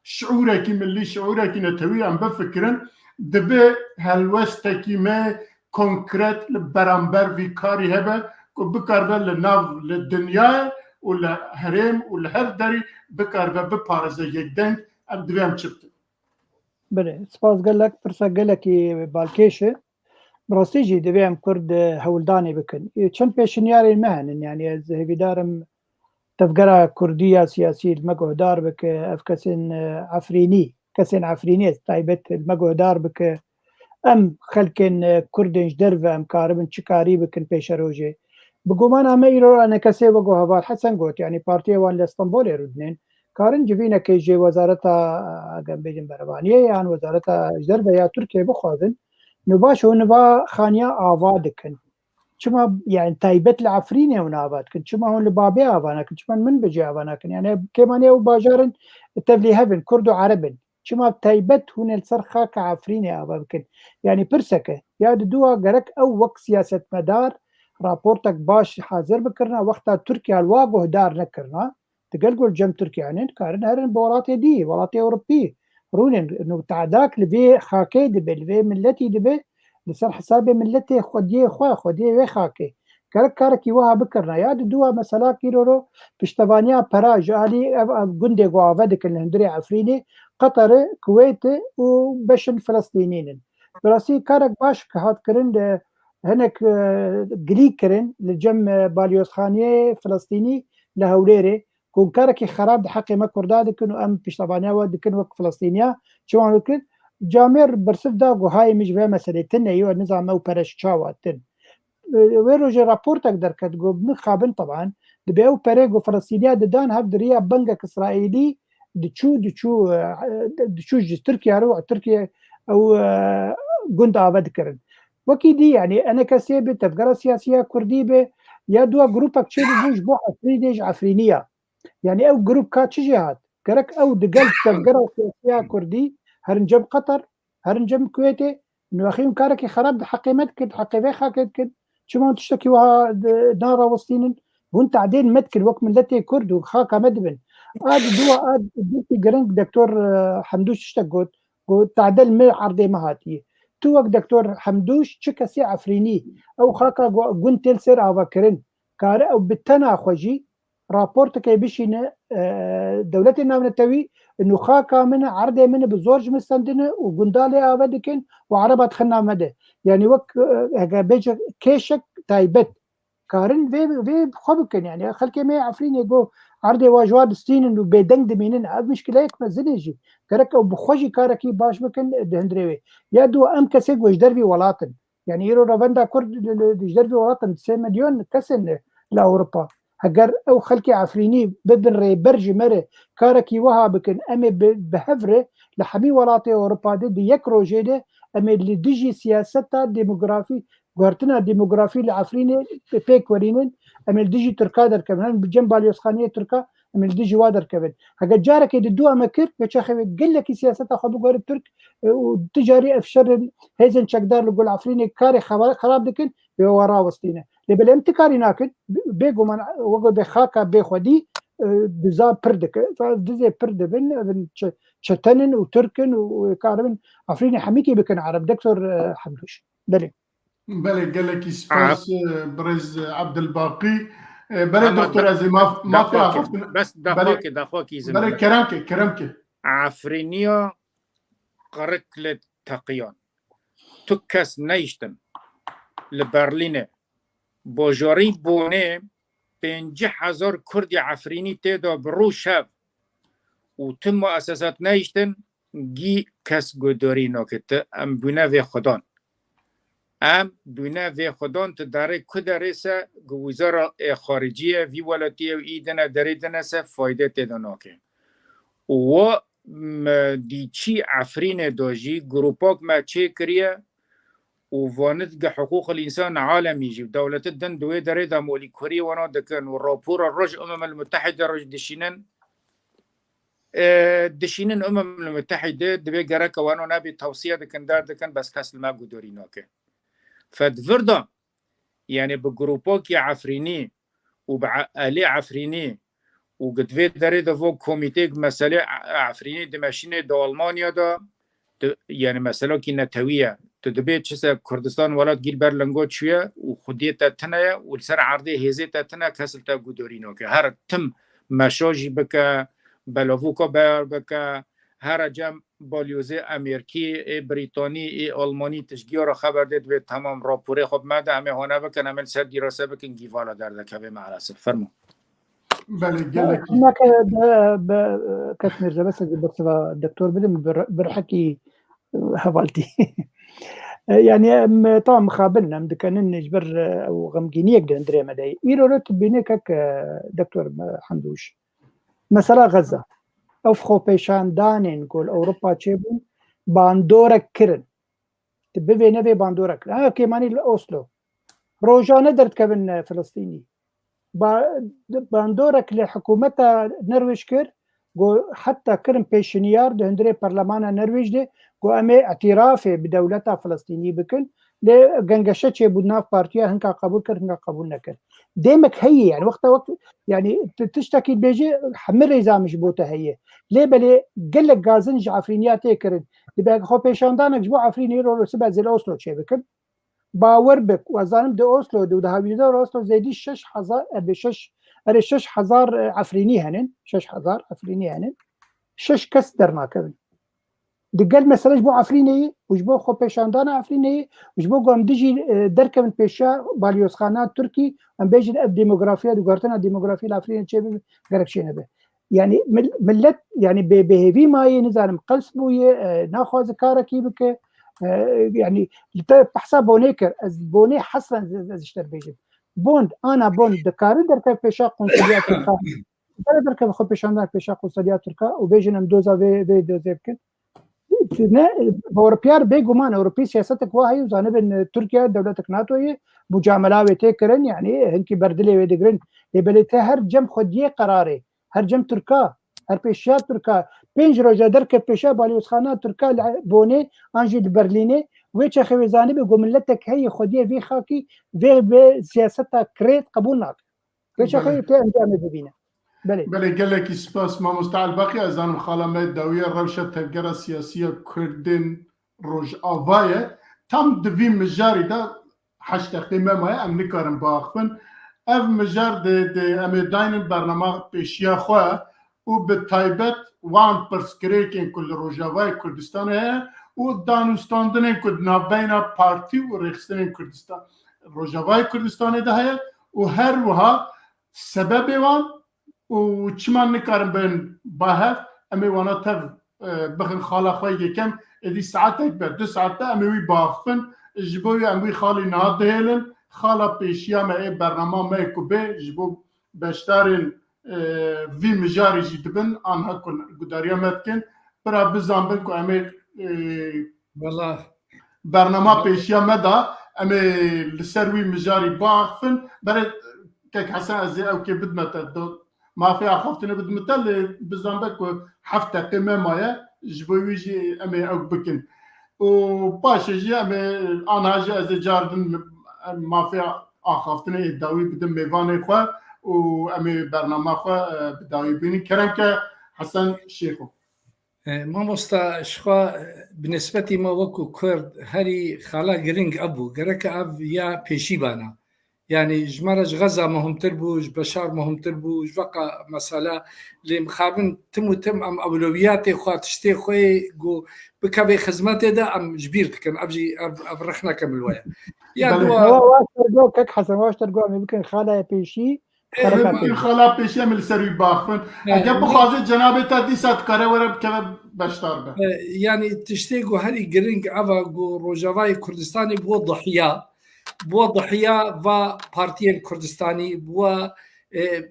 شعورك ملي شعورك نتوي عم بفكرن دبي هالوستكي ما كونكريت لبرامبر في كاري هبه كو بكاربه لناف للدنيا ولا هرم ولا هر داري بكاربه ببارزه يدنك ام دبي ام شفت بله سپاس گلک پرسا گلکی بالکیشه براستی جی دبیم کرد هولدانی بکن چند پیشنیاری مهنن يعني از هیویدارم تفقرا كردية سياسية المقهدار بك أفكسن عفريني كسن عفريني تايبت المقهدار بك أم خلكن كردنج درفة أم كاربن شكاري بكن بيشروجي بقومان أما إيرو أنا كسي وقو هبال حسن قوت يعني بارتيا وان لإسطنبول يردنين كارن جبينا كيجي وزارتا قم بيجن بربانية يعني وزارتا درفة يا تركيا بخوذن نباشو نبا خانيا آفادكن شما يعني تايبت العفرينة ونابات كنت شما هون لبابي آفانا كنت شما من بجي آفانا كن يعني كمان يو باجارن تبلي هفن كردو عربن شما تايبت هون الصرخة كعفرينة آفا بكن يعني برسكة ياد دوا قرك أو وقت سياسة مدار رابورتك باش حاضر بكرنا وقتا تركيا الواقو هدار نكرنا تقلقوا الجم تركيا يعني كارن هرن بولاتي دي بولاتي أوروبي رونين إنه تعداك لبي خاكي دبي لبي ملتي دبي لسر حسابي ملتي خوديه وی خاکه کرکی وها بکرنا یاد دوا مثلا کیرو پشتوانیا پراج علی گنده گو آوادک الهندري عفرینی قطر کویت و بشن فلسطینین براسي كارك باش كهات كرن هناك قلي كرن لجم باليوس خانيه فلسطيني لهوليري كون كاركي خراب حقي ما كرداد كانوا ام بشتوانيا ود كن وك فلسطينيا شو كن جامر برسف داغو هاي مش بها مسألة تنة يو نظام أو برش شاواتن ويروجي رابورتك دركت جو مخابن طبعا دبيو بريغو فلسطينيا دان هاف دريا بنجك إسرائيلي دشو تركيا رو تركيا أو جند آباد كرن وكيدي يعني أنا كسيبة تفكر سياسية كردية يا دوا جروبك شيء بوش بو عفرينيج عفرينية يعني أو جروب كاتش جهات كرك أو دقل تفكر سياسية كردي هرنجم قطر هرنجم كويتي انه اخيهم كاركي خراب حقي مدكن حقي في خاكدكن شو ما تشتكي وها نارا وسطين وانت عدين مدكن وقت من لتي كرد وخاكا مدبن دوا دكتور جرينك دكتور حمدوش اشتقوت تعدل من عرضي مهاتي تو وقت دكتور حمدوش شكسي عفريني او خاكا قنت سير عباكرن كار او بالتنا خوجي رابورتك بيشينا دولتنا من التوي انه خاكا من عرضه من بزورج مستندنه وقندالي ابدكن وعربات خنا مدى يعني وك بيجا كيشك تايبت كارن في خبكن يعني خلكي ما عفرين يقو عرضه واجواد ستين انه بيدنگ دمينن هذا مشكله هيك مزنجي كرك او بخوجي كاركي باش بكن دهندري يا دو ام كسيق وش دربي ولاتن يعني يرو رافندا كرد دربي ولاتن 9 مليون كسن لاوروبا هجر او خلكي عفريني بدن ري برج مره كاركي وها بكن امي بهفره لحمي ولاطي اوروبا دي يكرو جيده امي اللي ديجي سياستا ديموغرافي غورتنا ديموغرافي لعفريني بيك ورينن امي ديجي تركا در كمان بجنب اليوسخانيه تركا امي ديجي وادر كمان هجر جارك دو امكر بتشخي قال لك سياستا خدو غور ترك وتجاري افشر هيزن شقدار لقول عفريني كاري خراب دكن بورا وسطينه لبل امتكاري ناكد بيجو من وقد خاكا بيخودي دزا بردك فدزي برد بن شتنن وتركن وكاربن عفريني حميكي بكن عرب دكتور حمدوش بلي قال لك سباس برز عبد الباقي بلي دكتور عزيز ما في بس دخوكي بلي كرامك عفرينيا قركلة تقيان تكس نيشتن لبرلين بوجاری بونه 50,000 کردی عفرینی تدا برو شب و تم مؤسسات نیشتن گی کس گداری نکته ام بونه و خدان ام بونه و خدان تداره کداره سه گوزار خارجیه وی ولاتیه و ایدنه دریدنه سه فایده تدا نکه و دی چی عفرین داجی گروپاک ما چه کریه وفاند حقوق الإنسان عالمي جيب دولة الدن دوي دريدا مولي كوري وانا دكن والرابور الرج المتحدة رج دشينن المتحدة دبي جرك وانا نبي توصية دكن دار دكن بس كسل ما قدريناك فدفردا يعني بجروباك عفريني وبعالي عفريني وقد في دريدا فوق كوميتي مسألة عفريني دمشيني دو ألمانيا دا يعني مسألة كي نتوية تدبي چسا كردستان ولات گیل برلنگو چوية وخودية تتنية والسر عرضي هزي تتنية كسل تا قدورينو که هر تم مشاجي بكا بلافوكا بكا هر جم بالیوزه امریکی بریتانی آلمانی تشگی را خبر دید به تمام راپوره خب مده همه هانه بکن همه سر دیراسه بکن گیوالا در دکبه معلسه فرمو. بله گلکی هناك كاتميرزا بس بس الدكتور بدم برحكي هفالتي يعني طبعا مخابلنا مدكن نجبر او غمجينيك دندري مداي يرورت بينك دكتور حمدوش مثلا غزه او خو بيشان دانين نقول اوروبا تشيبون باندورك كرن تبي نبي باندورك كيماني اوسلو روجانا درت كبن فلسطيني باندورك لحكومتها نرويج كر جو حتى كرم بيشنيار دهندري برلمان نرويج دي جو امي اعترافي بدولتها فلسطينيه بكن لغنغشتشي بدنا في بارتيا هنكا قبول كر هنكا قبول نكر ديمك هي يعني وقت يعني تشتكي بيجي حمر اذا مش بوته هي ليه بلي قال لك غازنج عفرينيات كرن تبقى خو بيشاندانك جبو عفرين يرو سبع زي اوسلو تشي بكن باور بك وزانم دو اوسلو دو هاویدا اوسلو زیدی 6000 عفرینی هنن 6000 عفرینی هنن 6 کس درنا كذا دقل مثلا جبو عفريني وجبو خو بيشاندانا عفريني وجبو قام ديجي دركه من بيشا باليوس خانات تركي ام بيجي الديموغرافيا دوغرتنا الديموغرافيا العفريني تشي غرقشينا به يعني ملت يعني بهيفي ماي نزارم قلسبو ناخذ كاركي بك يعني بحسب بونيكر از بوني حصلا از اشتر بيجي بوند انا بوند دكار دركه بيشا قنصليات تركا دركه خو بيشاندانا بيشا قنصليات تركا وبيجي دوزا في دوزا يمكن اوروبيار بيجومان اوروبي سياستك واهي وزانب ان تركيا دولتك ناتو هي مجامله وتكرن يعني هنكي بردلي ودغرن لبلته هر جم خديه قراري هر جم تركا هر بيشا تركا بينج روجا درك بيشا باليوس خانات تركا بوني انجي برليني ويتش خوي زانب ملتك هي خديه في خاكي في سياستها كريت قبولناك ويتش خوي انجام ببينا بله گلکی سپاس ما مستعل باقی از آن خالمه داویه روشت تفکر سیاسی کردن روش آوایه تام دوی مجاری دا 8 دقیقه مایه ام نکارم باخفن اف مجار ده امی داینن برنامه پیشیا خواه و به تایبت وان پرسکریکن کل روش آوای کردستان هست و دانستاندن کد نابین پارتی و ریخستن کردستان روش آوای کردستان ده هست و هر وها سبب وان و چمان نکارم بین باهف امی وانا تف بخن خالا خواهی کم ادی ساعتک بر 2 ساعت امی وی باخفن جبوی امی خالی نهاد هیلن خالا پیشیا ما برنامه ما کبه جبو بشتارین وی مجاری جدبن آنها کن گداریا متکن برا بزن بن کو امی والله برنامه پیشیا مدا امی لسروی مجاری باخفن برای که حسن از او که بدمت ما في أخافتنا بدمثل بزنبك حفتة قمة مايا جبويجي أمي أو بكن وباش جي أمي أنا جي أزي جاردن ما في أخافتنا الداوي بدم ميفاني خوا وأمي برنامج خوا بداوي بيني كرنك حسن شيخو ما مستا شخوا بالنسبة ما وكو كرد هري خالا جرينج أبو جرك أب يا بيشيبانا يعني جمارج غزة ما هم تربوج بشار ما هم تربوج بقى مسألة اللي مخابن تم أم أولوياتي خوات تشتي خوي جو بكابي خدماتي ده أم جبير كان أبجي أفرخنا كم الويا يعني دو كك حسن واش ترجو يمكن خالة بيشي خالا بيشي من سري باخن أجاب بخازي جنابي تدي سات كره ورا بكذا بشتار به يعني تشتي جو هري جرينج أبا جو روجافاي كردستاني بو ضحية و بارتي كردستاني و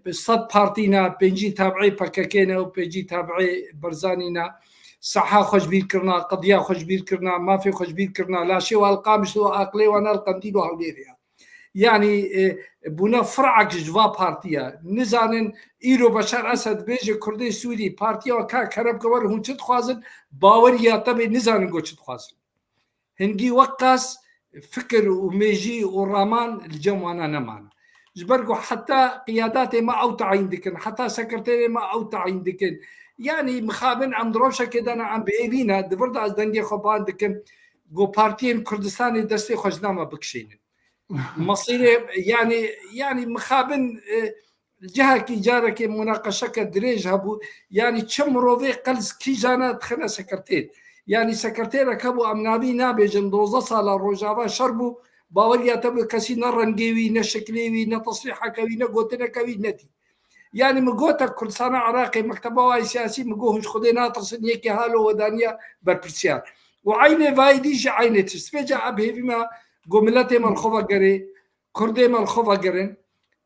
صد بارتينا بيجي تابعي بكاكينا وبيجي تابعي برزانينا صحة خوش بير كرنا قضية خوش بير كرنا ما في خوش بير كرنا لا شيء والقامش وعقلي وانا القنديل وهوليريا يعني بنا فرعك جوا بارتيا نزانن إيرو بشار أسد بيجي كردي سوري بارتيا وكا كرب كبر هون تتخوازن باوريا طبي نزانن قو تتخوازن هنجي وقاس فكر وميجي ورامان الجموانا نمانا جبرقوا حتى قياداتي ما أوتعين دكن حتى سكرتيري ما أوتعين دكن يعني مخابن عم دروشة كده أنا عم بإيبينا دفرد از دنجي خبان دكن جو بارتين كردستاني دستي خوشنامة بكشين مصيري يعني مخابن جهكي جارك مناقشة دريج هبو يعني كم روضي قلز كي جانا دخلنا سكرتير يعني سكرتير كبو أمنابي نابي جندوزة صالة روجابا شربو باوريا تبو كسي نرنجيوي نشكليوي نتصريحة كوي نقوتنا كوي نتي يعني مقوتا كل سنة عراقي مكتبه واي سياسي مقوهش خدينا تصل يكي هالو ودانيا بربرسيار وعيني فايديش عيني تستفجع أبهي بما قوملتي مالخوفا قري كردي مالخوفا قرن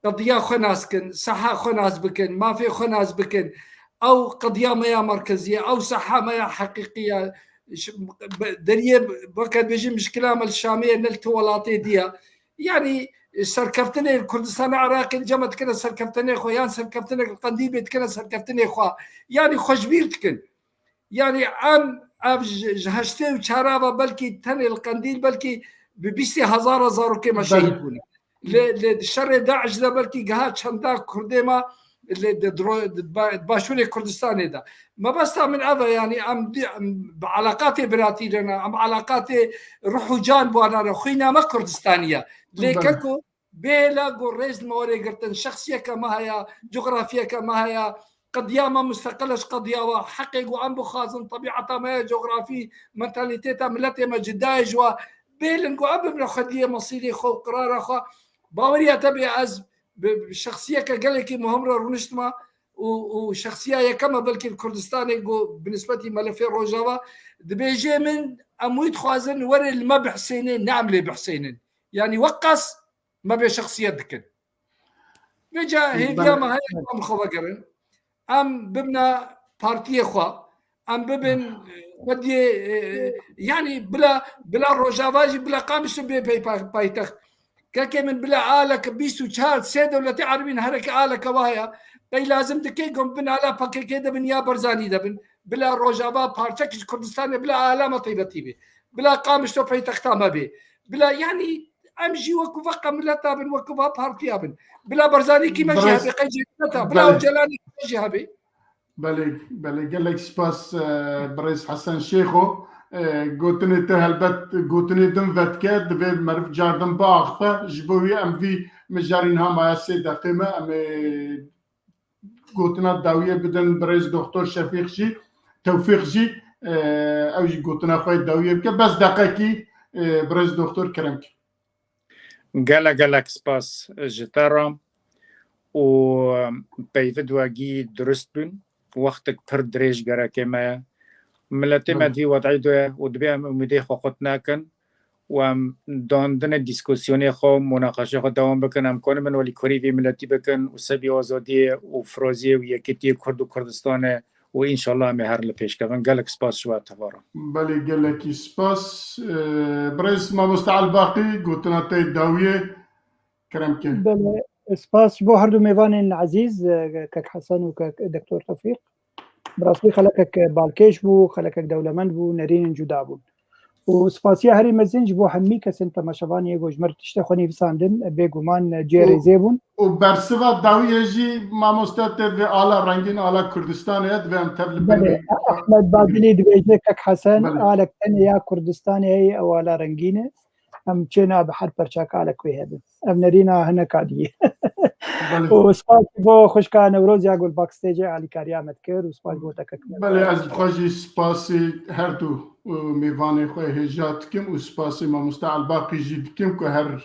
قضية خناس كن صحة خناس بكن ما في خناس بكن أو قضية ما مركزية أو صحة ما حقيقية دريه بكت بيجي مشكلة مال الشامية نلتو ولاطي ديا يعني سركفتني الكردستان العراقي الجمد كنا سركفتني خويان سركفتني القنديل كنا سركفتني خوا يعني خوشبيرتكن يعني عم جهشتي وشارابا بلكي تاني القنديل بلكي ببيستي هزار كما شهيدون للشر داعش ده بلكي جهات شندا كردما باشوني كردستاني ده ما بس من هذا يعني عم بعلاقاتي براتي لنا عم علاقاتي روحوا جانبو انا خوينا ما كردستانيه ليككو بلا قريز المواري قرتن شخصيه كما هي جغرافيا كما هي قضيه ما مستقلش قضيه وحقق وعم بخازن طبيعتها ما جغرافي منتاليتيتا ملتي ما جدايج وبيلن قبل قضيه مصيري خو قرار خو باوريا تبي از بشخصيه كجلكي مهمره رونشتما وشخصيه كما بلكي الكردستاني بالنسبه لي ملفي روجافا دبيجي من امويت خوازن وري الما بحسينين نعم لي بحسينين يعني وقص ما بشخصيه دكن بيجا هي ما هي ام خبقرن ام ببنا بارتي خوا ام ببن ودي يعني بلا روجافاجي بلا قامش بايتخت كاكي من بلا آلك بيسو شهر سيدة ولا تعرفين هرك آلك وايا بي لازم تكيكم بن آلا باكي كده بن يا برزاني دبن بلا روجابا بارتشكش كردستان بلا آلا ما طيبة بلا قامش تو بي تختام بي بلا يعني أمشي وكو فقا ملتا بن وكو بارتيا بن بلا برزاني كي ماشي هبي قيجي ملتا بلا وجلاني ماشي هبي بله قال لك سباس برئيس حسن شيخو قوتني تهلبت قوتني دم فتكات دبي مرف جاردن باخفة جبوي ام في مجارينها ما يسيد قيمة ام قوتنا الداوية بدن برئيس دكتور شفيق جي توفيق جي او قوتنا خوي الداوية بس دقيقي برئيس دكتور كرمك قالك سباس جتارا و بيفد واجي درست بن وقتك پر دريج جرا كما ملتي ما في وضعي دو ودبي مدي خوقتنا كن وداندن ديسكوسيوني خو مناقشه خو دوام بكن امكان من ولي كوري في ملتي بكن وسبي آزادي وفرازي ويكتي كرد وكردستان وان شاء الله مهر لپیش كفن قالك سپاس شو تفارا بلي قالك سپاس برئيس ما مستعل باقي قلتنا تي الداوية كرمك بله سپاس بو هردو ميوان العزيز كك حسن وكك دكتور توفيق براسي خلقك بالكيش بو خلقك دولمند بو نرين جدا بو وسپاسيا هري مزنج بو همي كسن تماشوان يگو جمر تشتخوني فساندن بيگومان جيري زيبون وبرسوا داوية جي ما مستعد في آلا رنگين آلا كردستان يد وهم تبلي احمد بادلي دبيجي كك حسن آلك تانيا كردستان هي او آلا رنگينه ام چنا بحر پرچاك آلك وي هبن ام نرينا هنا كاديه وسپاس بو خوشكا نوروز ياقول باك ستيج علي كاريا متكر وسپاس بو تكك بله از بخواجي سپاسي هر دو ميواني خوي هجات كم وسپاسي ما مستعل باقي جيد كم كو هر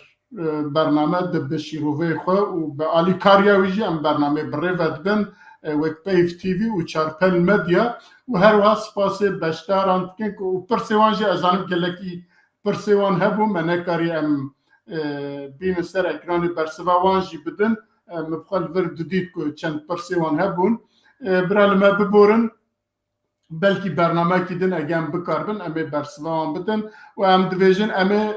برنامه دبشيروفي خو وبالي كاريا ويجي ام برنامه بريفت بن وك بيف تي في وشاربل ميديا وهر سپاسي بشتاران كم وبرسيوان جي ازانم كلكي برسيوان هبو منكاري ام بين سر اكراني برسوان جي بدن مبخل ورد ديد كو چند برسيوان هبون برالما ببورن بلكي برنامه كيدن اگم بكاربن امي برسوان بدن وام ديفيجن امي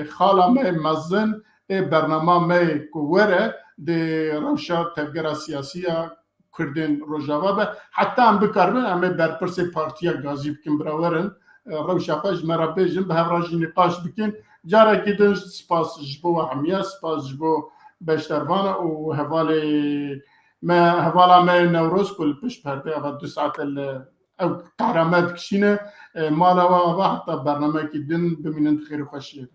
خالا مي مزن برنامه مي كوره دي روشا تفجر سياسية كردين روجاوا حتى ام بكاربن امي برپرسي بارتيا غازي بكن براورن روشا خاج مرابيجن بهراجي نقاش بكن جارا كيدن سپاس جبو عميا سپاس جبو بشتروانا وهوالي ما هوالا ما نوروز كل بش برده او 2 ساعت او قرامات كشينه مالا وحتى برنامج كيدن بمنن خير خوشيه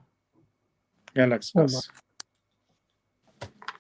قالك سباس